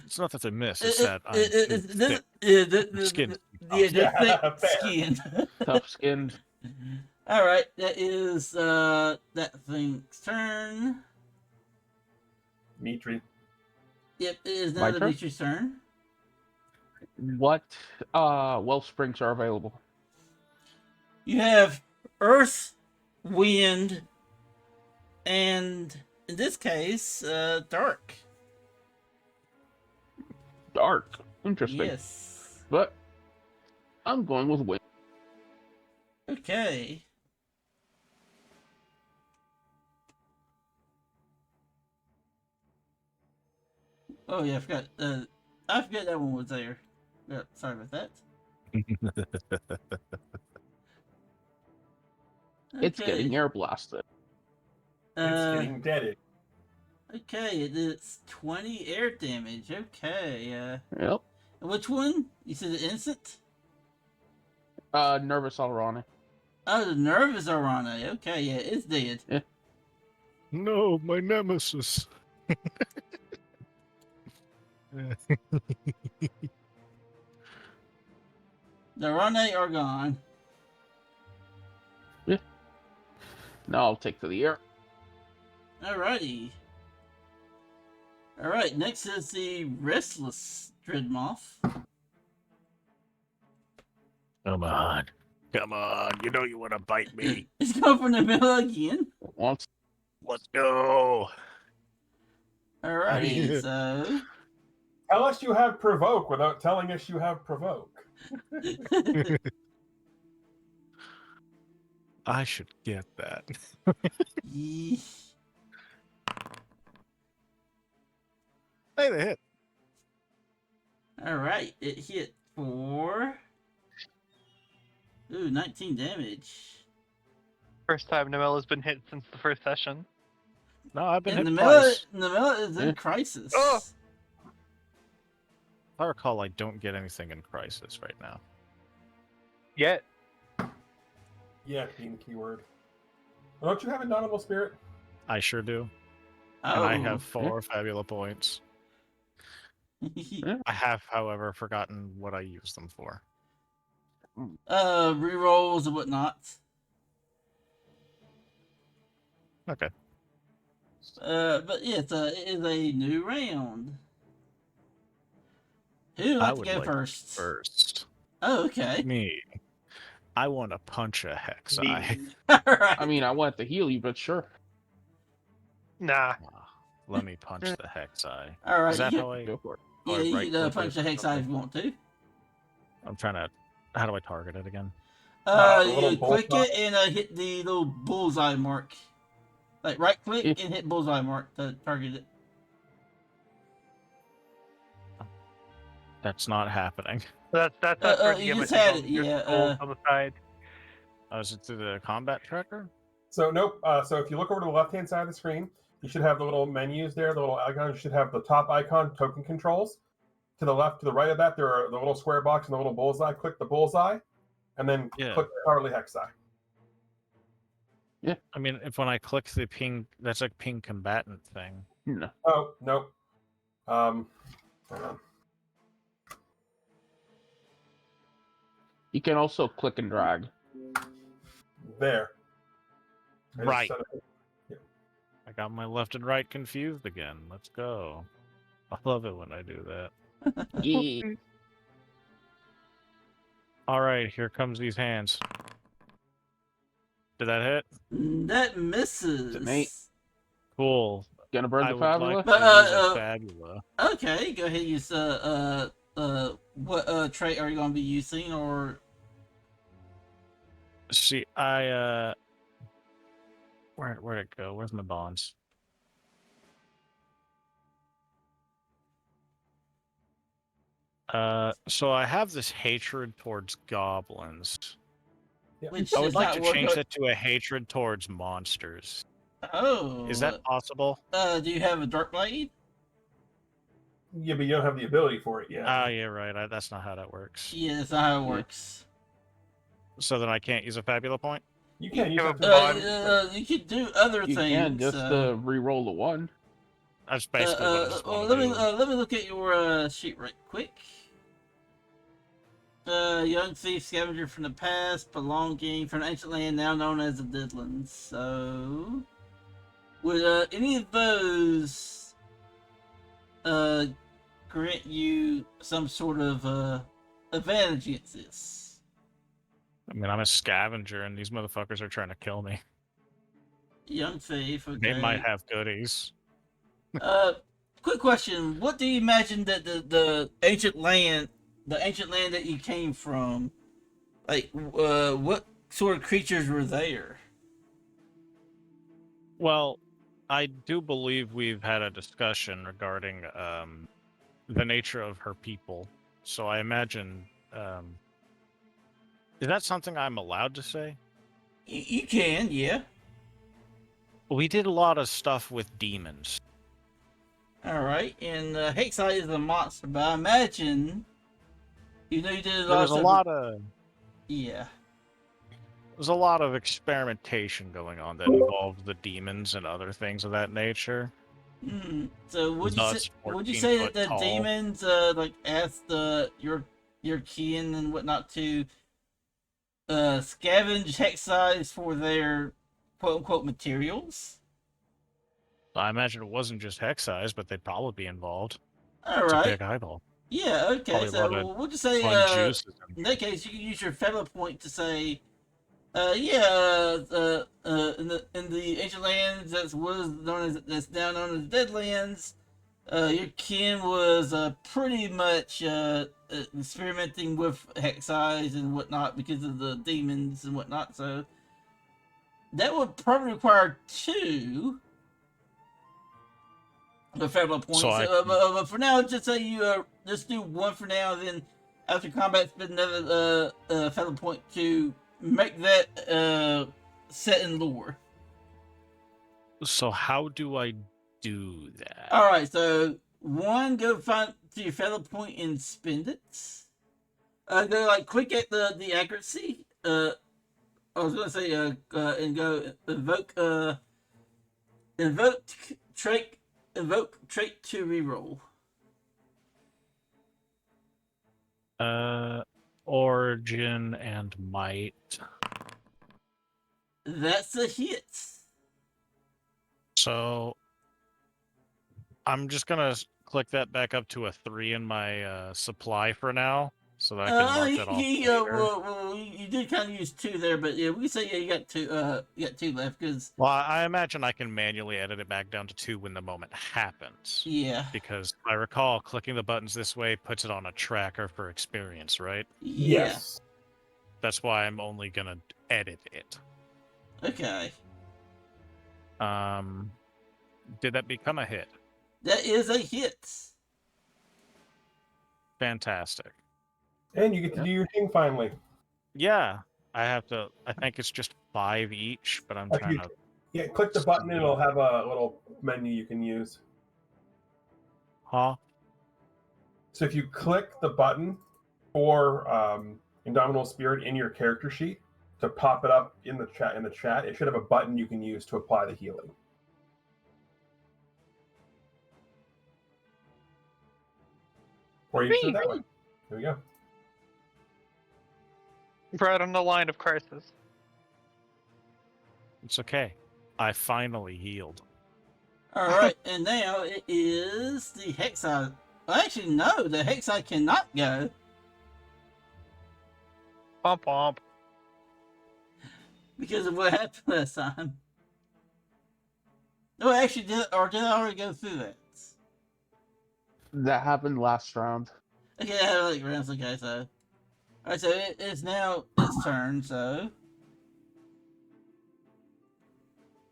It's not that I miss. It's that I'm skinned. The thick fair. skin. Tough skinned. All right, that is that thing's turn. Mitri. Yep, it is My now turn? Dimitri's turn. What well springs are available? You have Earth, Wind, and in this case, Dark. Dark. Interesting. Yes. But I'm going with wind. Okay. Oh yeah, I forgot that one was there. Yeah, sorry about that. It's Okay, getting air blasted. It's getting deaded. Okay, it's 20 air damage. Okay, Yep. which one? You said the instant? Nervous ironic. Oh, the nervous Arana. Okay, yeah, it's dead. No, my nemesis. The Arane are gone. Now I'll take to the air. Alrighty. Alright, next is the Restless Dreadmoth. Come on. Come on. You know you want to bite me. It's going from the middle again. Once. Let's go. Alrighty, so... Tell us you have provoke without telling us you have provoke. I should get that. Yeesh. Hey, they hit. Alright, it hit for... Ooh, 19 damage. First time Noella's been hit since the first session. No, I've been And hit Namilla twice. is in crisis. Oh! If I recall, I don't get anything in crisis right now. Yet. Yeah, being the keyword. Well, don't you have a Indomitable Spirit? I sure do. Oh. And I have 4 Fabula points. I have, however, forgotten what I use them for. Rerolls and whatnot. Okay. But yeah, it is a new round. Who would like to go first? First. Oh, okay. Me. I want to punch a hex eye. Alright. I mean, I want to heal you, but sure. Nah. Let me punch the hex eye. Alright, Is that you how I... Go for it. yeah, I you right can click punch it? the hex eye if you want to. I'm trying to... How do I target it again? The little You click bullseye. it and hit the little bullseye mark. Like right click Yeah. and hit bullseye mark to target it. That's not happening. That's where you the just had it, your yeah, skulls on the side. Is it through the combat tracker? So nope. So if you look over to the left-hand side of the screen, you should have the little menus there, the little icons. You should have the top icon, token controls. To the left, to the right of that, there are the little square box and the little bullseye. Click the bullseye, and then Yeah. click the Harley hex eye. I mean, if when I click the ping, that's like ping combatant thing. No. Oh, nope. Hold on. You can also click and drag. There. I just Right. set it- I got my left and right confused again. Let's go. I love it when I do that. Yeah. All right, here comes these hands. Did that hit? That misses. mate. Cool. Gonna burn I the would Fabula? like to But, use a Fabula. Okay, go ahead. Use what trait are you gonna be using, or See, I Where'd it go? Where's my bonds? So I have this hatred towards goblins. Which I would is like not to work- change that to a hatred towards monsters. Oh. Is that possible? Do you have a dark blade? Yeah, but you don't have the ability for it yet. Ah, yeah, right. That's not how that works. Yeah, that's not how it works. So then I can't use a Fabula point? You can't use Have that. a You could do other You things. can just re-roll the one. That's basically what I just want to do. let me look at your sheet right quick. Young thief scavenger from the past, belonging from an ancient land now known as the Deadlands. So, would any of those grant you some sort of advantage against this? I mean, I'm a scavenger, and these motherfuckers are trying to kill me. Young thief. Okay. They might have goodies. Quick question: what do you imagine that the ancient land that you came from, like, what sort of creatures were there? Well, I do believe we've had a discussion regarding the nature of her people. So I imagine, is that something I'm allowed to say? You can, yeah. We did a lot of stuff with demons. All right, and Hexite is a monster, but I imagine you did a There lot. was a lot of Yeah. There's a lot of experimentation going on that involved the demons and other things of that nature. So would you say that the demons like asked your kin and whatnot to scavenge Hexites for their quote unquote materials? I imagine it wasn't just Hexize, but they'd probably be involved. All It's right. a big eyeball. Yeah. Okay. Probably a lot So of we'll just say fun juices and in that case you can use your Fabula point to say, in the ancient lands that's now known as Deadlands, your kin was pretty much experimenting with Hexize and whatnot because of the demons and whatnot. So that would probably require 2 Fabula points. So but for now, just say you just do 1 for now. Then after combat, spend another Fabula point to make that set in lore. So how do I do that? All right, so 1, go find to your Fabula point and spend it. Go click at the accuracy. I was gonna say and go invoke trait to reroll. Origin and might. That's a hit. So I'm just gonna click that back up to a 3 in my supply for now, so that I can mark that off later. You did kind of use 2 there, but yeah, we say you got 2. You got 2 left because. Well, I imagine I can manually edit it back down to 2 when the moment happens. Yeah. Because I recall clicking the buttons this way puts it on a tracker for experience, right? Yes. That's why I'm only gonna edit it. Okay. Did that become a hit? That is a hit. Fantastic. And you get to do your thing finally. Yeah, I think it's just 5 each, but I'm trying to. Yeah, click the button and it'll have a little menu you can use. Huh? So if you click the button for Indomitable Spirit in your character sheet to pop it up in the chat, it should have a button you can use to apply the healing. Or you can do it that way. There we go. Right on the line of crisis. It's okay. I finally healed. All right, and now it is the Hexite. Well, actually, no, the Hexite cannot go. Pomp pomp. Because of what happened last time. No, actually, did I already go through that? That happened last round. Okay, I have like rounds. Okay, so. Alright, so it's now its turn, so.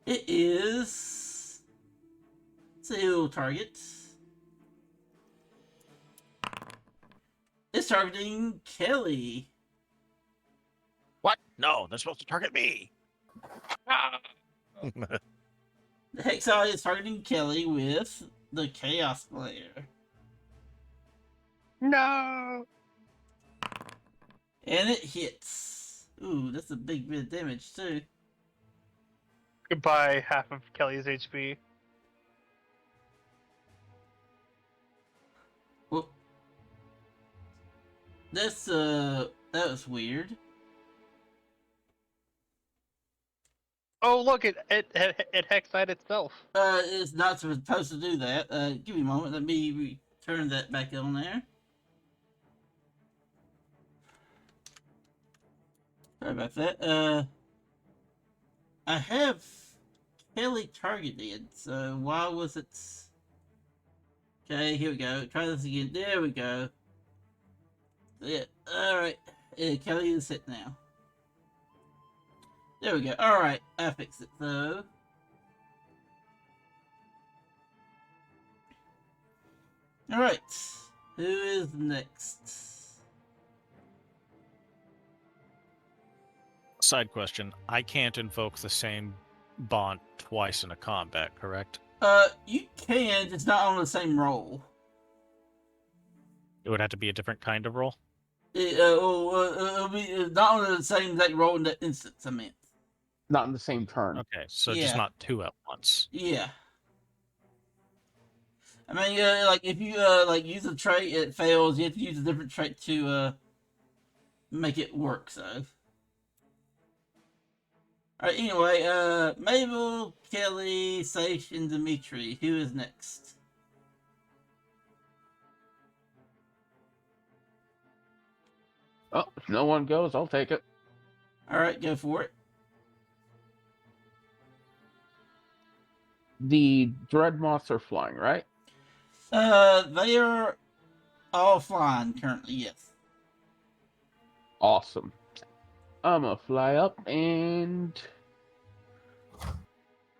It is... Seal target. It's targeting Kelly. What? No, they're supposed to target me. The Hexile is targeting Kelly with the Chaos Glare. No. And it hits. Ooh, that's a big bit of damage too. Goodbye, half of Kelly's HP. Well, that's that was weird. Oh, look, it hexite itself. It's not supposed to do that. Give me a moment. Let me return that back on there. Sorry about that. I have Kelly targeted, so why was it... Okay, here we go. Try this again. There we go. Yeah, alright. Kelly is hit now. There we go. Alright, I fixed it, so... Alright, who is next? Side question: I can't invoke the same bond twice in a combat, correct? You can, it's not on the same roll. It would have to be a different kind of roll. It'll be not on the same exact roll in that instance, I meant. Not in the same turn. Okay, so Yeah. just not two at once. Yeah. I mean, like, if you, like, use a trait, it fails, you have to use a different trait to, make it work, so... Alright, anyway, Mabel, Kelly, Sage, and Dimitri. Who is next? Oh, if no one goes, I'll take it. Alright, go for it. The dread moths are flying, right? They are all flying currently, yes. Awesome. I'm gonna fly up and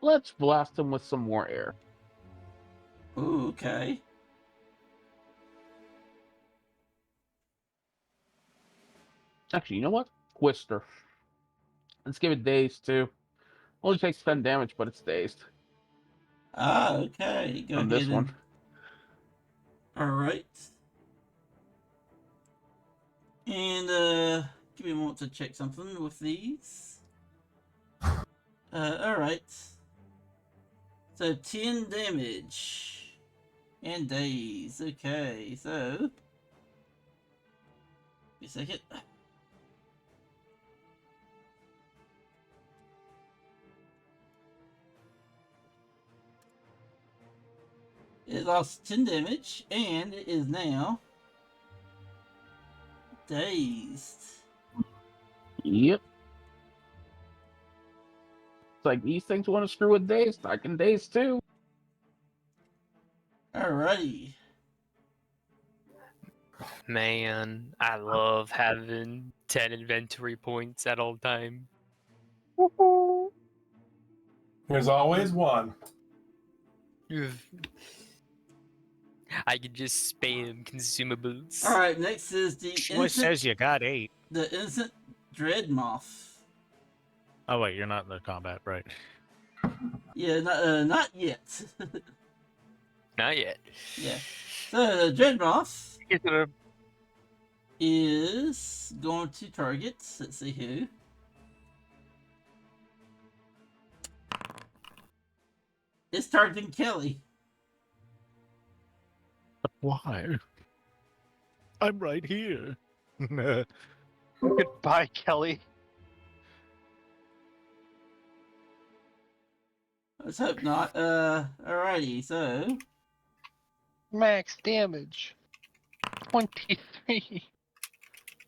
let's blast them with some more air. Ooh, okay. Actually, you know what? Twister. Let's give it dazed too. Only takes 10 damage, but it's dazed. Ah, okay. Go On ahead this and... one. Alright. And, give me a moment to check something with these. Alright. So, 10 damage. And daze. Okay, so... Give me a second. It lost 10 damage, and it is now... dazed. Yep. It's like these things want to screw with dazed. I can daze too. Alrighty. Man, I love having 10 inventory points at all time. There's always one. I can just spam consumables. Alright, next is the Choice says you got 8. the innocent dread moth. Oh wait, you're not in the combat, right? Yeah, not yet. Not yet. Yeah. So the dread moth Is it a is going to target. Let's see who. It's targeting Kelly. But why? I'm right here. goodbye, Kelly? Let's hope not. Alrighty, so Max damage. 23.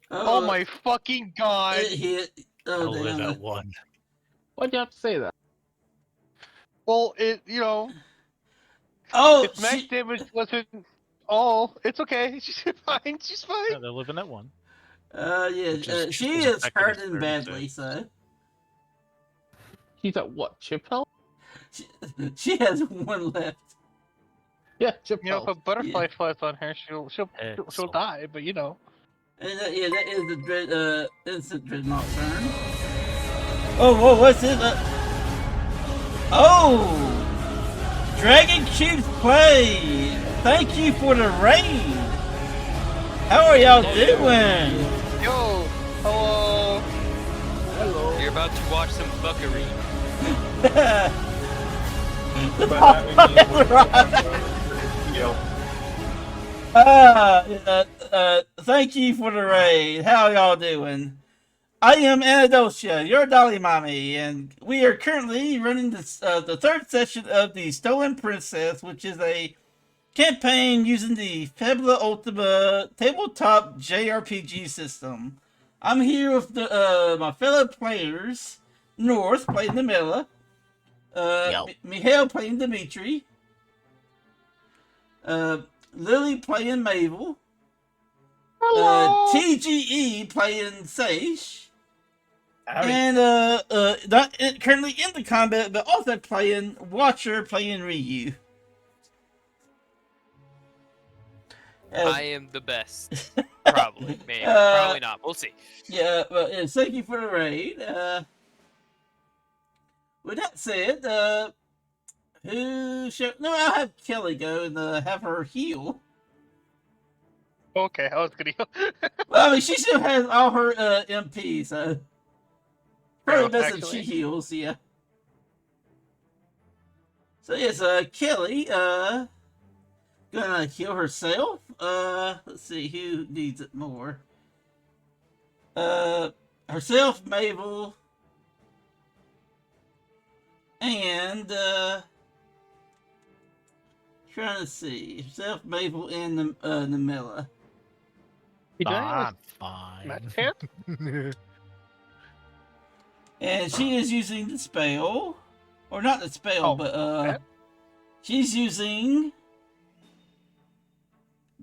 Oh my fucking god! It hit. Oh I'll live damn. at 1. Why'd you have to say that? Well, you know, Oh, if max damage wasn't all, it's okay. She's fine. She's fine. Yeah, they're living at 1. yeah, Which is she just as is effective as hurting 36. badly, so. He's at what? Chip health? she has one left. Yeah, chip You know, if a health. butterfly flies on her, she'll Excellent. die. But you know. And yeah, that is the instant dreadnought turn. Oh, whoa, what's this? Oh! Dragon Cubes play! Thank you for the raid! How are y'all doing? Yo, hello. You're about to watch some fuckery. But that would be thank you for the raid. How y'all doing? I am Anadocia, your Dolly Mommy, and we are currently running this, the third session of the Stolen Princess, which is a campaign using the Fabula Ultima tabletop JRPG system. I'm here with my fellow players, North playing Namilla, Mihail playing Dimitri, Lily playing Mabel, TGE playing Sage, and not currently in the combat, but also playing Watcher playing Ryu. I am the best. Probably, maybe, probably not. We'll see. Yeah, well, thank you for the raid. With that said, I'll have Kelly go and have her heal. Okay, I was gonna. Well, I mean, she still has all her MP, so probably best if she actually. heals. Yeah. So yes, Kelly, gonna heal herself. Let's see who needs it more. Herself, Mabel, and trying to see herself, Mabel, and Namilla. I'm fine. And she is using the spell, or not the spell, but she's using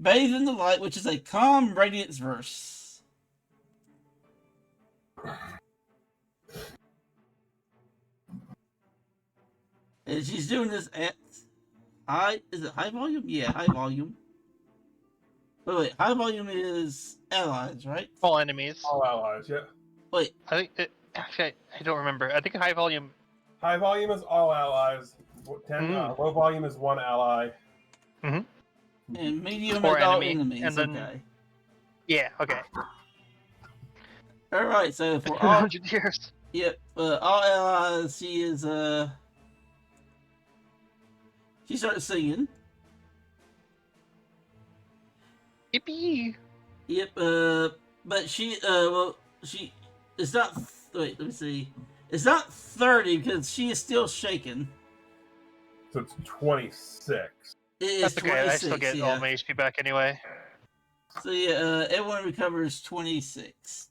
Bathe in the Light, which is a calm radiance verse. And she's doing this at is it high volume? Yeah, high volume. Wait, high volume is allies, right? All enemies. all allies, yeah. Wait, I think. Actually, I don't remember. I think high volume. High volume is all allies. Low volume is one ally. and medium Or is all enemy, enemies. and then- Okay. Yeah. Okay. All right. So for It's been all 100 years. Yep, all allies, she is, she started singing. Yippee! Yep, but she, it's not, wait, let me see. It's not 30 because she is still shaking. So it's 26. It is That's okay. 26, I still get yeah. all my HP back anyway. So yeah, everyone recovers 26.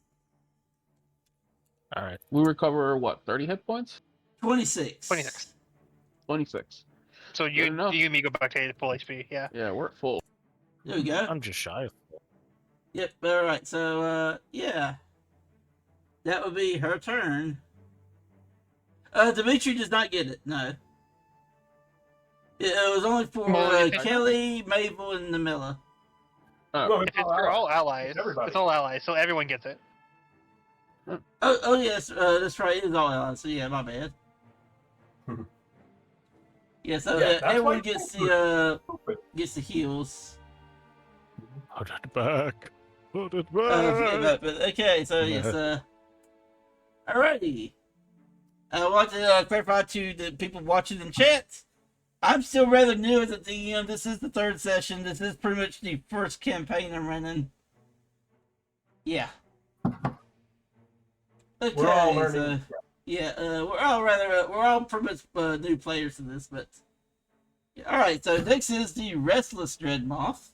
All right. We recover what? 30 hit points? 26. 26. 26. So Good you enough. and me go back to full HP. Yeah. Yeah, we're at full. There we go. I'm just shy of Yep, alright, so, yeah. That would be her turn. Dimitri does not get it, no. It was only for Well, Kelly, Mabel, and Namilla. No, If it's for all allies, It's everybody. it's all allies, so everyone gets it. Oh yes, that's right, it is all allies, so yeah, my bad. Yeah, so Yeah, that's everyone why- gets the heals. Put it back. Put it Forget back. about it. Okay, so yes, alrighty. I want to clarify to the people watching in chat. I'm still rather new as a DM. This is the third session. This is pretty much the first campaign I'm running. Yeah. Okay, We're all so learning. yeah, we're all pretty much new players to this, but yeah. All right. So next is the Restless Dreadmoth.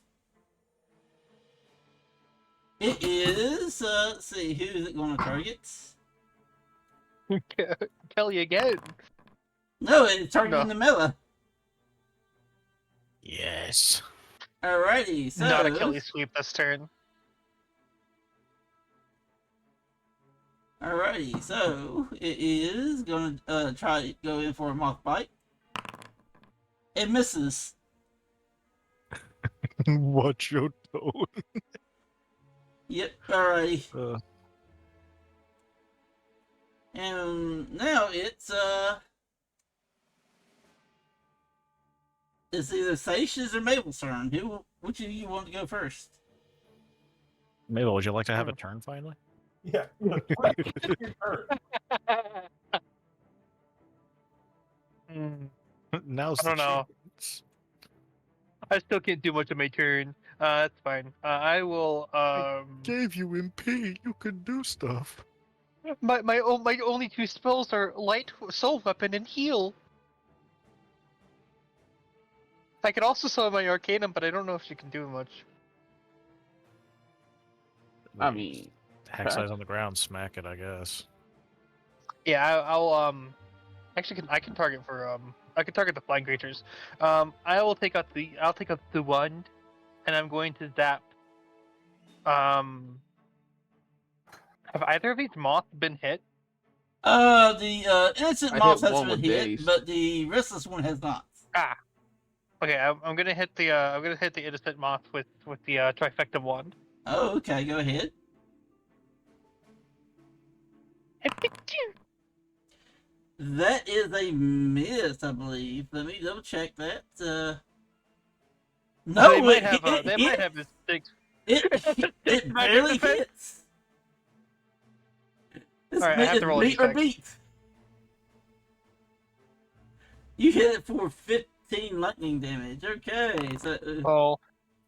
It is. Let's see, who is it going to target? Kelly again. No, it's targeting the Mela. Yes. Alrighty, so Not a Kelly sweep this turn. alrighty, so it is going to try to go in for a moth bite. It misses. Watch your tone. Yep. Alrighty. Uh, And now it's either Sasha's or Mabel's turn. Which of you want to go first? Mabel, would you like to have a turn finally? Yeah. It's your turn. Now's I don't know. chance. I still can't do much of my turn. That's fine. I will. Gave you MP. You can do stuff. My only two spells are light soul weapon and heal. I could also summon my Arcanum, but I don't know if she can do much. I mean, Hex eyes on the ground, smack it, I guess. Yeah, I'll actually I can target for I can target the flying creatures. I'll take out the wand, and I'm going to zap. Have either of these moths been hit? The innocent I moth hit has one been with hit, base. but the restless one has not. Ah. Okay, I'm gonna hit the innocent moth with the trifecta wand. Oh, okay. Go ahead. That is a miss, I believe. Let me double check that. No, they might it, have it, they it, might have this six. it Magic barely defense. hits. It's, Alright, I have to roll a meet or D6. beat. You hit it for 15 lightning damage. Okay, so Oh,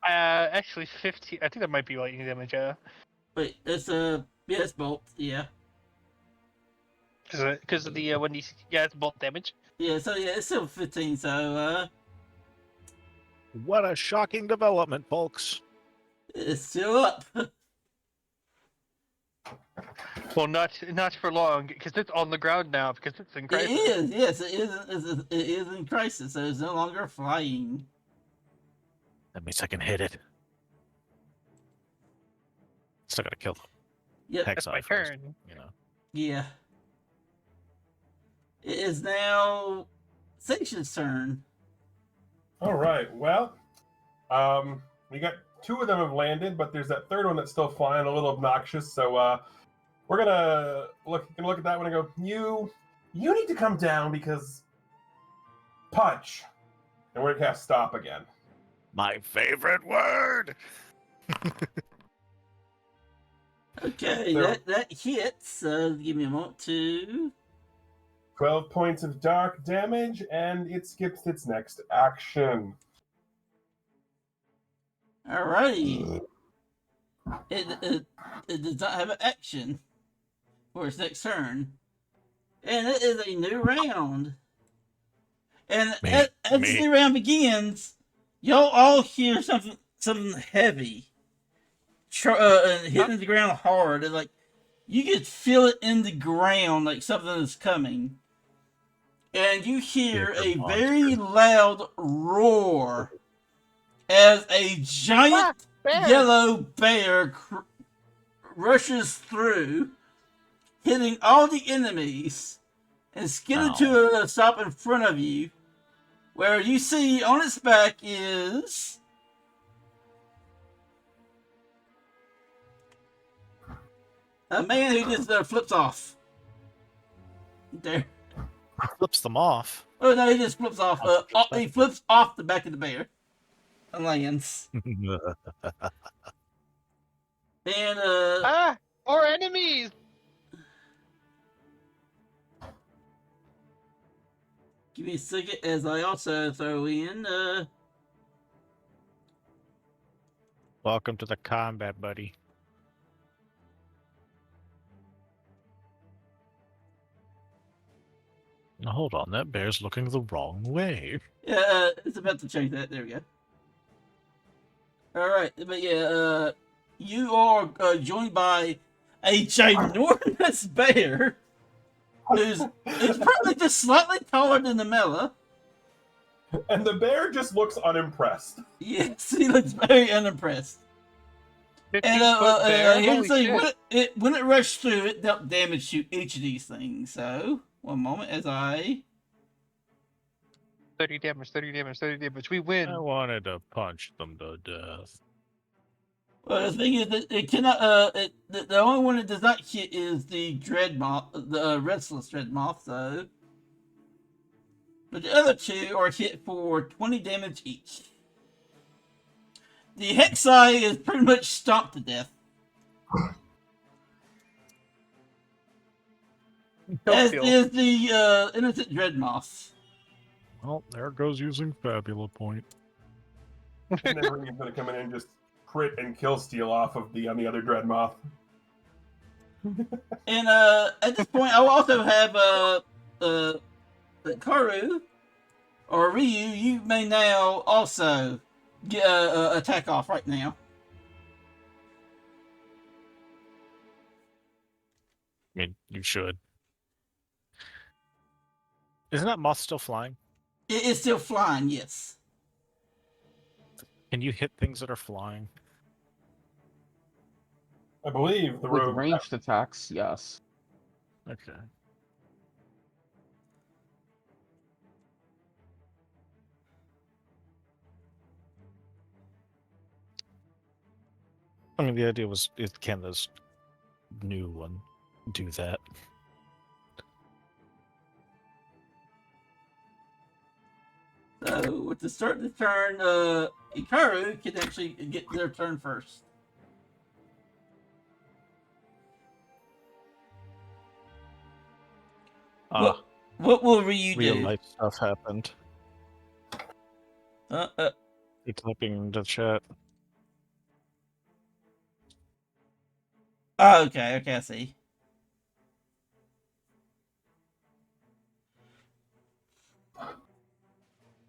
actually 15. I think that might be lightning damage. Yeah, wait, it's yeah, it's bolt. Yeah, because of the when these it's bolt damage. yeah. So yeah, it's still 15. So What a shocking development, folks. it's still up. Well, not for long, because it's on the ground now, because it's in It crisis. is, yes, it is. It is in crisis, so it's no longer flying. That means I can hit it. Still gotta kill them. Yep. Hex That's my eye first, turn. you know. Yeah. It is now Sasha's turn. All right. Well, we got two of them have landed, but there's that third one that's still flying, a little obnoxious. So we're gonna look at that one and go, you need to come down because punch, and we're gonna cast stop again. My favorite word. Okay, So- that hits. Give me a moment to. 12 points of dark damage, and it skips its next action. Alrighty. It does not have an action for its next turn, and it is a new round. And as this new round begins, y'all all hear something heavy, hitting the ground hard, and like you could feel it in the ground, like something is coming. And you hear a very loud roar as a giant yellow bear rushes through, hitting all the enemies, and skidding to a stop in front of you, where you see on its back is a man who just flips off. There. Flips them off. Oh no, he just flips off. He flips off the back of the bear and lands. And More enemies. give me a second as I also throw in Welcome to the combat, buddy. Now, hold on, that bear's looking the wrong way. yeah, it's about to change that. There we go. All right, but yeah, you are joined by a ginormous bear who's probably just slightly taller than the Mela. And the bear just looks unimpressed. Yes, he looks very unimpressed. 15 And foot bear. here's Holy the shit. thing: when it rushed through, it dealt damage to each of these things. So one moment, as I 30 damage, 30 damage, 30 damage. We win. I wanted to punch them to death. Well, the thing is that it cannot. The only one it does not hit is the dread moth, the restless dread moth, though. But the other two are hit for 20 damage each. The Hexai is pretty much stomped to death. As is the innocent dread moth. Well, there goes using Fabula point. And then Ringy's going to come in and just crit and kill steal off of the other Dreadmoth. And at this point, I will also have Karu or Ryu. You may now also get attack off right now. I mean, you should. Isn't that moth still flying? It is still flying, yes. Can you hit things that are flying? I believe the With rogue ranged attacks, yes. Okay. I mean, the idea was, can this new one do that? So, with the start of the turn, Ikaru can actually get their turn first. What will Ryu Real do? life stuff happened. It's typing into chat. Oh, okay, I see.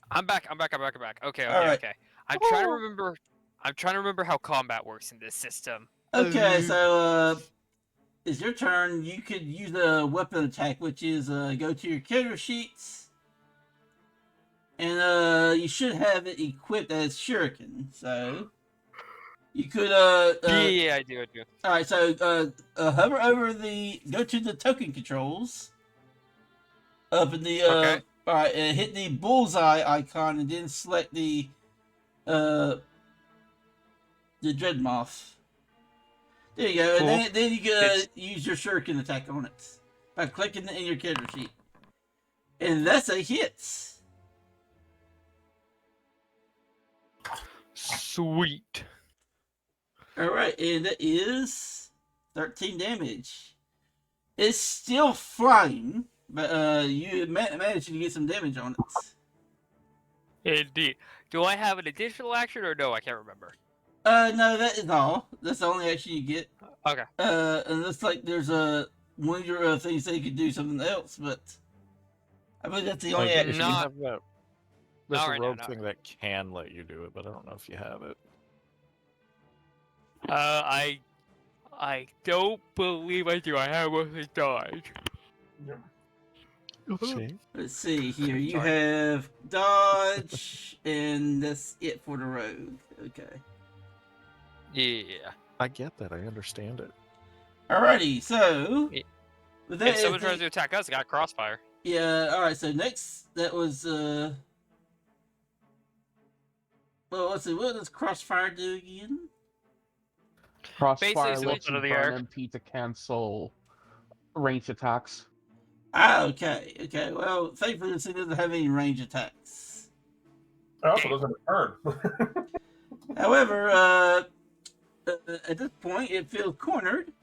I'm back. Okay. All right. I'm trying to remember how combat works in this system. Okay, so it's your turn. You could use a weapon attack, which is go to your character sheets, and you should have it equipped as Shuriken. So you could Yeah, I do. All right, so hover over go to the token controls up in the Okay. all right, hit the bullseye icon and then select the Dreadmoth. There you go, Cool. and then you can use your Shuriken attack on it by clicking it in your character sheet, and that's a hit. Sweet. All right, and that is 13 damage. It's still flying, but you managed to get some damage on it. Indeed. Do I have an additional action or no? I can't remember. No, that is all. That's the only action you get. Okay. And looks like there's one of your things that you could do something else, but I believe that's the only Like, action. if you have that, there's Not a right now, rogue not thing that can let you do it, but I don't know if you have it. I don't believe I do. I have mostly dodge. See? Let's see here. You Sorry. have dodge, and that's it for the rogue. Okay. Yeah. I get that. I understand it. Alrighty, so Yeah. with that If someone is tries to attack us, I got crossfire. yeah. All right, so next that was well, let's see. What does crossfire do again? Crossfire Basically, lets you under the burn arc. MP to cancel ranged attacks. Ah, okay. Well, thankfully this thing doesn't have any range attacks. It also doesn't turn. However, at this point, it feels cornered.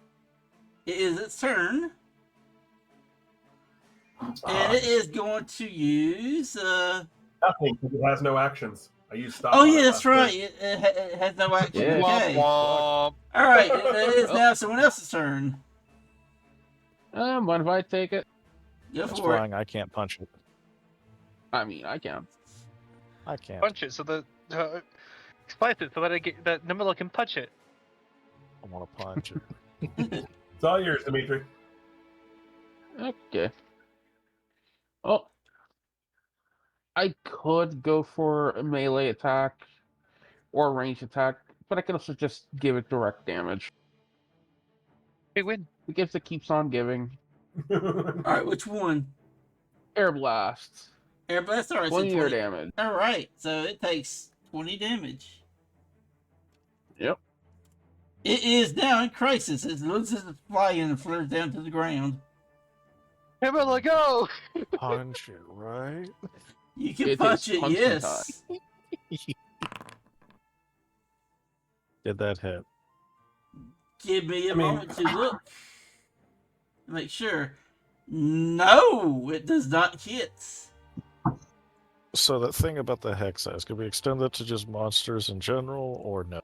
It is its turn. And it is going to use... Nothing, because it has no actions. I used stop. Oh, on yeah, it that's last right. turn. It has no action. Yeah. Okay. Womp. All right, it is now someone else's turn. Mind if I take it? Go It's for it. flying. I can't punch it. I mean, I can. I can't. Punch it so that splice it so that Namilla can punch it. I want to punch it. It's all yours, Dimitri. Okay. Oh. I could go for a melee attack or a ranged attack, but I can also just give it direct damage. Big win. The gift that keeps on giving. All right, which one? Air Blast. Air blast. All right, so 20 air damage. All right, so it takes 20 damage. Yep. It is now in crisis. It loses its flying and flutters down to the ground. Fabula, go! Punch it, right? You can It punch is it, punching yes. Did that hit? Give me a I mean- moment to look. Make sure. No, it does not hit. So that thing about the hex size, could we extend that to just monsters in general, or no?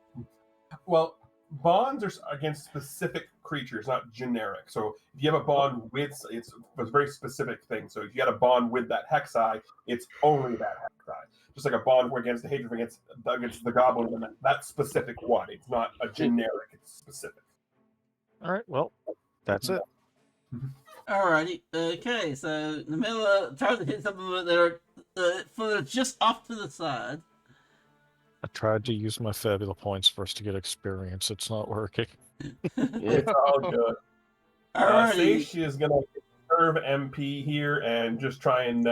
Well, bonds are against specific creatures, not generic. So if you have a bond with, it's a very specific thing. So if you had a bond with that hexi, it's only that hexi. Just like a bond against the hatred against the goblin, and that specific one. It's not a generic. It's specific. All right, well, that's it. Alrighty. Okay, so Namila tries to hit something that are just off to the side. I tried to use my Fabula points first to get experience. It's not working. It's all good. Alrighty. Sage is going to serve MP here and just try and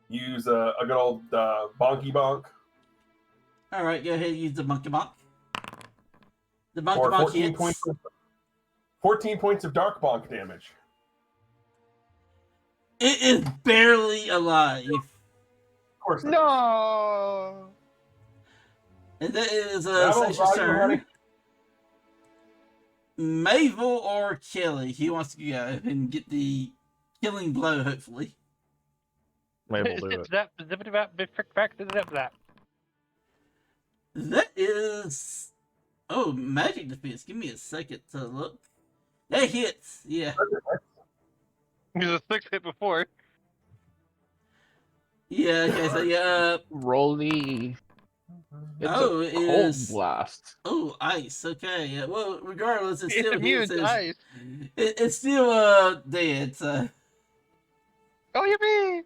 use a good old bonky bonk. Alright, go ahead and use the monkey bonk. The monkey Or bonk 14 hits. points, 14 points of dark bonk damage. It is barely alive. Of course. No! And that is That'll Sage's draw you, turn. honey. Mavel or Kelly? He wants to go and get the killing blow, hopefully. Maybe we'll do it. Zap, zip, zap. That is... Oh, magic defense. Give me a second to look. That hits, yeah. He was a 6 hit before. Yeah, okay, so yeah. Roll the. It's Oh, a it cold is- blast. Oh, ice. Okay, yeah. Well, regardless, it's It's still immune hits. to ice. It's still dead. So, Oh, yippee!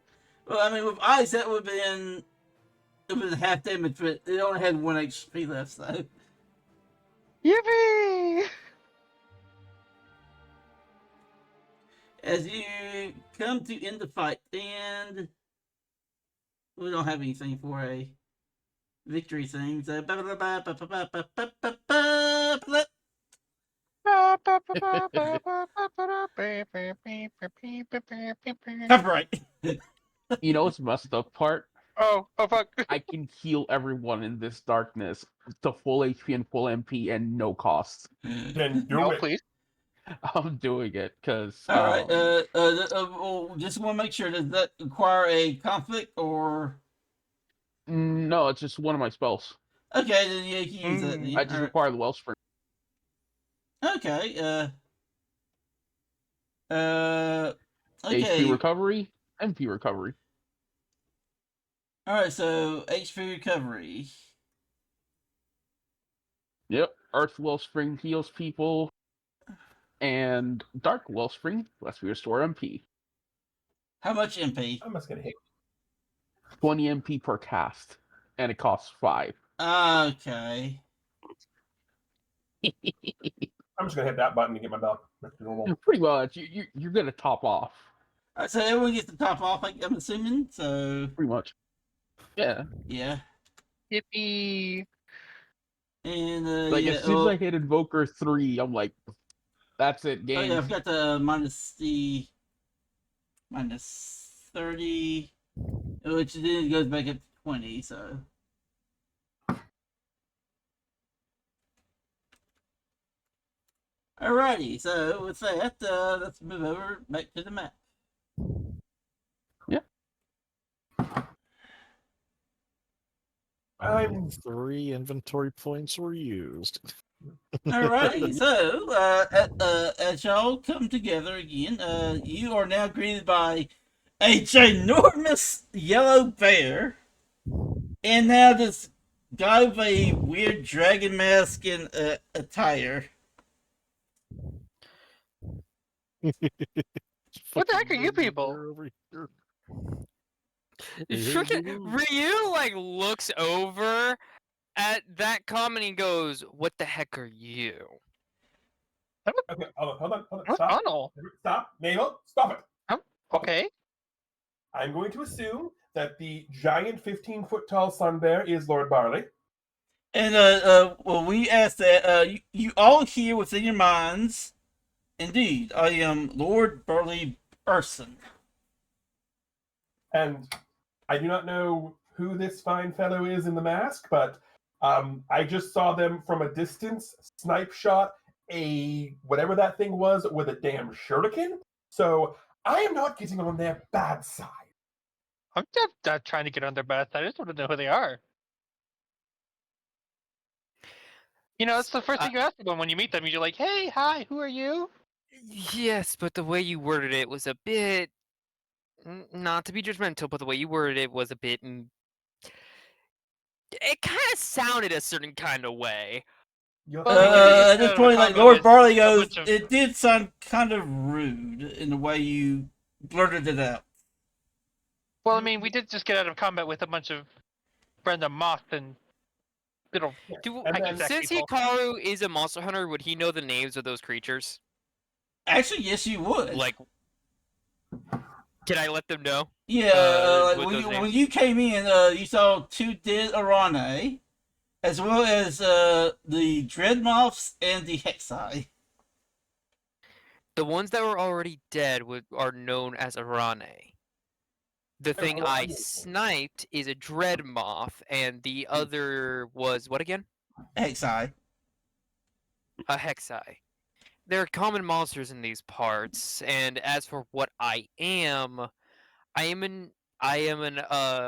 well, I mean, with ice, that would have been half damage, but it only had 1 HP left. So, Yippee! as you come to end the fight, and we don't have anything for a victory thing. So, copyright. You know what's the messed up part? Oh fuck. I can heal everyone in this darkness to full HP and full MP and no cost. Then do No, it. please. I'm doing it because. All right. Well, just want to make sure. Does that require a conflict or? No, it's just one of my spells. Okay, then yeah, you can use that. Then. I just require the Wellspring. Okay. HP Okay. recovery, MP recovery. All right. So HP recovery. Yep. Earth Wellspring heals people. And Dark Wellspring lets me restore MP. How much MP? I'm just going to hit. 20 MP per cast. And it costs 5. Okay. I'm just going to hit that button to get my belt back to normal. Pretty much. You're going to top off. All right. So everyone gets the top off. I'm assuming. So Pretty much. Yeah. yeah. Yippee! And Like, yeah, as soon as I hit Invoker 3, I'm like, that's it, oh game. yeah, I've got the minus 30, which then goes back up to 20. So. Alrighty, so with that, let's move over back to the map. I'm 3 inventory points were used. Alrighty, so as y'all come together again, you are now greeted by a ginormous yellow bear, and now this guy with a weird dragon mask and attire. What the heck are you people? Over here. Ryu like looks over at that comment and goes, "What the heck are you?" okay. Hold on. What Stop. funnel? Stop. Mabel, stop it. Okay. I'm going to assume that the giant 15-foot tall sun bear is Lord Barley. And well, we ask that you all hear within your minds. Indeed, I am Lord Burley Urson. And I do not know who this fine fellow is in the mask, but I just saw them from a distance, snipe shot a whatever that thing was with a damn shuriken. So I am not getting on their bad side. I'm not trying to get on their bad side. I just want to know who they are. You know, it's the first thing you ask them when you meet them. You're like, "Hey, hi, who are you?" Yes, but the way you worded it was a bit. Not to be judgmental, but the way you worded it was a bit. It kind of sounded a certain kind of way. At this point, like Lord Barley goes, bunch of- it did sound kind of rude in the way you blurted it out. Well, I mean, we did just get out of combat with a bunch of Brenda Moth and little. Since Hikaru is a monster hunter, would he know the names of those creatures? Actually, yes, you would. Like, can I let them know? Yeah, what those when names- you came in, you saw 2 dead Arane, as well as the Dreadmoths and the Hexai. The ones that were already dead are known as Arane. The thing I sniped is a Dreadmoth, and the other was what again? Hexai. A Hexai. They're common monsters in these parts, and as for what I am an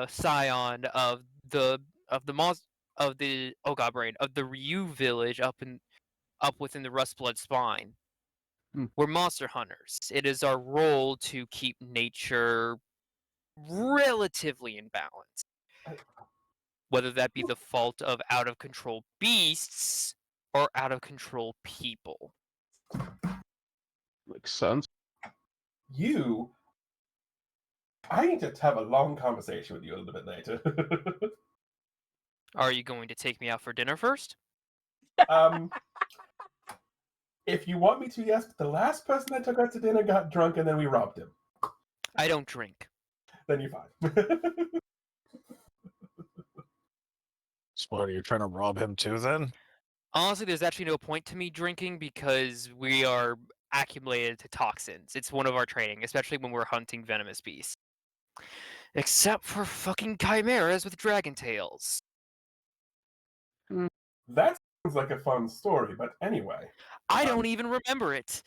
scion of the Ryu village up within the Rustblood Spine. We're monster hunters. It is our role to keep nature relatively in balance. Whether that be the fault of out of control beasts or out of control people. Makes sense. I need to have a long conversation with you a little bit later. Are you going to take me out for dinner first? If you want me to, yes, but the last person I took out to dinner got drunk and then we robbed him. I don't drink. Then you're fine. So what, are you trying to rob him too then? Honestly, there's actually no point to me drinking because we are accumulated to toxins. It's one of our training, especially when we're hunting venomous beasts. Except for fucking chimeras with dragon tails. That sounds like a fun story, but anyway. I don't even remember it.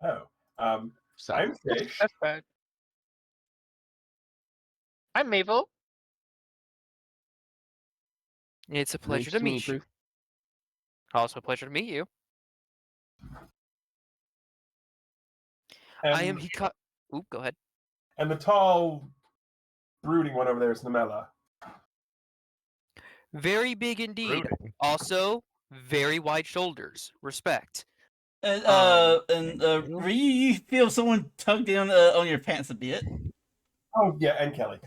Oh. I'm Sage. That's bad. I'm Mabel. It's a pleasure Nice to to meet meet you. you. Also a pleasure to meet you. And, I am Hikaru. Oop, go ahead. And the tall, brooding one over there is Namella. Very big indeed. Brooding. Also, very wide shoulders. Respect. And Ryu, you feel someone tugged in on your pants a bit. Oh yeah, and Kelly.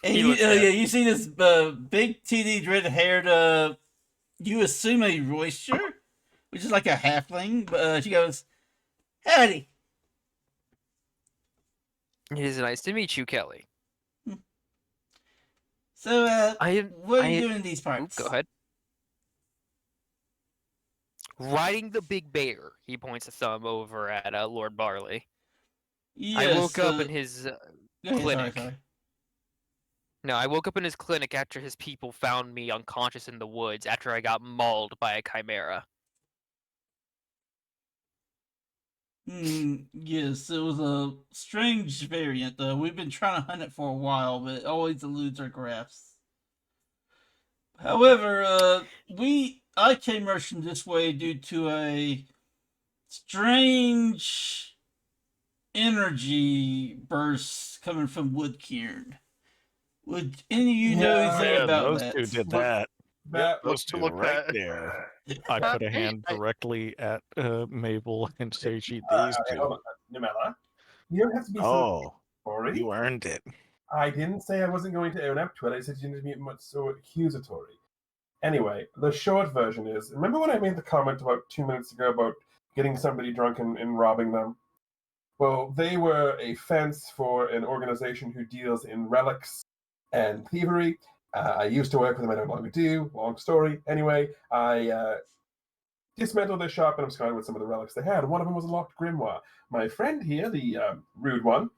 And you see this big TD dread-haired, you assume a roister, which is like a halfling, but she goes, "Howdy." It is nice to meet you, Kelly. So, what are you doing in these Oop, parts? go ahead. Riding the big bear. He points a thumb over at Lord Barley. Yes, I woke up in his go ahead, clinic. sorry. No, I woke up in his clinic after his people found me unconscious in the woods after I got mauled by a chimera. Yes, it was a strange variant. We've been trying to hunt it for a while, but it always eludes our grasp. However, I came rushing this way due to a strange energy burst coming from Woodquirn. Would any of you know anything about those that? two did that. That Those two look right that- there. I put a hand directly at Mabel and say she these okay, two. hold on. Namella, you don't have to be so Oh, sorry. you earned it. I didn't say I wasn't going to own up to it. I said you didn't be much so accusatory. Anyway, the short version is, remember when I made the comment about 2 minutes ago about getting somebody drunk and robbing them? Well, they were a fence for an organization who deals in relics and thievery. I used to work with them, I no longer do. Long story. Anyway, I dismantled their shop and absconded with some of the relics they had. One of them was a locked grimoire. My friend here, the rude one,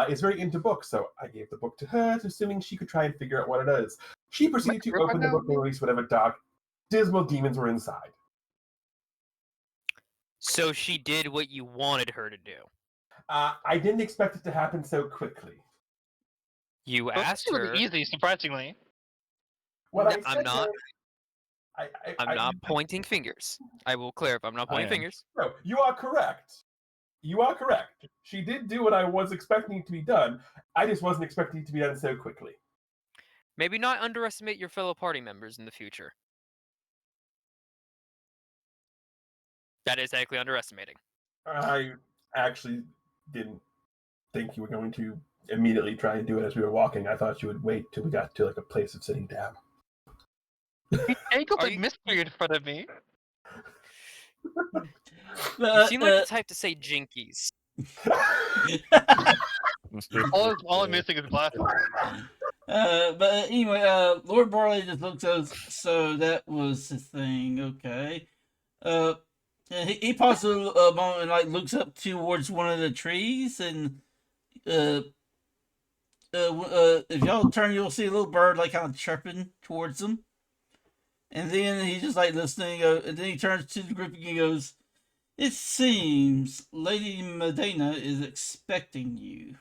is very into books, so I gave the book to her, assuming she could try and figure out what it is. She proceeded to open the book and release whatever dark, dismal demons were inside. So she did what you wanted her to do. I didn't expect it to happen so quickly. You Well, asked it's really her. easy, surprisingly. I'm not. I'm not pointing fingers. I will clarify. I'm not pointing fingers. No, you are correct. You are correct. She did do what I was expecting to be done. I just wasn't expecting it to be done so quickly. Maybe not underestimate your fellow party members in the future. That is actually underestimating. I actually didn't think you were going to immediately try and do it as we were walking. I thought you would wait till we got to like a place of sitting down. You angled Are a you- mystery in front of me. You seem like the type to say jinkies. All I'm missing is glasses. But anyway, Lord Barley just looks at us, so that was his thing, okay. And he pauses a moment and like looks up towards one of the trees, and if y'all turn, you'll see a little bird like kind of chirping towards them. And then he's just like listening, and then he turns to the group and he goes, "It seems Lady Medeina is expecting you.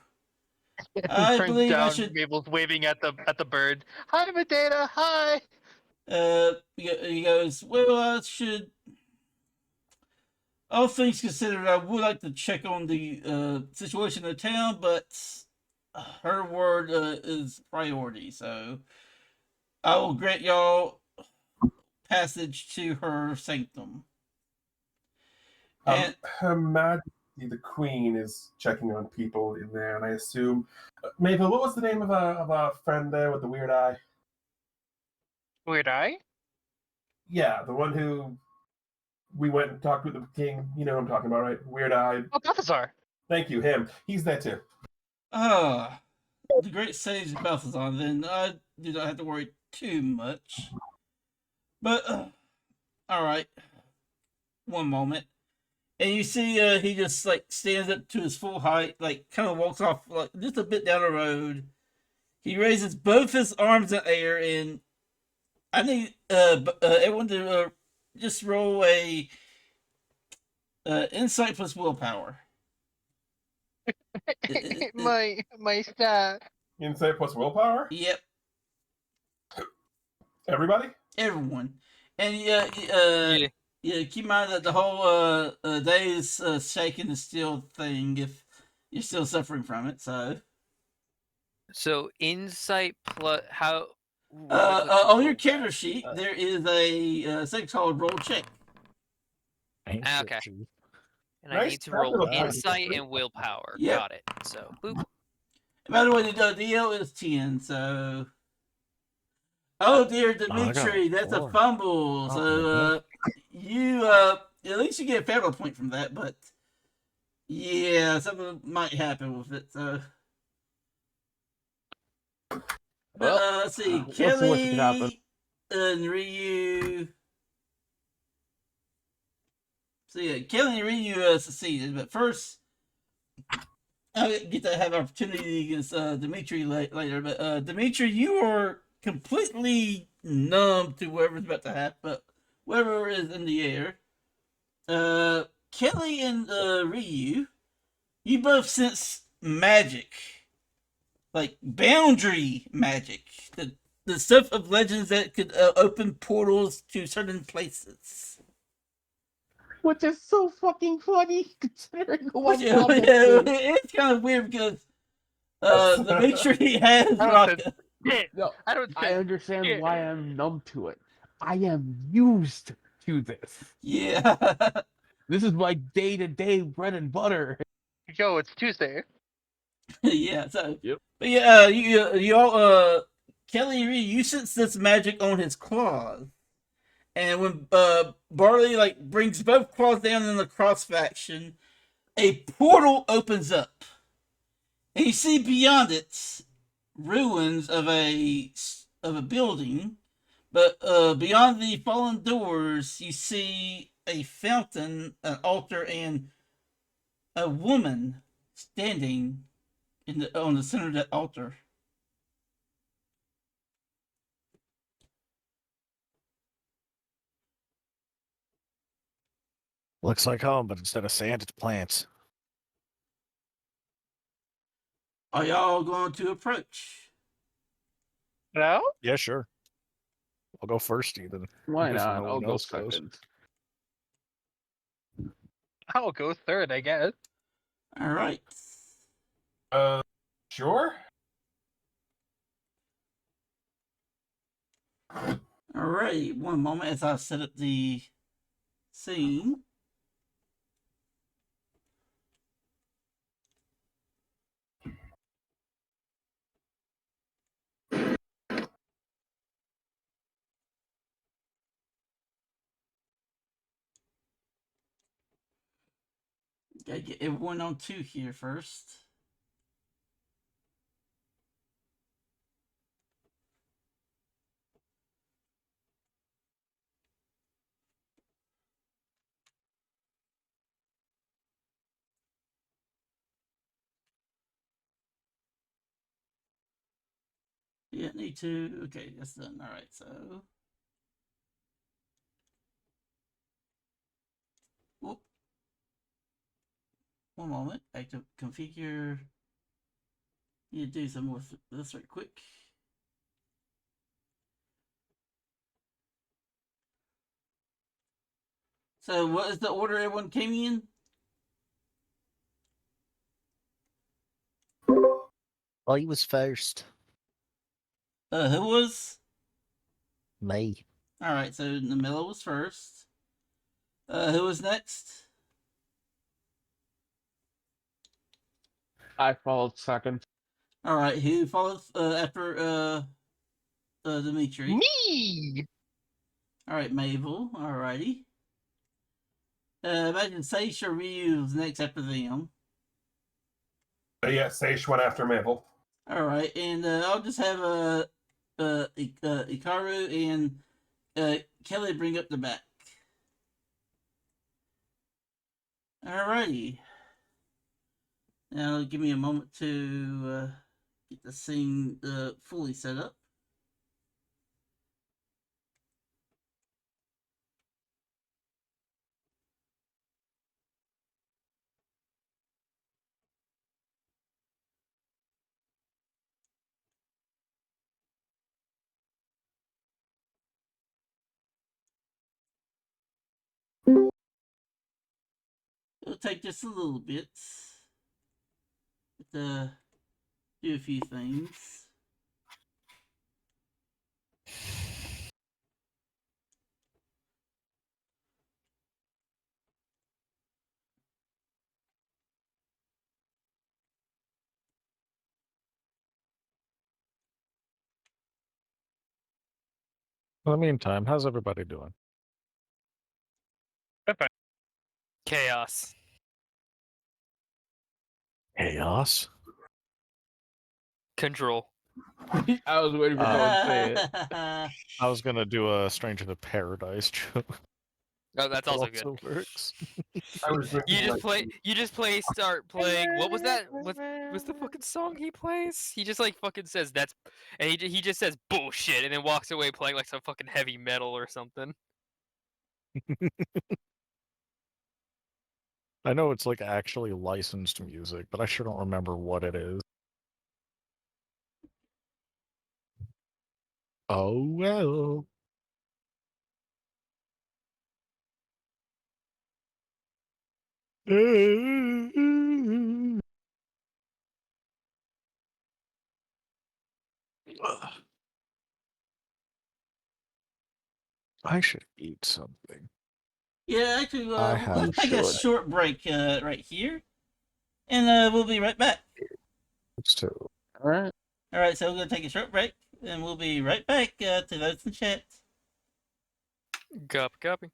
I Turns believe down, I should." Mabel's waving at the bird. Hi, Medeina. Hi. He goes, "Well, I should. All things considered, I would like to check on the situation in the town, but her word is priority, so I will grant y'all passage to her sanctum." And Her Majesty the Queen is checking on people in there, and I assume Mabel. What was the name of a friend there with the weird eye? Weird eye? Yeah, the one who we went and talked with the king. You know what I'm talking about, right? Weird eye. Oh, Balthazar. Thank you, him. He's there too. the great sage Balthazar, then I do not have to worry too much. But, alright. One moment. And you see he just like stands up to his full height, like kind of walks off like just a bit down the road. He raises both his arms in the air, and I need everyone to just roll a insight plus willpower. my stat. Insight plus willpower. Yep, Everybody. everyone. And yeah, keep in mind that the whole day is shaking the still thing if you're still suffering from it. So insight plus how? on your character sheet there is a thing called roll check. Okay. And I Nice need to roll job. insight and willpower. Yep. Got it. So boop. By the way, the DL is 10, so. Oh dear, Dimitri, that's a 4. fumble. So you at least you get a Fabula point from that, but yeah, something might happen with it. So, let's see, let's see what could happen. Kelly and Ryu. So yeah, Kelly and Ryu succeeded, but first I get to have an opportunity against Dimitri later. But Dimitri, you are completely numb to whatever's about to happen, but whatever is in the air. Kelly and Ryu, you both sense magic, like boundary magic, the stuff of legends that could open portals to certain places. Which is so fucking funny considering what Yeah, it's kind of weird because Dimitri has Raka. No, I don't I say understand shit. why I'm numb to it. I am used to this. Yeah. This is my day-to-day bread and butter. Yo, it's Tuesday. Yeah, so. Yep. But yeah, you all, Kelly and Ryu, you sense this magic on his claws. And when Barley like brings both claws down in the cross faction, a portal opens up, and you see beyond it ruins of a building. But beyond the fallen doors, you see a fountain, an altar, and a woman standing on the center of that altar. Looks like home, but instead of sand, it's plants. Are y'all going to approach? No? Yeah, sure. I'll go first, even. Why If not? no I'll one go else goes. second. I'll go third, I guess. All right. Sure. All right. One moment as I set up the scene. Gotta get everyone on two here first. Yeah, need to. Okay, that's done. All right, so. Whoop. One moment. Active configure. Need to do some with this right quick. So, what is the order everyone came in? Well, he was first. Who was? Me. All right, so Namilla was first. Who was next? I followed second. All right, who followed after Dimitri? Me! All right, Mabel. All righty. Imagine Seish or Ryu was next after them. Yeah, Seish went after Mabel. All right, and I'll just have Ikaru and Kelly bring up the back. Alrighty. Now give me a moment to get the scene fully set up. It'll take just a little bit to do a few things. In the meantime, how's everybody doing? Chaos. Chaos. Control. I was waiting for someone to say it. I was gonna do a Stranger to Paradise joke. Oh, that's It also good. also works. I was Start playing. What was that? What's the fucking song he plays? He just like fucking says that's, and he just says bullshit, and then walks away playing like some fucking heavy metal or something. I know it's like actually licensed music, but I sure don't remember what it is. Oh well. I should eat something. Yeah, actually, I let's take a should. short break right here, and we'll be right back. It's too. All right. All right, so we're gonna take a short break, and we'll be right back to those in chat. Copy.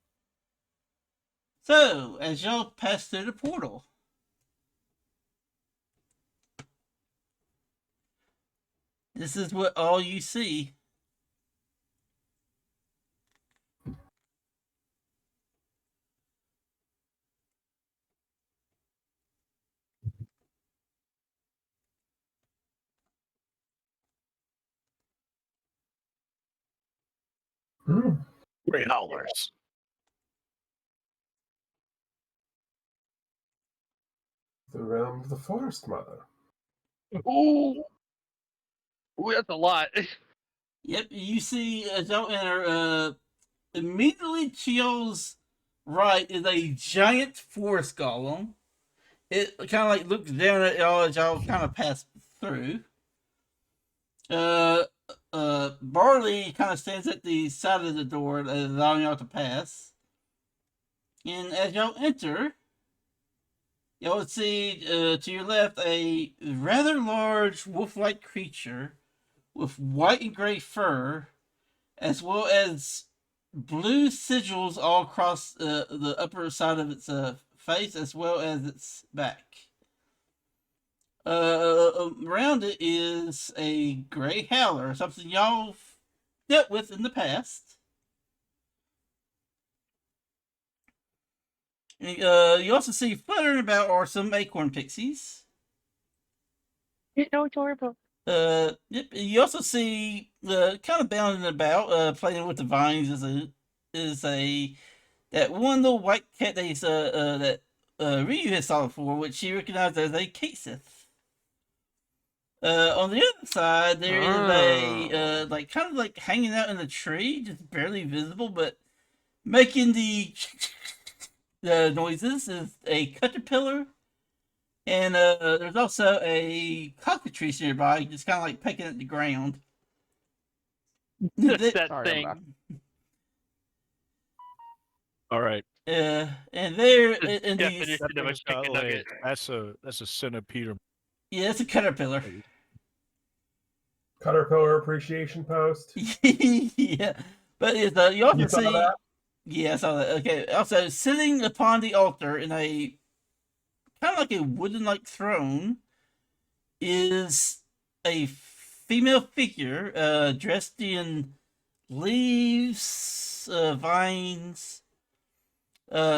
So, as y'all pass through the portal, This is what all you see. Great howlers. The realm of the forest mother. Ooh, that's a lot. Yep, you see as y'all enter, immediately to y'all's right is a giant forest golem. It kind of like looks down at y'all as y'all kind of pass through. Barley kind of stands at the side of the door, allowing y'all to pass. And as y'all enter, y'all see to your left a rather large wolf-like creature with white and gray fur, as well as blue sigils all across the upper side of its face, as well as its back. Around it is a gray howler, something y'all dealt with in the past. And, you also see fluttering about are some acorn pixies. So adorable. Yep. You also see kind of bounding about, playing with the vines is a that one little white cat that Ryu has saw before, which she recognized as a Kaseth. On the other side, there is a like kind of like hanging out in a tree, just barely visible, but making the noises is a caterpillar, and there's also a cockatrice nearby, just kind of like pecking at the ground. That Sorry, I'm thing. not. All right. And there The in the definition of a chicken nugget. That's a centipede. yeah, it's a caterpillar. Caterpillar appreciation post. Yeah, but it's, you also You saw see. that? Yeah, I saw that. Okay. Also, sitting upon the altar in a kind of like a wooden-like throne is a female figure dressed in leaves, vines.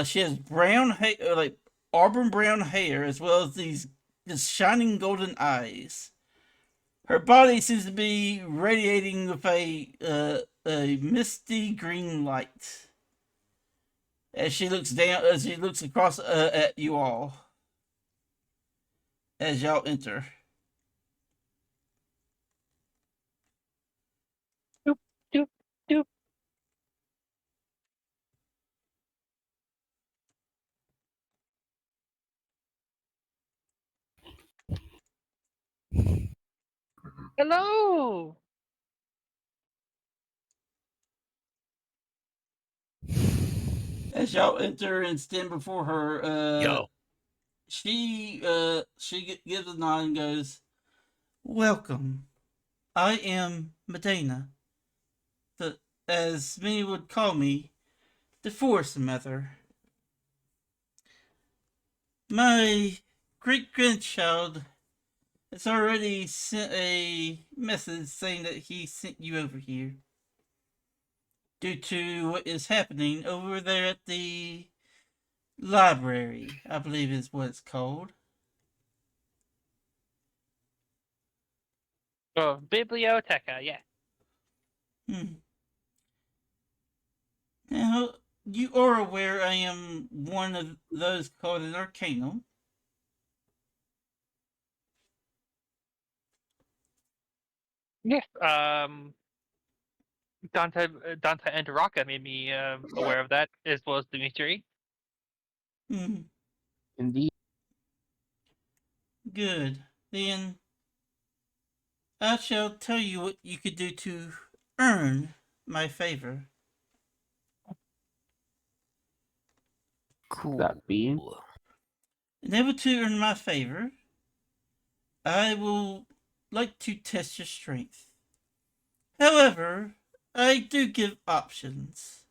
She has brown hair, like auburn brown hair, as well as these shining golden eyes. Her body seems to be radiating with a misty green light as she looks down, as she looks across at you all as y'all enter. Doop, doop, doop. Hello. As y'all enter and stand before her, Yo. she gives a nod and goes, "Welcome. I am Medeina, the as many would call me, the Forest Mother. My great grandchild has already sent a message saying that he sent you over here due to what is happening over there at the library, I believe is what it's called." Oh, biblioteca. Yeah. Hmm. Now, you are aware I am one of those called an Arcanum. Yes. Dante and Raka made me aware of that, as well as Dimitri. Hmm. Indeed. Good. Then I shall tell you what you could do to earn my favor. Cool. That being. In order to earn my favor, I will like to test your strength. However, I do give options.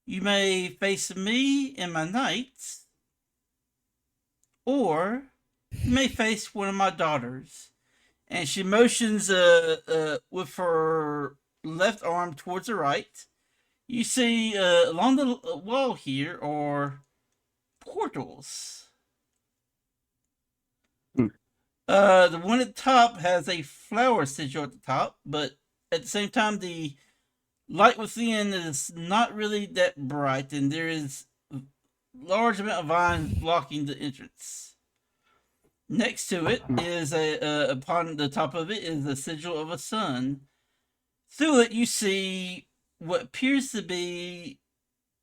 You may face me in my knights, or you may face one of my daughters, and she motions with her left arm towards the right. You see along the wall here are portals. The one at the top has a flower sigil at the top, but at the same time, the light within is not really that bright, and there is a large amount of vines blocking the entrance. Next to it is upon the top of it is the sigil of a sun. Through it, you see what appears to be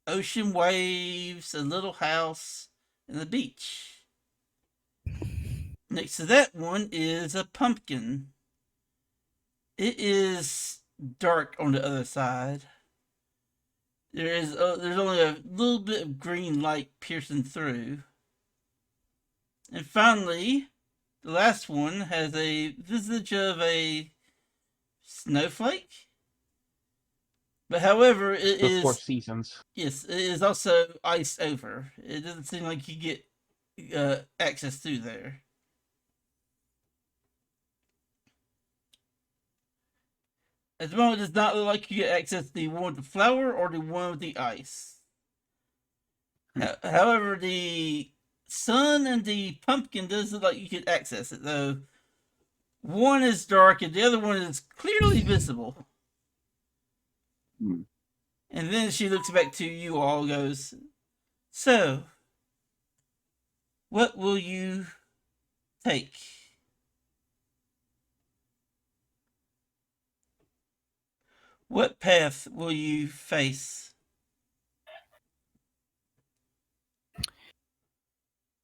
ocean waves, a little house, and the beach. Next to that one is a pumpkin. It is dark on the other side. There's only a little bit of green light piercing through. And finally, the last one has a visage of a snowflake. But however, it The is 4 seasons. yes, it is also iced over. It doesn't seem like you get access through there. At the moment, it does not look like you get access to the one with the flower or the one with the ice. However, the sun and the pumpkin does look like you could access it, though. One is dark and the other one is clearly visible. Hmm. And then she looks back to you all, goes, "So, what will you take?" What path will you face?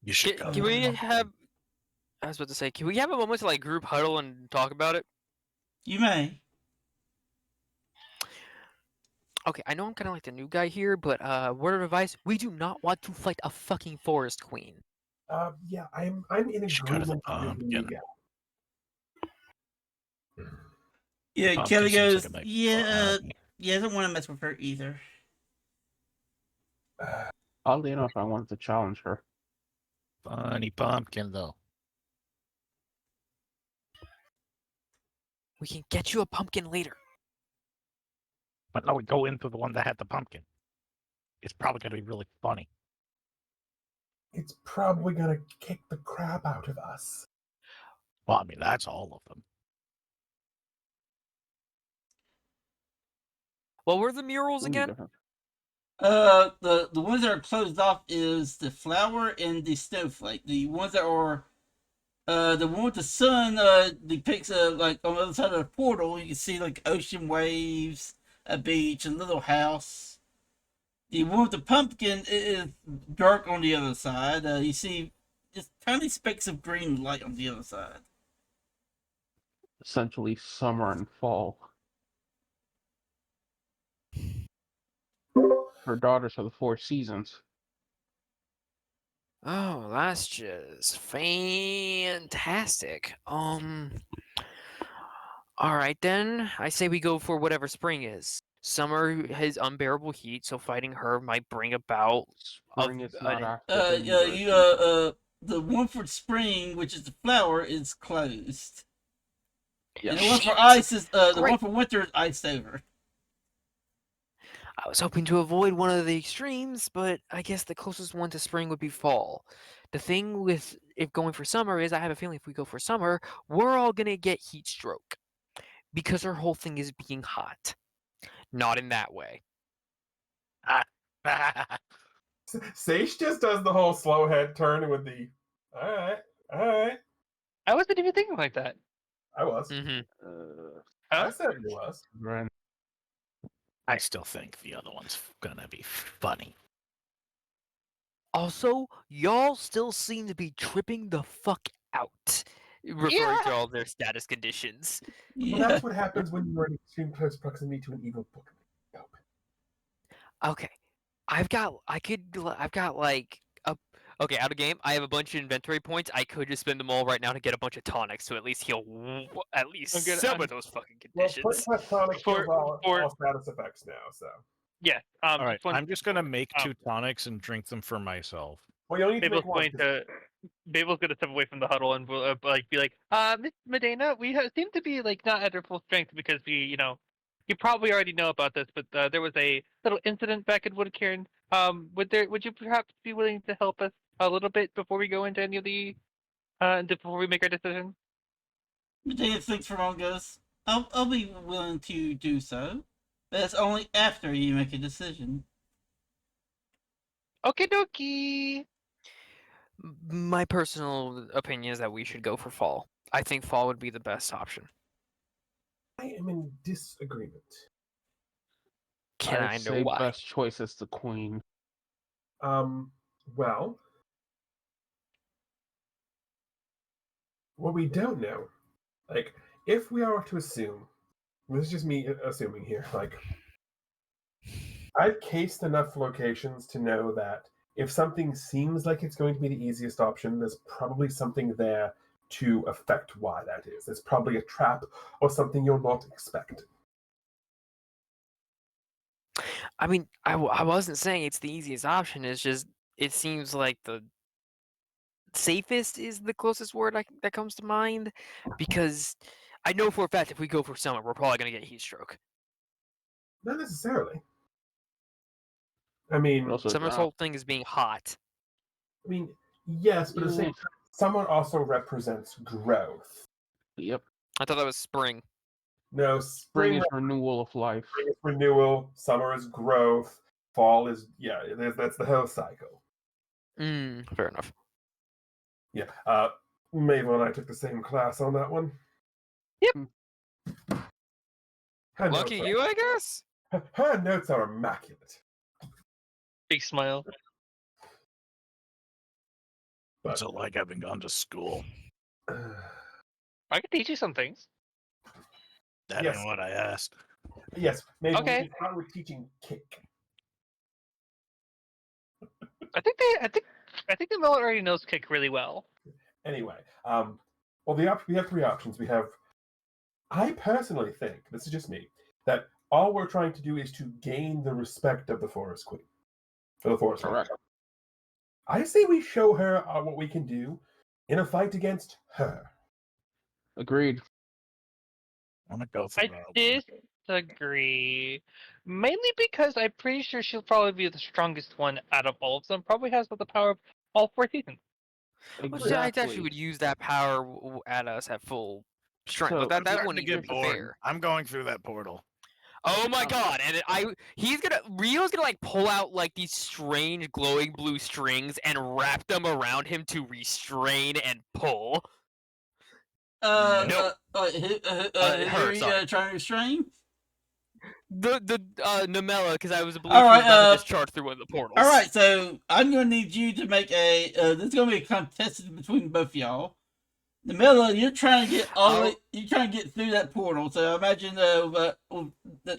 You should go. Can we have? I was about to say, can we have a moment to like group huddle and talk about it? You may. Okay, I know I'm kind of like the new guy here, but word of advice: we do not want to fight a fucking forest queen. Yeah, I'm in You should go to the agreement with you pumpkin. guys. Yeah, Pumpkin Kelly seems goes, like a nice yeah, bunny. yeah, I don't want to mess with her either. Oddly enough, I wanted to challenge her. Funny pumpkin, though. We can get you a pumpkin later. But no, we go into the one that had the pumpkin. It's probably going to be really funny. It's probably gonna kick the crap out of us. Well, I mean, that's all of them. What were the murals Wouldn't be again? different. The ones that are closed off is the flower and the snowflake. The ones that are the one with the sun depicts like on the other side of the portal. You can see like ocean waves, a beach, a little house. The one with the pumpkin is dark on the other side. You see just tiny specks of green light on the other side. Essentially, summer and fall. Her daughters are the 4 seasons. Oh, that's just fantastic. All right then. I say we go for whatever spring is. Summer has unbearable heat, so fighting her might bring about Spring is not an- active either. The one for spring, which is the flower, is closed. Yeah. And the one for ice is the Great. one for winter is iced over. I was hoping to avoid one of the extremes, but I guess the closest one to spring would be fall. The thing with if going for summer is I have a feeling if we go for summer, we're all gonna get heat stroke. Because our whole thing is being hot. Not in that way. Sage just does the whole slow head turn with the all right. I wasn't even thinking like that. I was. Mm-hmm. I said it was. Ren. I still think the other one's going to be funny. Also, y'all still seem to be tripping the fuck out. Referring to all their status conditions. Well, Yeah. that's what happens when you are in extreme close proximity to an evil book. Okay. I've got like okay, out of game, I have a bunch of inventory points. I could just spend them all right now to get a bunch of tonics to at least heal at least some of those fucking Well, conditions. tonic For- kills all for- status effects now, so. Yeah. All right, just one- I'm just gonna make 2 tonics and drink them for myself. Well, you'll need to Maybe make one. point to Babel's gonna step away from the huddle and will be like, Miss Medeina, we seem to be like not at our full strength because you probably already know about this, but there was a little incident back at Woodquirn. Would you perhaps be willing to help us a little bit before we go into any of the before we make our decision? Medeina thinks for a moment, goes, I'll be willing to do so. But that's only after you make a decision. Okie dokie. My personal opinion is that we should go for fall. I think fall would be the best option. I am in disagreement. Can I I'd know say why? best choice is the queen. Well, what we don't know, like, if we are to assume, this is just me assuming here, like, I've cased enough locations to know that if something seems like it's going to be the easiest option, there's probably something there to affect why that is. There's probably a trap or something you're not expecting. I mean, I wasn't saying it's the easiest option. It's just it seems like the safest is the closest word that comes to mind, because I know for a fact if we go for summer, we're probably gonna get heat stroke. Not necessarily. I mean, Also, Summer's whole thing is being hot. Yes, but at the same time, summer also represents growth. Yep. I thought that was spring. No, Spring is renewal of life. spring is renewal, summer is growth, fall is, that's the whole cycle. Fair enough. Yeah, Mabel and I took the same class on that one. Yep. Lucky you, I guess. Her notes are immaculate. Big smile. What's it like having gone to school? I can teach you some things. That Yes. ain't what I asked. Yes, Mabel, Okay. we start with teaching kick. I think the Miller already knows kick really well. Anyway, well, we have 3 options. We have, I personally think, this is just me, that all we're trying to do is to gain the respect of the Forest Queen. For the Forest Queen. Correct. I say we show her what we can do in a fight against her. Agreed. I want to go for I that. disagree. Mainly because I'm pretty sure she'll probably be the strongest one out of all of them. Probably has the power of all 4 seasons. Which I actually would use that power at us at full strength. So, But that I'm starting wouldn't to even get be bored. fair. I'm going through that portal. Oh my god! And Rio's gonna like pull out like these strange glowing blue strings and wrap them around him to restrain and pull. Who are you sorry. trying to restrain? The Namella, because I was All right, about to discharge through one of the portals. All right, so I'm gonna need you to make a. This is gonna be a contest between both y'all. Namella, you're trying to get you're trying to get through that portal. So imagine that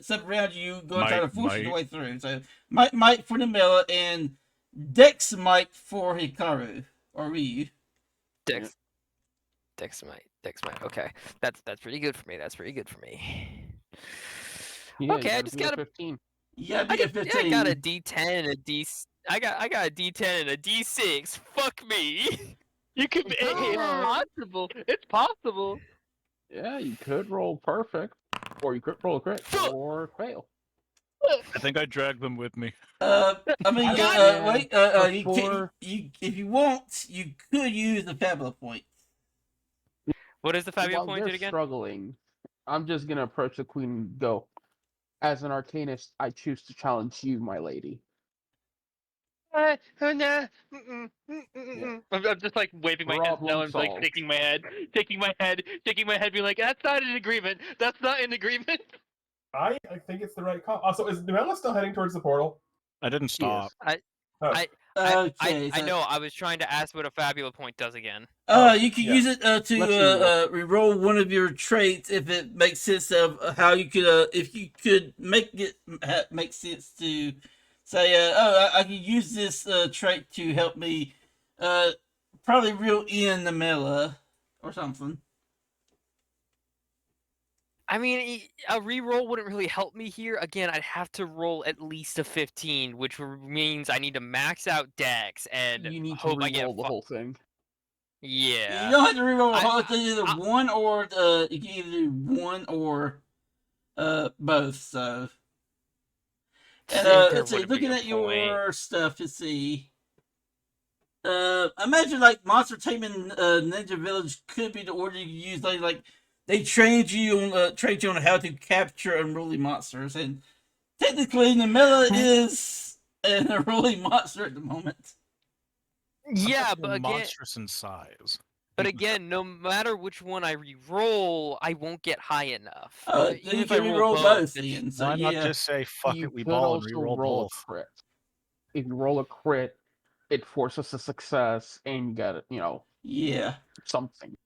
stuff around you going to try to force your way through. So Mike for Namella and Dex Mike for Hikaru or Ryu. Dex Mike. Okay, that's pretty good for me. That's pretty good for me. Yeah, okay, I just got a 15. Yeah, I got I got a D10 and a D. I got a D10 and a D6. Fuck me. You could. It's possible. It's possible. Yeah, you could roll perfect, or you could roll a crit, or fail. I think I dragged them with me. I mean, wait. If you want, you could use the Fabula point. What is the Fabula point they're again? struggling, I'm just gonna approach the queen and go. As an arcanist, I choose to challenge you, my lady. Nah. I'm just like waving my hands no and like solved. shaking my head, being like, "That's not an agreement. That's not an agreement." I think it's the right call. Also, is Namella still heading towards the portal? I didn't stop. I know. I was trying to ask what a Fabula point does again. You can use it to re-roll one of your traits if it makes sense of how you could if you could make it make sense to say I can use this trait to help me probably reel in the Namella or something. I mean, a reroll wouldn't really help me here. Again, I'd have to roll at least a 15, which means I need to max out Dex and you need hope to I get re-roll the whole thing. Yeah. You don't have to reroll a I- whole. It's either I- one or you can either do one or both. So, and There let's see. wouldn't be Looking a at point. your stuff, to see. Imagine like Monster Taming Ninja Village could be the order you use. Like they trained you on how to capture unruly monsters, and technically Namela is an unruly monster at the moment. Yeah, They're but again, monstrous in size. no matter which one I re-roll, I won't get high enough. So Even you if I can roll reroll both it's- then. So Why not yeah. just say fuck You it, we could ball and also re-roll roll both? a crit. If you roll a crit, it forces a success, and you get Yeah. something.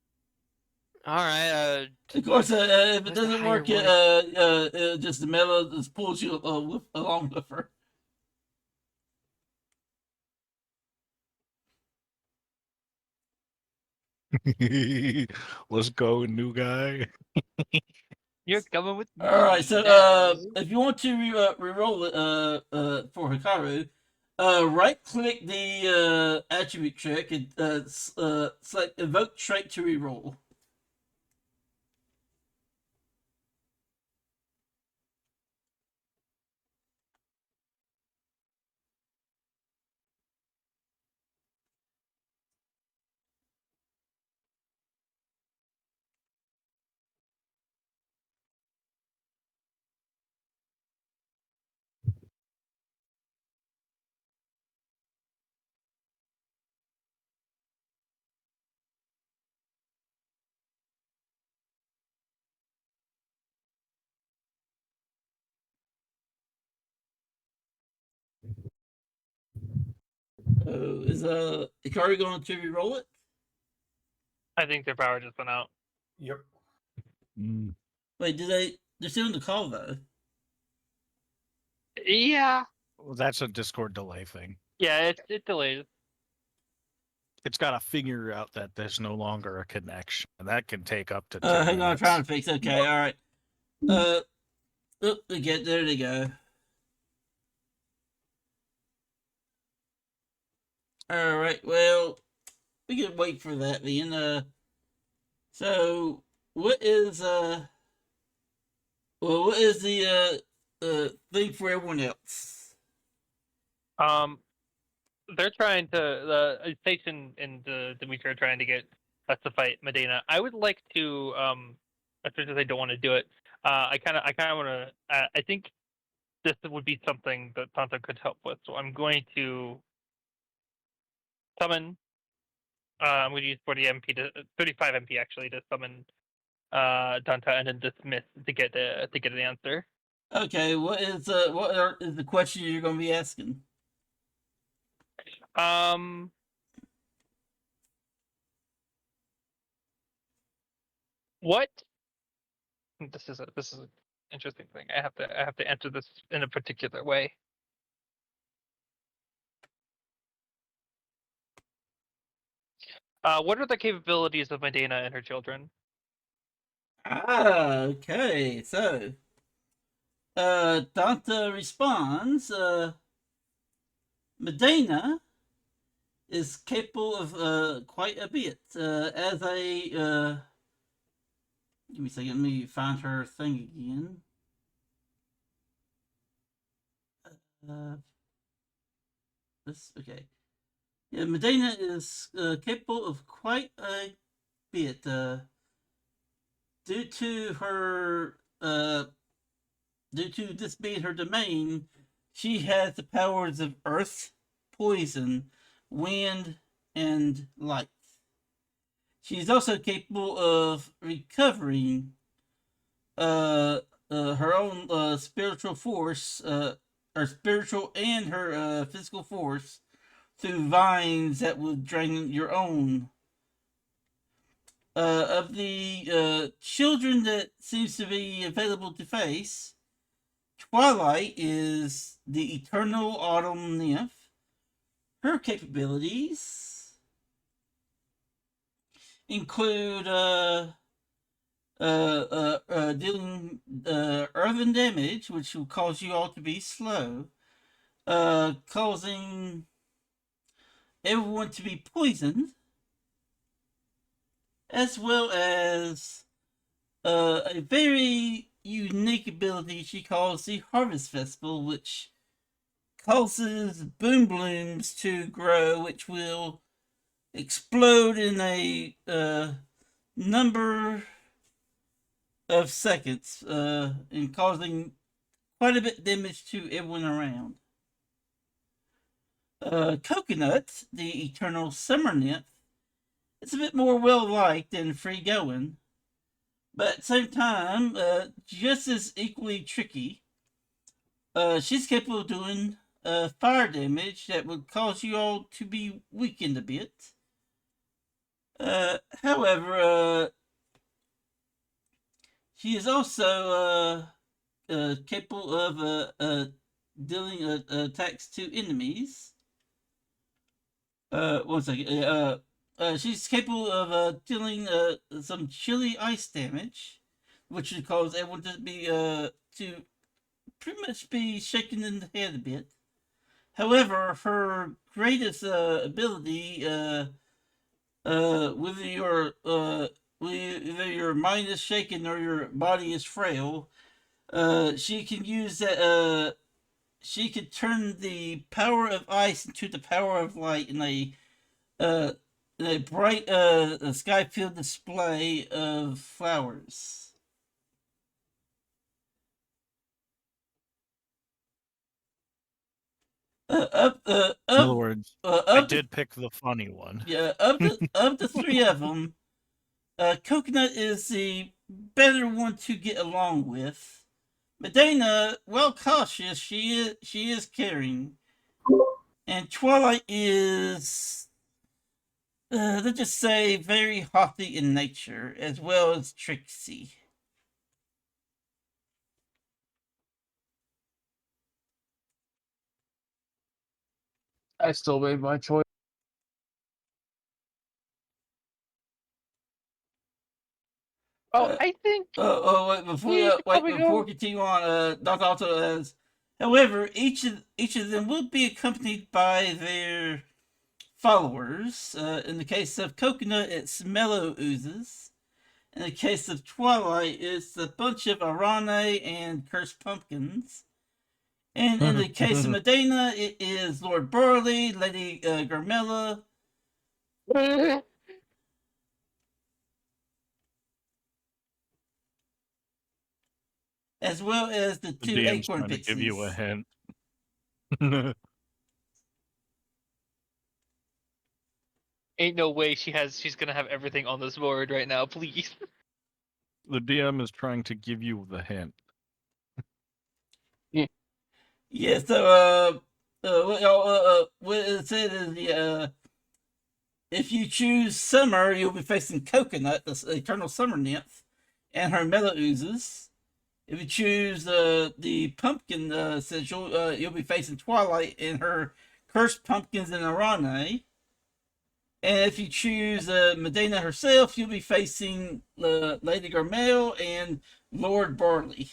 All right. Of course, if it What's the doesn't higher work, one? just the Mela just pulls you along with her. Let's go, new guy. You're coming with me. All right, so now. if you want to re-roll it for Hikaru, right-click the attribute trick and select Evoke Trait to re-roll. Is Hikaru going to re-roll it? I think their power just went out. Yep. Mm. Wait, they're still in the call though. Yeah. Well, that's a Discord delay thing. Yeah, it delays. It's got to figure out that there's no longer a connection, and that can take up to 10 Hang on, I'm minutes. trying to fix. Okay, all right. Again, there they go. All right, well, we can wait for that then. So what is what is the thing for everyone else? They're trying to the Station and Dimitri are trying to get us to fight Medeina. I would like to as much as I don't want to do it. I kind of want to. I think this would be something that Tanta could help with. So I'm going to summon. I'm going to use 40 MP to 35 MP actually to summon Tanta and then dismiss to get an answer. Okay, is the question you're going to be asking? What? This is an interesting thing. I have to answer this in a particular way. What are the capabilities of Medeina and her children? Ah, okay. So, Danta responds. Medeina is capable of quite a bit. As a give me a second. Let me find her thing again. This okay. Yeah, Medeina is capable of quite a bit. Due to her due to this being her domain, she has the powers of earth, poison, wind, and light. She is also capable of recovering her own spiritual force, her spiritual and her physical force, through vines that would drain your own. Of the children that seems to be available to face, Twilight is the eternal autumn nymph. Her capabilities include dealing earthen damage, which will cause you all to be slow, causing everyone to be poisoned, as well as a very unique ability she calls the Harvest Festival, which causes boom blooms to grow, which will explode in a number of seconds, and causing quite a bit of damage to everyone around. Coconut, the Eternal Summer Nymph, is a bit more well liked and free going, but at the same time, just as equally tricky. She's capable of doing fire damage that would cause you all to be weakened a bit. However, she is also capable of dealing attacks to enemies. One second. She's capable of dealing some chilly ice damage, which would cause everyone to be to pretty much be shaken in the head a bit. However, her greatest ability, whether your mind is shaken or your body is frail, she can use that. She could turn the power of ice into the power of light in a bright sky-filled display of flowers. In other words, I did pick the funny one. Yeah, of the three of them, Coconut is the better one to get along with. Medeina, well cautious, she is caring, and Twilight is, let's just say, very haughty in nature, as well as tricksy. I still made my choice. I think Wait, before we continue on, Dr. Alto has, however, each of them will be accompanied by their followers. In the case of Coconut, it's Mellow Oozes. In the case of Twilight, it's a bunch of Arane and Cursed Pumpkins. And in the case of Medeina, it is Lord Burley, Lady Garmella, as well as the two DM's acorn trying to pixies. give you a hint. ain't no way she's gonna have everything on this board right now, please. The DM is trying to give you the hint. Yeah, so what it said is if you choose Summer, you'll be facing Coconut, the Eternal Summer Nymph, and her Mellow Oozes. If you choose the Pumpkin Sigil, you'll be facing Twilight and her Cursed Pumpkins and Arane. And if you choose Medeina herself, you'll be facing Lady Garmel and Lord Barley,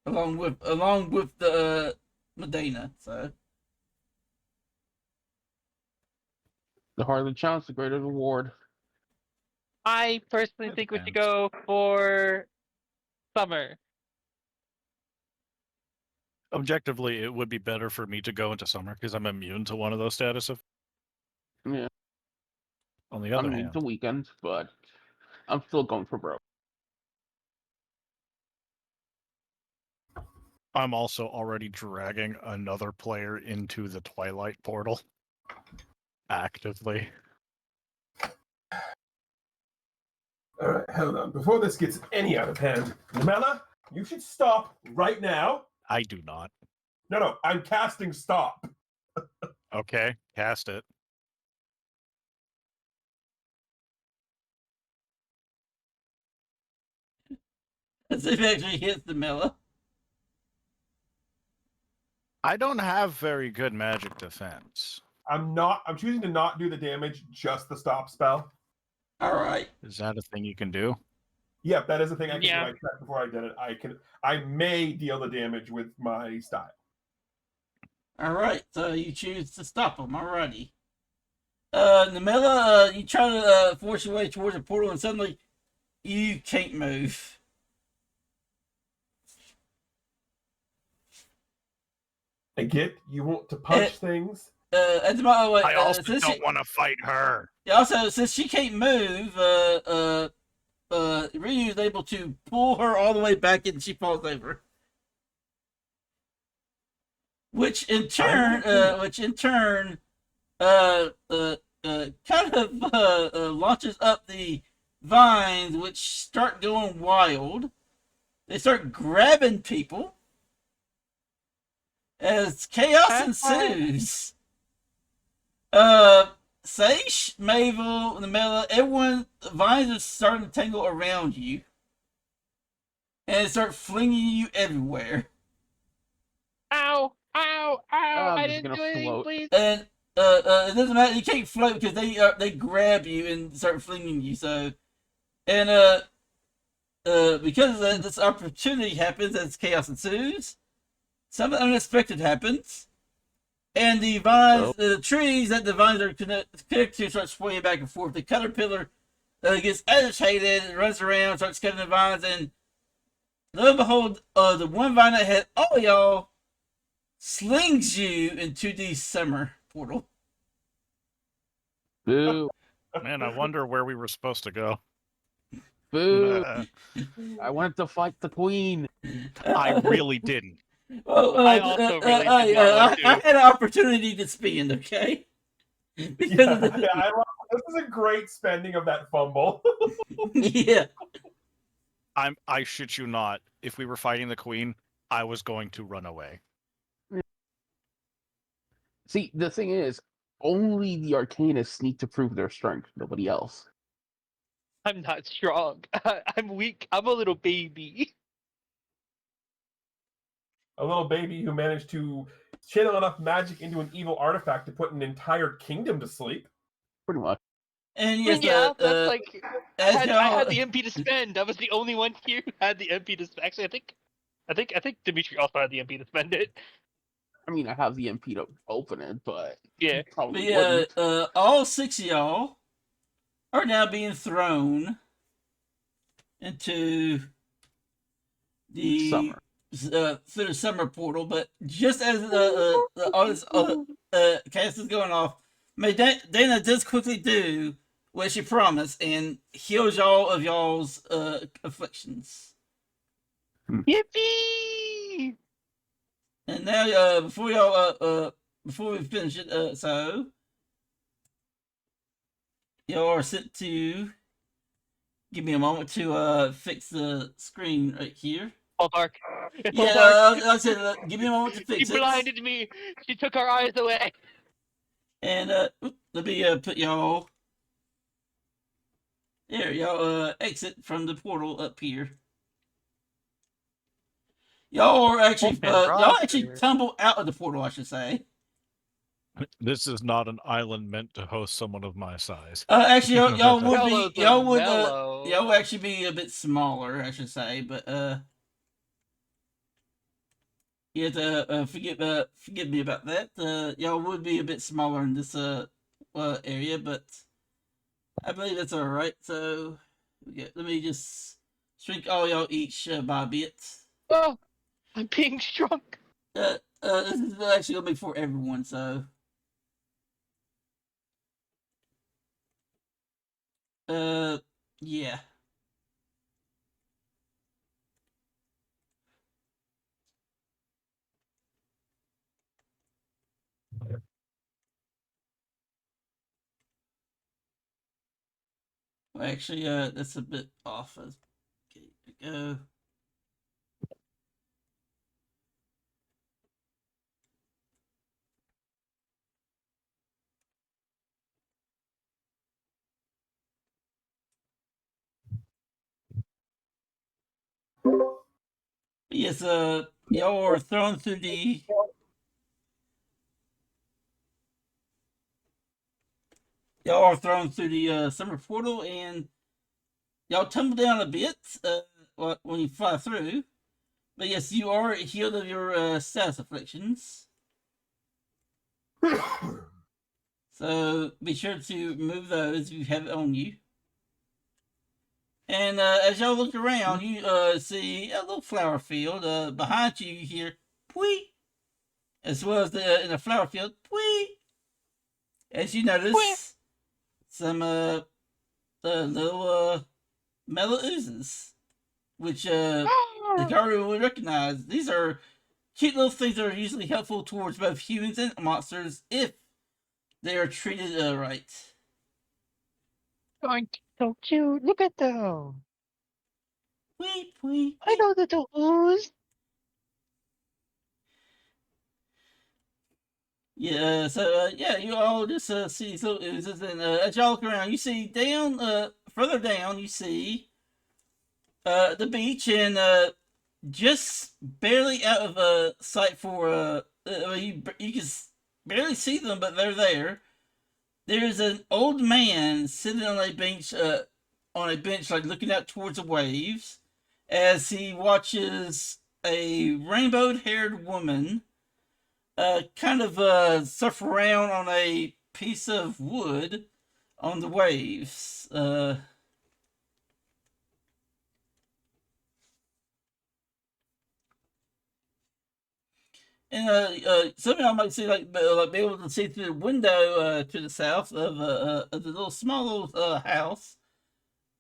along with the Medeina. So The harder the challenge, the greater the reward. I personally That think we should depends. go for Summer. Objectively, it would be better for me to go into summer because I'm immune to one of those statuses. Yeah, On the I other mean, hand, it's a weekend, but I'm still going for broke. I'm also already dragging another player into the Twilight portal. Actively. Alright, hold on. Before this gets any out of hand, Mela, you should stop right now. I do not. No, I'm casting stop. Okay, cast it. let's see if it actually hits the Mela. I don't have very good magic defense. I'm choosing to not do the damage, just the stop spell. All right. Is that a thing you can do? Yep, that is a thing I can Yeah. do. I checked before I did it. I may deal the damage with my style. All right. So you choose to stop them. Alrighty. Namela, you try to force your way towards the portal, and suddenly you can't move. I get you want to punch things. At the moment, I also since don't want to fight her. also, since she can't move, Ryu is able to pull her all the way back and she falls over. Which in turn, kind of launches up the vines, which start going wild. They start grabbing people as chaos ensues. Sage, Mavel, Namela, everyone, the vines are starting to tangle around you. And start flinging you everywhere. Ow! Ow! Ow! I'm I just didn't gonna do anything, float. please. And it doesn't matter, you can't float because they grab you and start flinging you, so. And because of that, this opportunity happens as chaos ensues. Something unexpected happens. And the vines, the trees that the vines are connected to start swaying back and forth. The caterpillar gets agitated and runs around, starts cutting the vines, and lo and behold, the one vine that had all y'all slings you into the summer portal. Boo. Man, I wonder where we were supposed to go. Boo. I wanted to fight the queen. I really didn't. Well, I also really did not want to. I had an opportunity to spin, okay? Because Yeah, of the, this is a great spending of that fumble. yeah. I shit you not. If we were fighting the queen, I was going to run away. See, the thing is, only the Arcanists need to prove their strength, nobody else. I'm not strong. I'm weak. I'm a little baby. A little baby who managed to channel enough magic into an evil artifact to put an entire kingdom to sleep. Pretty much. And yes, Yeah, that's like as I y'all, had the MP to spend. I was the only one here who had the MP to spend. Actually, I think Dimitri also had the MP to spend it. I mean, I have the MP to open it, but Yeah. probably but yeah, wouldn't. all six of y'all are now being thrown into the Summer. Through the summer portal. But just as all this cast is going off, Medeina does quickly do what she promised and heals y'all of y'all's afflictions. Yippee! And now, before y'all, before we finish it, so y'all are sent to. Give me a moment to fix the screen right here. All dark. It's Yeah, all dark. I said, give me a moment to She fix it. blinded me. She took our eyes away. And let me put y'all. There, y'all exit from the portal up here. Y'all are actually y'all actually tumble out of the portal, I should say. This is not an island meant to host someone of my size. Actually, y'all would Mellows be y'all are would mellow. y'all would actually be a bit smaller, I should say, but you have to forgive me about that. Y'all would be a bit smaller in this area, but I believe that's all right. So let me just shrink all y'all each by a bit. Oh, I'm being shrunk. This is actually gonna be for everyone, so. Yeah. Well, actually, that's a bit off. Okay, go. Yes, y'all are thrown through the. Y'all are thrown through the summer portal, and y'all tumble down a bit when you fly through. But yes, you are healed of your status afflictions. So be sure to remove those if you have it on you. And as y'all look around, you see a little flower field. Behind you, you hear "pwee," as well as in the flower field "pwee." As you notice, some little metal oozes, which the Garu would recognize. These are cute little things that are usually helpful towards both humans and monsters if they are treated right. So cute. Look at them. Wee, wee, I know that the ooze. Yeah, so yeah, you all just see these little oozes, and as y'all look around, you see further down, you see the beach, and just barely out of sight for you can barely see them, but they're there. There's an old man sitting on a bench, like looking out towards the waves, as he watches a rainbow-haired woman kind of surf around on a piece of wood on the waves. And some of y'all might see be able to see through the window to the south of the little small little house.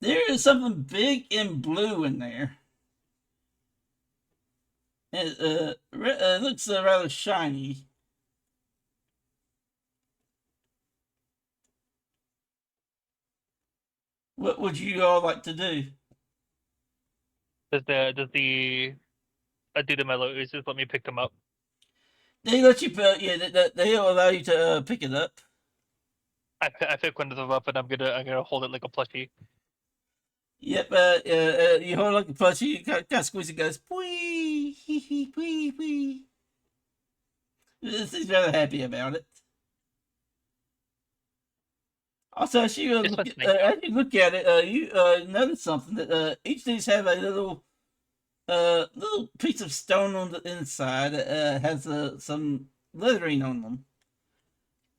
There is something big and blue in there. It looks rather shiny. What would you all like to do? Does the do the mellow oozes let me pick them up? They let you, they'll allow you to pick it up. I pick one of them up and I'm gonna hold it like a plushie. Yep, you hold like a plushie, you kind of squeeze it, goes, "Pwee, hee hee, pwee, pwee." He's rather happy about it. Also, as you look at it, you notice something that each of these have a little piece of stone on the inside that has some lettering on them.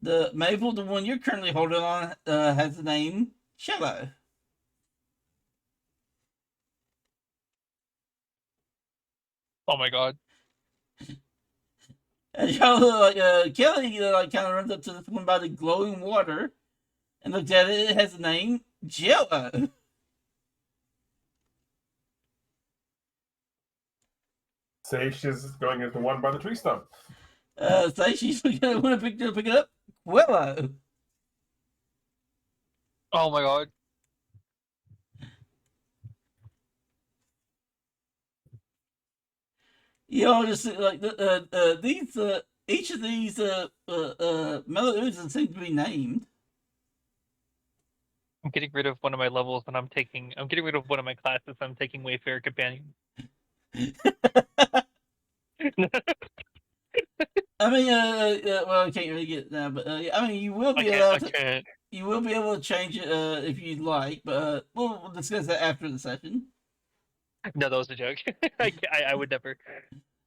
The maple, the one you're currently holding on, has the name Cello. Oh my god. And y'all, Kelly, kind of runs up to this one by the glowing water and looks at it. It has the name Jello. Sage is going into one by the tree stump. So she's gonna want to pick it up. Quello. Oh my god. You all just like these. Each of these mellow oozes seem to be named. I'm getting rid of one of my levels and I'm getting rid of one of my classes. I'm taking Wayfarer Companion. I mean, well, I can't really get it now, but I mean, you will be you will be able to change it if you'd like, but we'll discuss that after the session. No, that was a joke. I would never.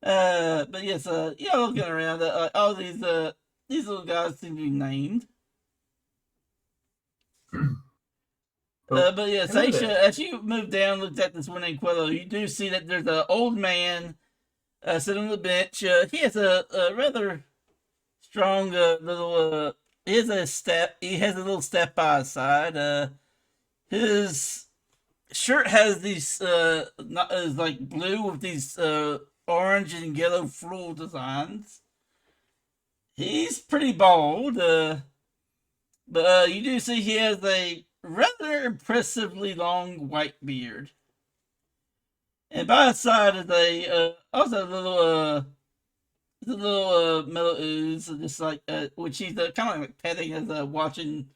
But yes, yeah, looking around, all these little guys seem to be named. But yeah, Seisha, as you move down, looked at this one named Quello, you do see that there's an old man sitting on the bench. He has a rather strong little. He has a step. He has a little step by his side. His shirt has these not is like blue with these orange and yellow floral designs. He's pretty bald, but you do see he has a rather impressively long white beard. And by his side is a also a little mellow ooze, just like which he's kind of like petting as watching.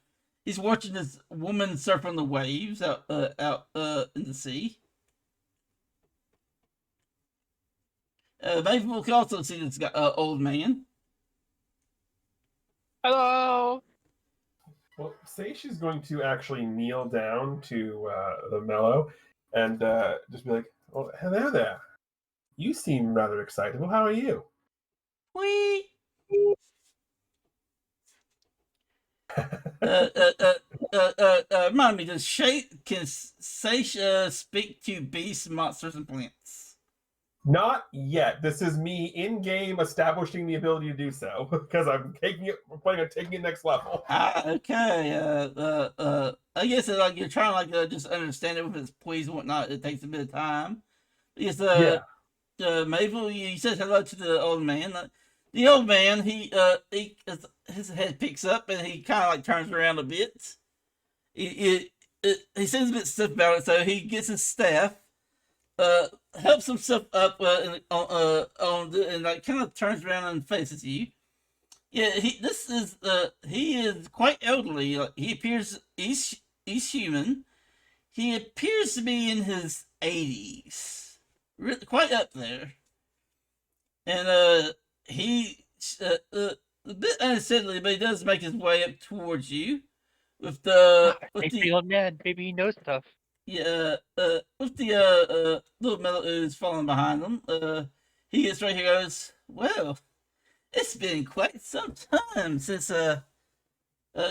He's watching this woman surf on the waves out in the sea. Maybe we can also see this guy, old man. Hello. Well, Sage is going to actually kneel down to the mellow and just be like, "Well, hello there. You seem rather excited. Well, how are you?" Wee. Remind me, does Sage speak to beasts, monsters, and plants? Not yet. This is me in game establishing the ability to do so because I'm planning on taking it next level. Okay. I guess like you're trying to just understand it with its please and whatnot. It takes a bit of time. Yes. Mabel, you said hello to the old man. The old man, his head picks up and he kind of like turns around a bit. He seems a bit stiff about it, so he gets his staff, helps himself up, and like kind of turns around and faces you. Yeah, he is quite elderly. Like, he's human. He appears to be in his 80s, quite up there, and he a bit unsteadily, but he does make his way up towards you with the Old man, maybe he knows stuff. yeah, with the little metal ooze falling behind him. He gets right here. Goes, well, it's been quite some time since a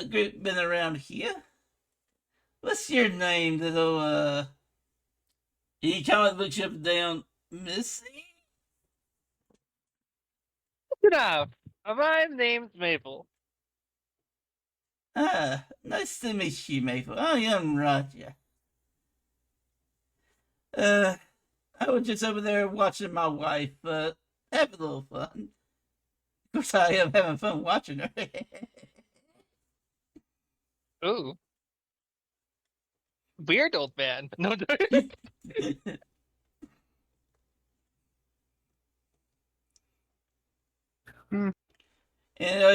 group been around here. What's your name, little He kind of looks you up and down, Missy. Good enough. My name's Maple. Ah, nice to meet you, Maple. I am Roger. I was just over there watching my wife, have a little fun. Of course, I am having fun watching her. Ooh. Weird old man. No. And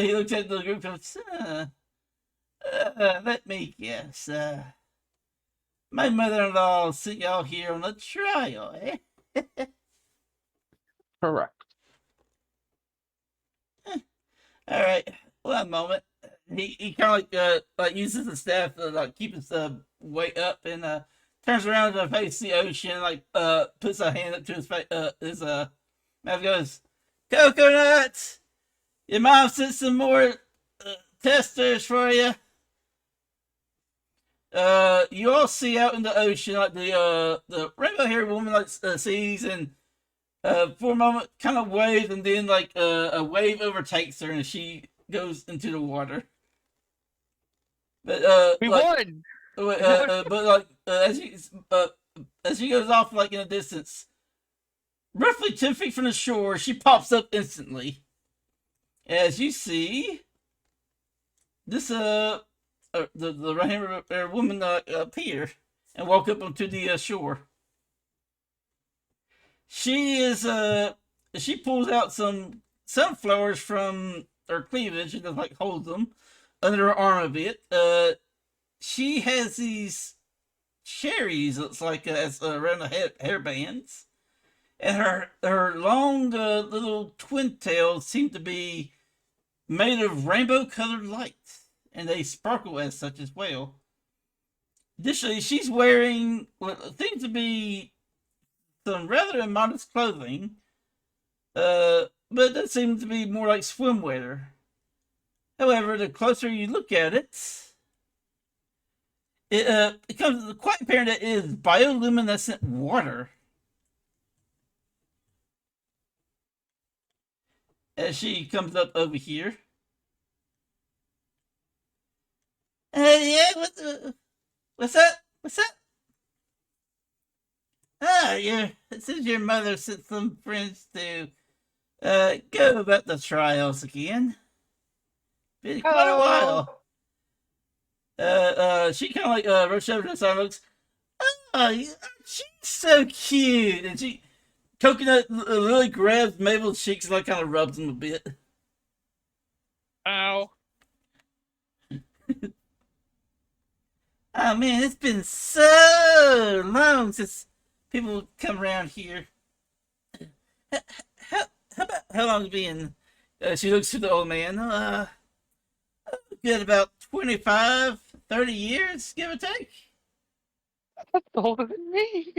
he looks at the group and says, let me guess. My mother-in-law sent y'all here on a trial, eh? Correct. All right, one moment. He kind of like uses the staff to like keep his weight up and turns around to face the ocean, like puts a hand up to his face. His mouth goes, "Coconut, your mom sent some more testers for you." You all see out in the ocean like the rainbow-haired woman like sees and for a moment kind of waves and then like a wave overtakes her and she goes into the water. But we like, won. but like as she goes off like in the distance, roughly 10 feet from the shore, she pops up instantly. As you see, this the right-hand woman appear and walk up onto the shore. She pulls out some sunflowers from her cleavage and just like holds them under her arm a bit. She has these cherries, looks like around the hair bands, and her long little twin tails seem to be made of rainbow-colored lights, and they sparkle as such as well. Additionally, she's wearing what seems to be some rather immodest clothing, but that seems to be more like swimwear. However, the closer you look at it, it becomes quite apparent that it is bioluminescent water. As she comes up over here. Yeah, what's that? What's that? Ah, it says your mother sent some friends to go about the trials again. Been quite a while. She kind of like rushed over to the side and looks, oh, she's so cute. And Coconut really grabs Mabel's cheeks and like kind of rubs them a bit. Ow. Oh man, it's been so long since people come around here. How long has it been? She looks to the old man. Good about 25, 30 years, give or take. That's older than me.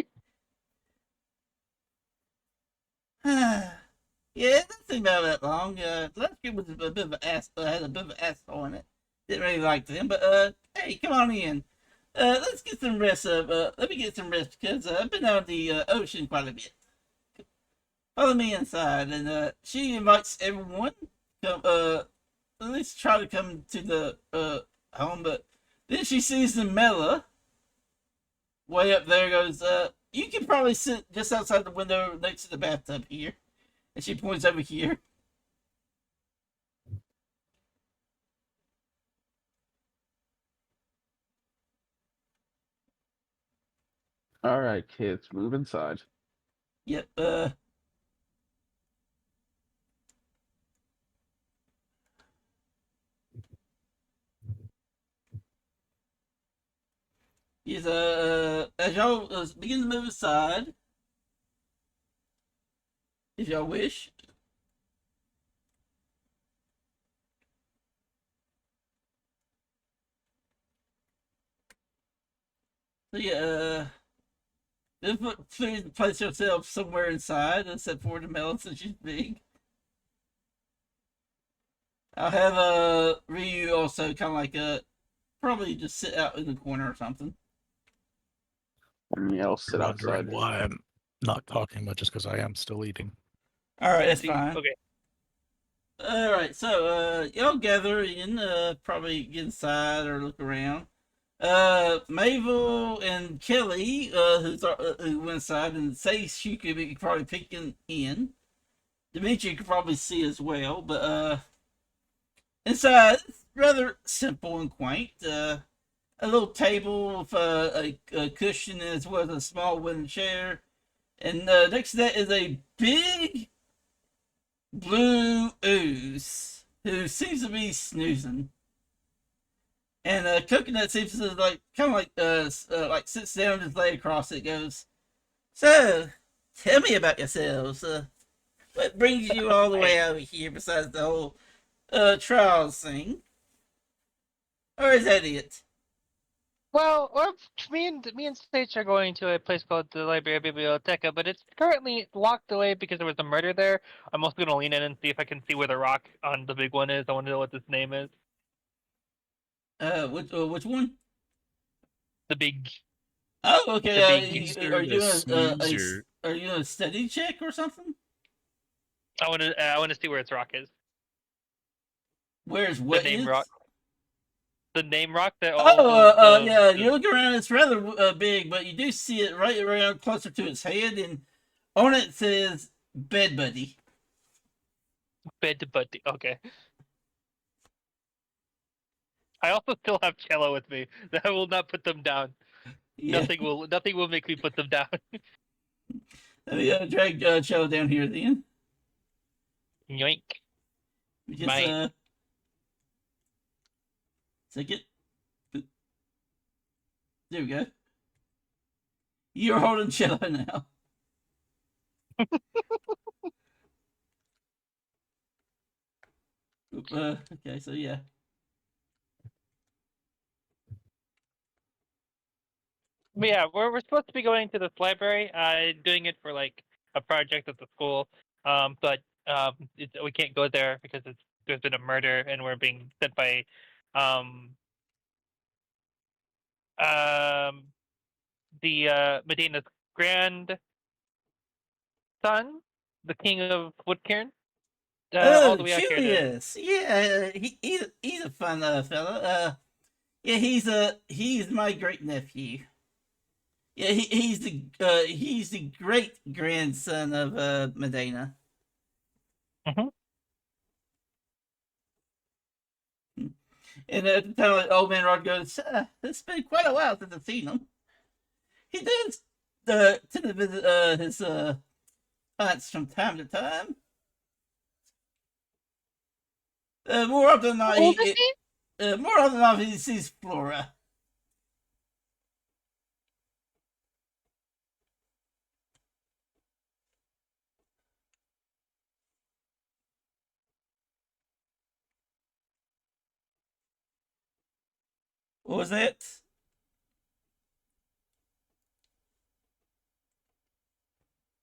Yeah, it doesn't seem about that long. Last year was a bit of an ass, had a bit of an asshole in it. didn't really like them, but hey, come on in. Let's get some rest up. Let me get some rest because I've been out of the ocean quite a bit. Follow me inside, and she invites everyone come at least try to come to the home, but then she sees the Mela way up there. Goes, you can probably sit just outside the window next to the bathtub here, and she points over here. All right, kids, move inside. Yep. Yes. As y'all begin to move aside, if y'all wish. So yeah. Please place yourself somewhere inside, except for the Mela since she's big. I'll have Ryu also kind of like probably just sit out in the corner or something. And yeah, I'll sit Wondering outside. why I'm not talking much is because I am still eating. All right, that's fine. Okay. All right, so y'all gather in, probably get inside or look around. Mabel and Kelly, who went inside and say she could be probably peeking in. Dimitri could probably see as well, but inside it's rather simple and quaint. A little table with a cushion as well as a small wooden chair, and next to that is a big blue ooze who seems to be snoozing. And Coconut seems to like kind of like sits down and just lay across it. Goes, so tell me about yourselves. What brings you all the way over here besides the whole trials thing? Or is that it? Well, me and Sage are going to a place called the Library Biblioteca, but it's currently locked away because there was a murder there. I'm also going to lean in and see if I can see where the rock on the big one is. I want to know what this name is. Which one? The big. Oh, okay. The big Are you doing snoozer. are you doing a study check or something? I want to see where its rock is. Where's The what name is? rock. The name rock that all Yeah. You look around. It's rather big, but you do see it right around closer to its head, and on it says "Bed Buddy." Bed buddy. Okay. I also still have cello with me. I will not put them down. Yeah. Nothing will make me put them down. Let me drag Cello down here then. Yoink. Just Mate. second. There we go. You're holding Cello now. Okay, so yeah. But yeah, we're supposed to be going to this library, doing it for like a project at the school. But we can't go there because there's been a murder and we're being sent by um the Medeina's grandson, the king of Woodquirn, all Oh, the way out here to. Julius. Yeah, he's a fun fella. Yeah, he's my great nephew. Yeah, he's the great grandson of Medeina. Mhm. And at the time, old man Rod goes, "It's been quite a while since I've seen him." He does tend to visit his aunts from time to time. More often than not, How old is he? more often than not he sees Flora. What was that?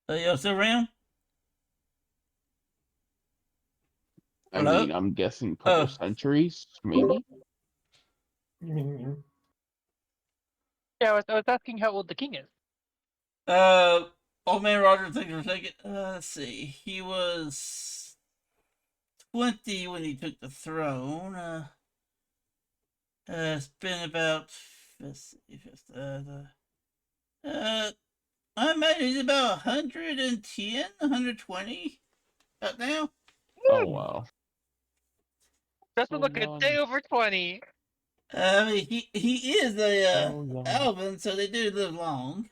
You still around? I Hello? mean, I'm guessing a couple Oh. centuries, maybe. You mean Yeah, I was asking how old the king is. Old man Roger, thank you for a second. Let's see. He was 20 when he took the throne. It's been about. Let's see. I imagine he's about 110, 120 about now. Oh wow. Doesn't So look a young. day over 20. I mean, he is a So young. Alvin, so they do live long.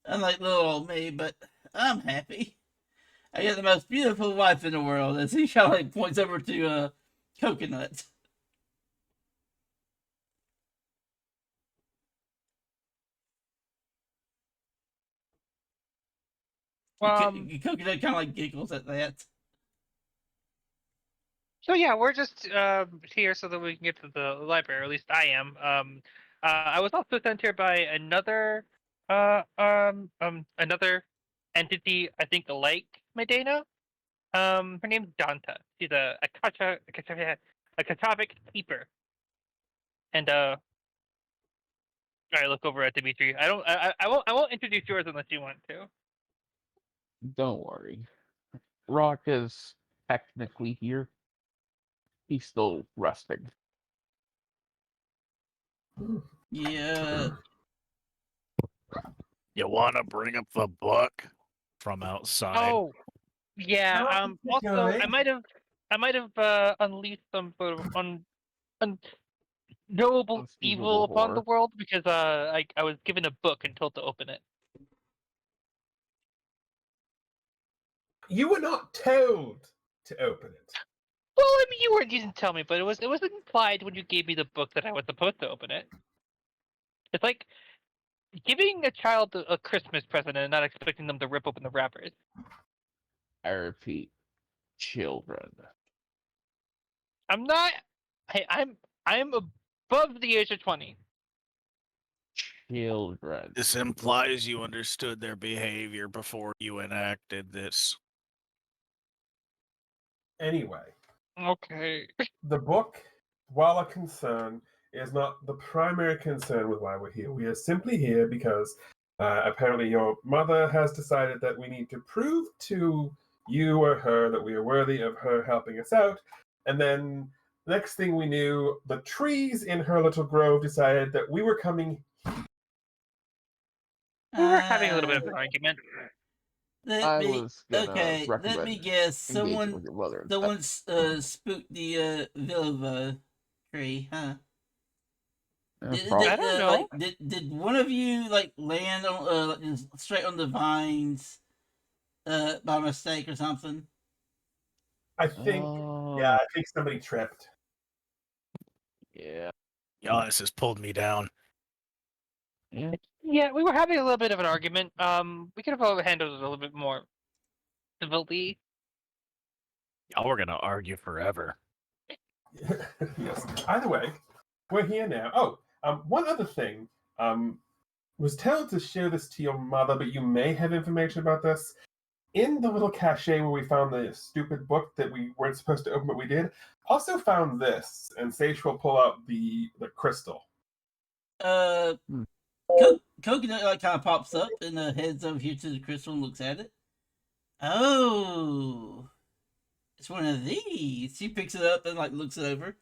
Unlike little old me, but I'm happy. I got the most beautiful wife in the world, as he kind of like points over to Coconut. Coconut kind of like giggles at that. So yeah, we're just here so that we can get to the library. Or at least I am. I was also sent here by another another entity. I think like Medeina. Her name's Danta. She's a Katavic keeper. And I look over at Dimitri. I won't introduce yours unless you want to. Don't worry. Rock is technically here. He's still resting. Yeah. You want to bring up the book from outside? Oh, yeah. Not Also, particularly. I might have unleashed some sort of unknowable evil Unspeakable upon the horror. world because I was given a book and told to open it. You were not told to open it. Well, I mean, you didn't tell me, but it was implied when you gave me the book that I was supposed to open it. It's like giving a child a Christmas present and not expecting them to rip open the wrappers. I repeat, children. I'm not. Hey, I'm above the age of 20. Children. This implies you understood their behavior before you enacted this. Anyway, Okay. the book, while a concern, is not the primary concern with why we're here. We are simply here because apparently your mother has decided that we need to prove to you or her that we are worthy of her helping us out. And then next thing we knew, the trees in her little grove decided that we were coming. We were having a little bit of an argument. I was gonna Let me recommend guess. engaging with your mother instead. Someone spooked the Vilva tree, huh? Probably. I don't know. Did one of you like land on like, just straight on the vines by mistake or something? I think, yeah, I think somebody tripped. Yeah. Giannis has pulled me down. Yeah. Yeah, we were having a little bit of an argument. We could have handled it a little bit more civilly. Y'all were gonna argue forever. Yes. Either way, we're here now. Oh, one other thing. Was told to share this to your mother, but you may have information about this. In the little cache where we found the stupid book that we weren't supposed to open, but we did, also found this, and Sage will pull out the crystal. Coconut like kind of pops up and heads over here to the crystal and looks at it. Oh, it's one of these. She picks it up and like looks it over.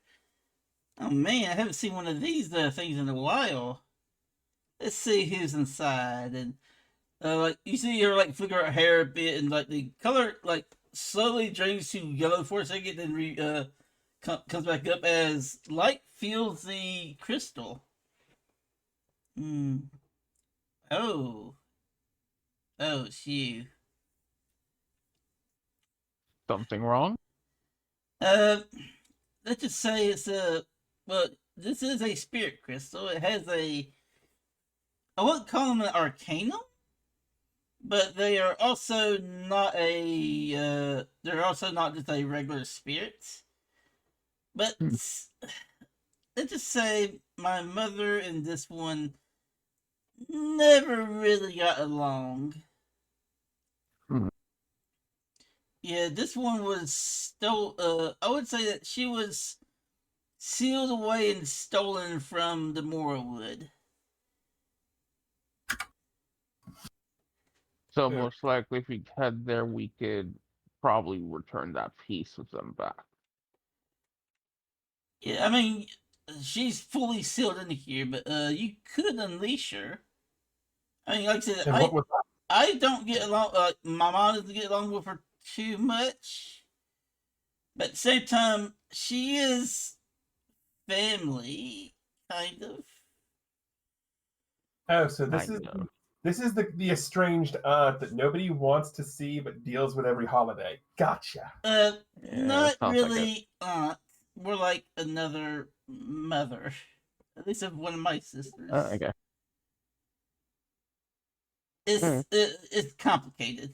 Oh man, I haven't seen one of these things in a while. Let's see who's inside. And like you see her like flicker her hair a bit, and like the color like slowly drains to yellow for a second, then comes back up as light fills the crystal. Oh, it's you. Something wrong? Let's just say it's well, this is a spirit crystal. It has I wouldn't call them an arcanum, but they are also not they're also not just a regular spirit. But let's just say my mother and this one never really got along. Yeah, this one was still I would say that she was sealed away and stolen from the Morrowood. So most likely, if we head there, we could probably return that piece of them back. Yeah, I mean, she's fully sealed in here, but you could unleash her. I mean, like I said, And what was that? I don't get along. My mom doesn't get along with her too much, but at the same time, she is family, kind of. Oh, so Kind of. this is the estranged aunt that nobody wants to see but deals with every holiday. Gotcha. Yeah, Not sounds like it. really aunt. More like another mother. At least of one of my sisters. Okay. It's complicated.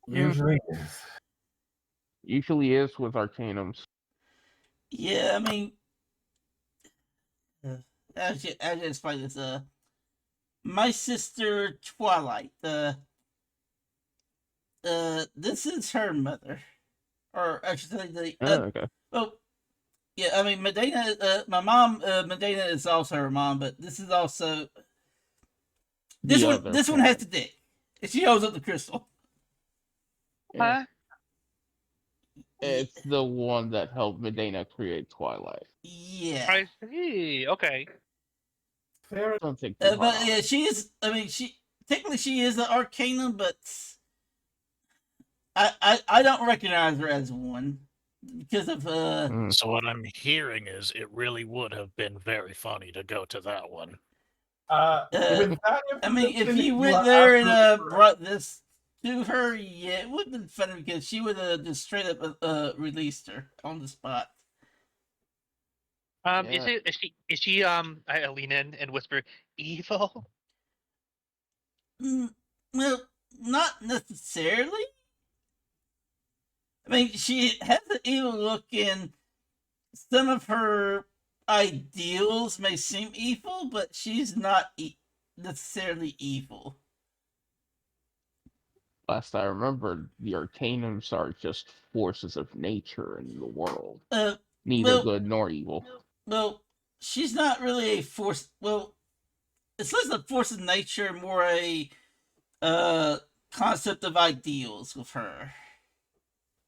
Usually is. Usually is with Arcanums. Yeah, I mean, I just explain this. My sister Twilight. This is her mother, or I should say the. Okay. Well, yeah, I mean Medeina. My mom, Medeina, is also her mom, but this is also this The one. other This one has parent. the dick. She holds up the crystal. Yeah. Huh? It's the one that helped Medeina create Twilight. Yeah. I see. Okay. Fair. Don't think too hard But on yeah, it. she is. I mean, technically she is an Arcanum, but I don't recognize her as one because of So what I'm hearing is it really would have been very funny to go to that one. With that I mean, if information, you are went there and absolutely correct. brought this to her, yeah, it would have been funny because she would have just straight up released her on the spot. Yeah. Is she I lean in and whisper, evil? Well, not necessarily. I mean, she has an evil look, and some of her ideals may seem evil, but she's not necessarily evil. Last I remember, the Arcanums are just forces of nature in the world. Neither well- good nor evil. Well, she's not really a force. Well, it's less a force of nature, more a concept of ideals with her.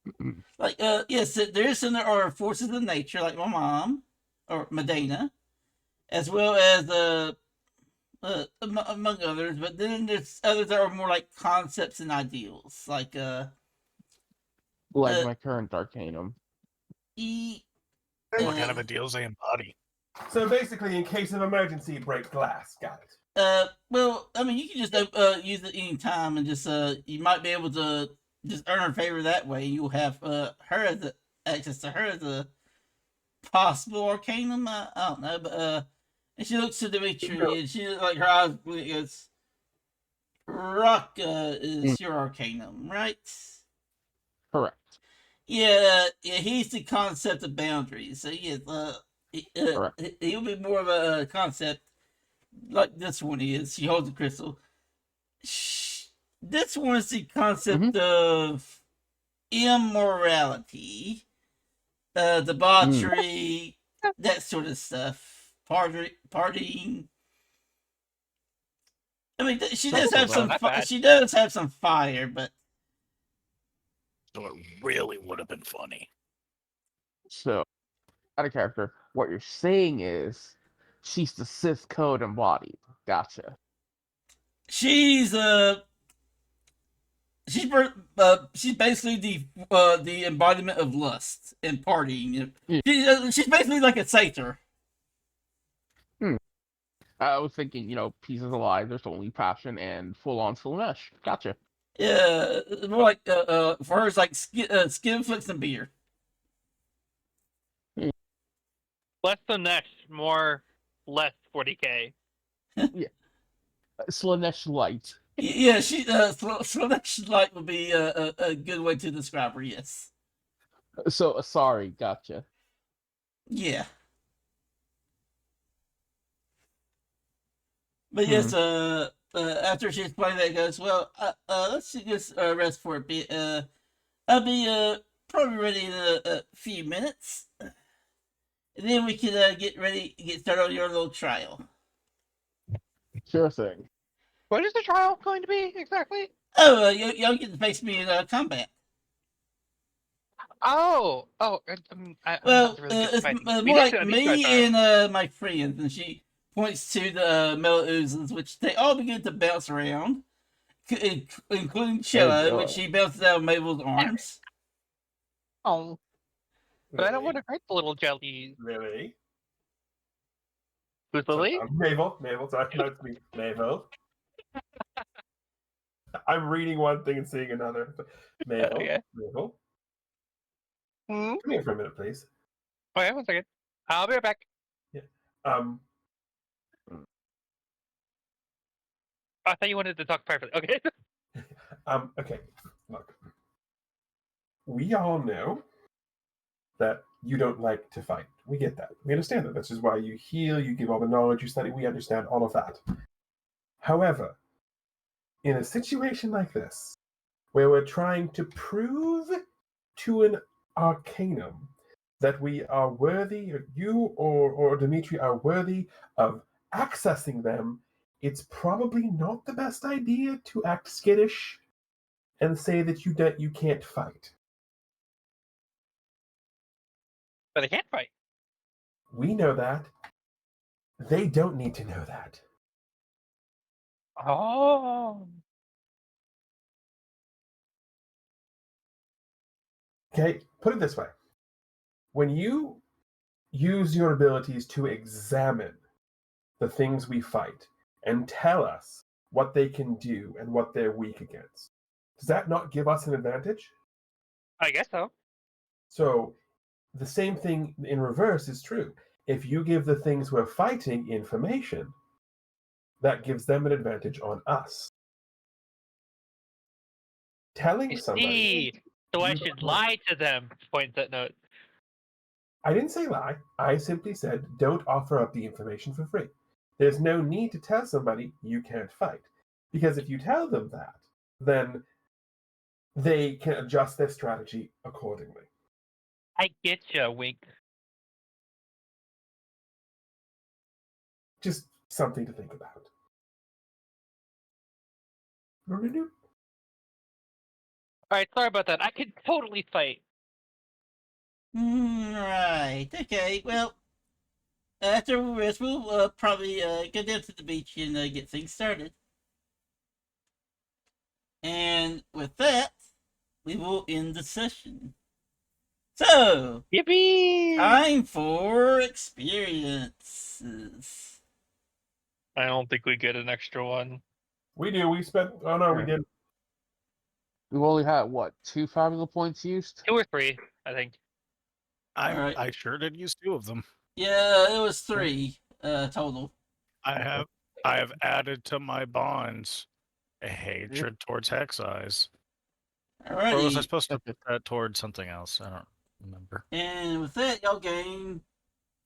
Mhm. Like, yes, there are forces of nature, like my mom or Medeina, as well as among others. But then there's others that are more like concepts and ideals, like Like uh, my current Arcanum. What kind of ideals they embody? So basically, in case of emergency, break glass. Got it. Well, I mean, you can just use it any time, and just you might be able to just earn her favor that way. You'll have her as access to her as a possible Arcanum. I don't know, but and she looks to Dimitri, and she like her eyes goes, Rock is your Arcanum, right? Correct. Yeah, he's the concept of boundaries. So yeah, Correct. he'll be more of a concept like this one is. She holds the crystal. This one is the concept of immorality, debauchery, that sort of stuff. Partying. I mean, she does have some. She does have some fire, but So it really would have been funny. So, out of character, what you're saying is she's the Sith code embodied. Gotcha. she's basically the embodiment of lust and partying. She's basically like a satyr. I was thinking, pieces of lie, there's only passion and full on Slanesh. Gotcha. Yeah, more like for her it's like skin flicks and beer. Less than next, more less 40k. Slanesh light. Yeah, she Slanesh light would be a good way to describe her. Yes. So, sorry, gotcha. Yeah. But yes, after she explained that, it goes, well, let's just rest for a bit. I'll be probably ready in a few minutes. And then we can get started on your little trial. Sure thing. What is the trial going to be exactly? Oh, y'all get to face me in combat. I'm Well, not really good at it's fighting. We more did like do a beach ride, me and my friends, and she points to the metal oozes, which they all begin to bounce around, including Cello, boy. which she bounces out of Mabel's arms. Oh, but I don't Lily, want to hurt the little jellies. Lily. Who's So, Lily? Mabel. Sorry, that's me. Mabel. I'm reading one thing and seeing another. Mabel. Okay. Mabel. Hmm? Come here for a minute, please. Okay, 1 second. I'll be right back. Yeah. I thought you wanted to talk privately. Okay. Okay. Look. We all know that you don't like to fight. We get that. We understand that. This is why you heal, you give all the knowledge, you study. We understand all of that. However, in a situation like this, where we're trying to prove to an arcanum that we are worthy, or you or Dimitri are worthy of accessing them, it's probably not the best idea to act skittish and say that you can't fight. But I can't fight. We know that. They don't need to know that. Oh. Okay, put it this way. When you use your abilities to examine the things we fight and tell us what they can do and what they're weak against, does that not give us an advantage? I guess so. So the same thing in reverse is true. If you give the things we're fighting information, that gives them an advantage on us. Telling I somebody. see. So I you should don't- lie to them. Point that note. I didn't say lie. I simply said don't offer up the information for free. There's no need to tell somebody you can't fight. Because if you tell them that, then they can adjust their strategy accordingly. I get you, wink. Just something to think about. Alright, sorry about that. I could totally fight. Right. Okay. Well, after we rest, we'll probably go down to the beach and get things started. And with that, we will end the session. So, Yippee! time for experiences. I don't think we get an extra one. We do. We spent. Oh no, we didn't. We've only had what, 2 Fabula points used? 2 or 3, I think. Alright. I sure did use 2 of them. Yeah, it was 3 total. I have added to my bonds a hatred towards Hex Eyes. Or was I Alrighty. supposed to put that towards something else? I don't remember. And with that, y'all gain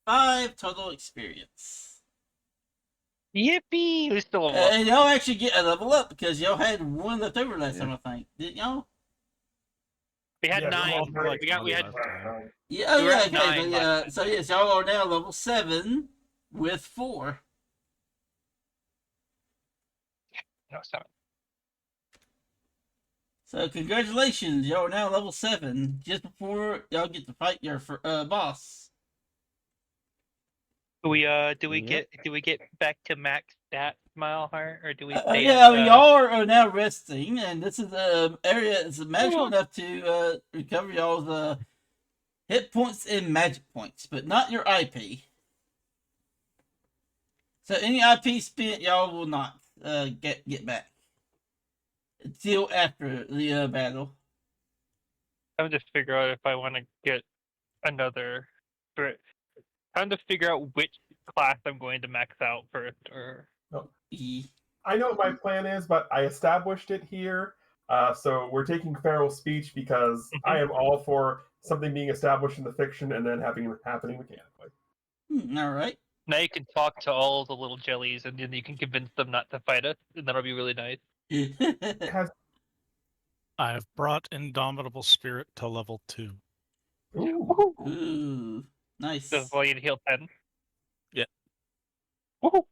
5 total experience. Yippee! We still level up. And y'all actually get a level up because y'all had 1 left over last time, I think. Didn't y'all? We had Yeah, 9. all three. We had Yeah, oh We were yeah, at okay. 9 But, last time. so yes, y'all are now level 7 with 4. no 7. So congratulations, y'all are now level 7 just before y'all get to fight your boss. Do we Yep. get back to max stat Mile Heart, or do we stay Yeah, at, y'all are now resting, and this is an area that's magical enough to recover y'all's hit points and magic points, but not your IP. So any IP spent, y'all will not get back until after the battle. I'm just figure out if I want to get another. Trying to figure out which class I'm going to max out first, or I know what my plan is, but I established it here. So we're taking feral speech because I am all for something being established in the fiction and then happening mechanically. All right. now you can talk to all the little jellies, and then you can convince them not to fight us, and that'll be really nice. Has I have brought Indomitable Spirit to level 2. ooh, Ooh. Nice. Does volume heal 10? Yeah. Woohoo!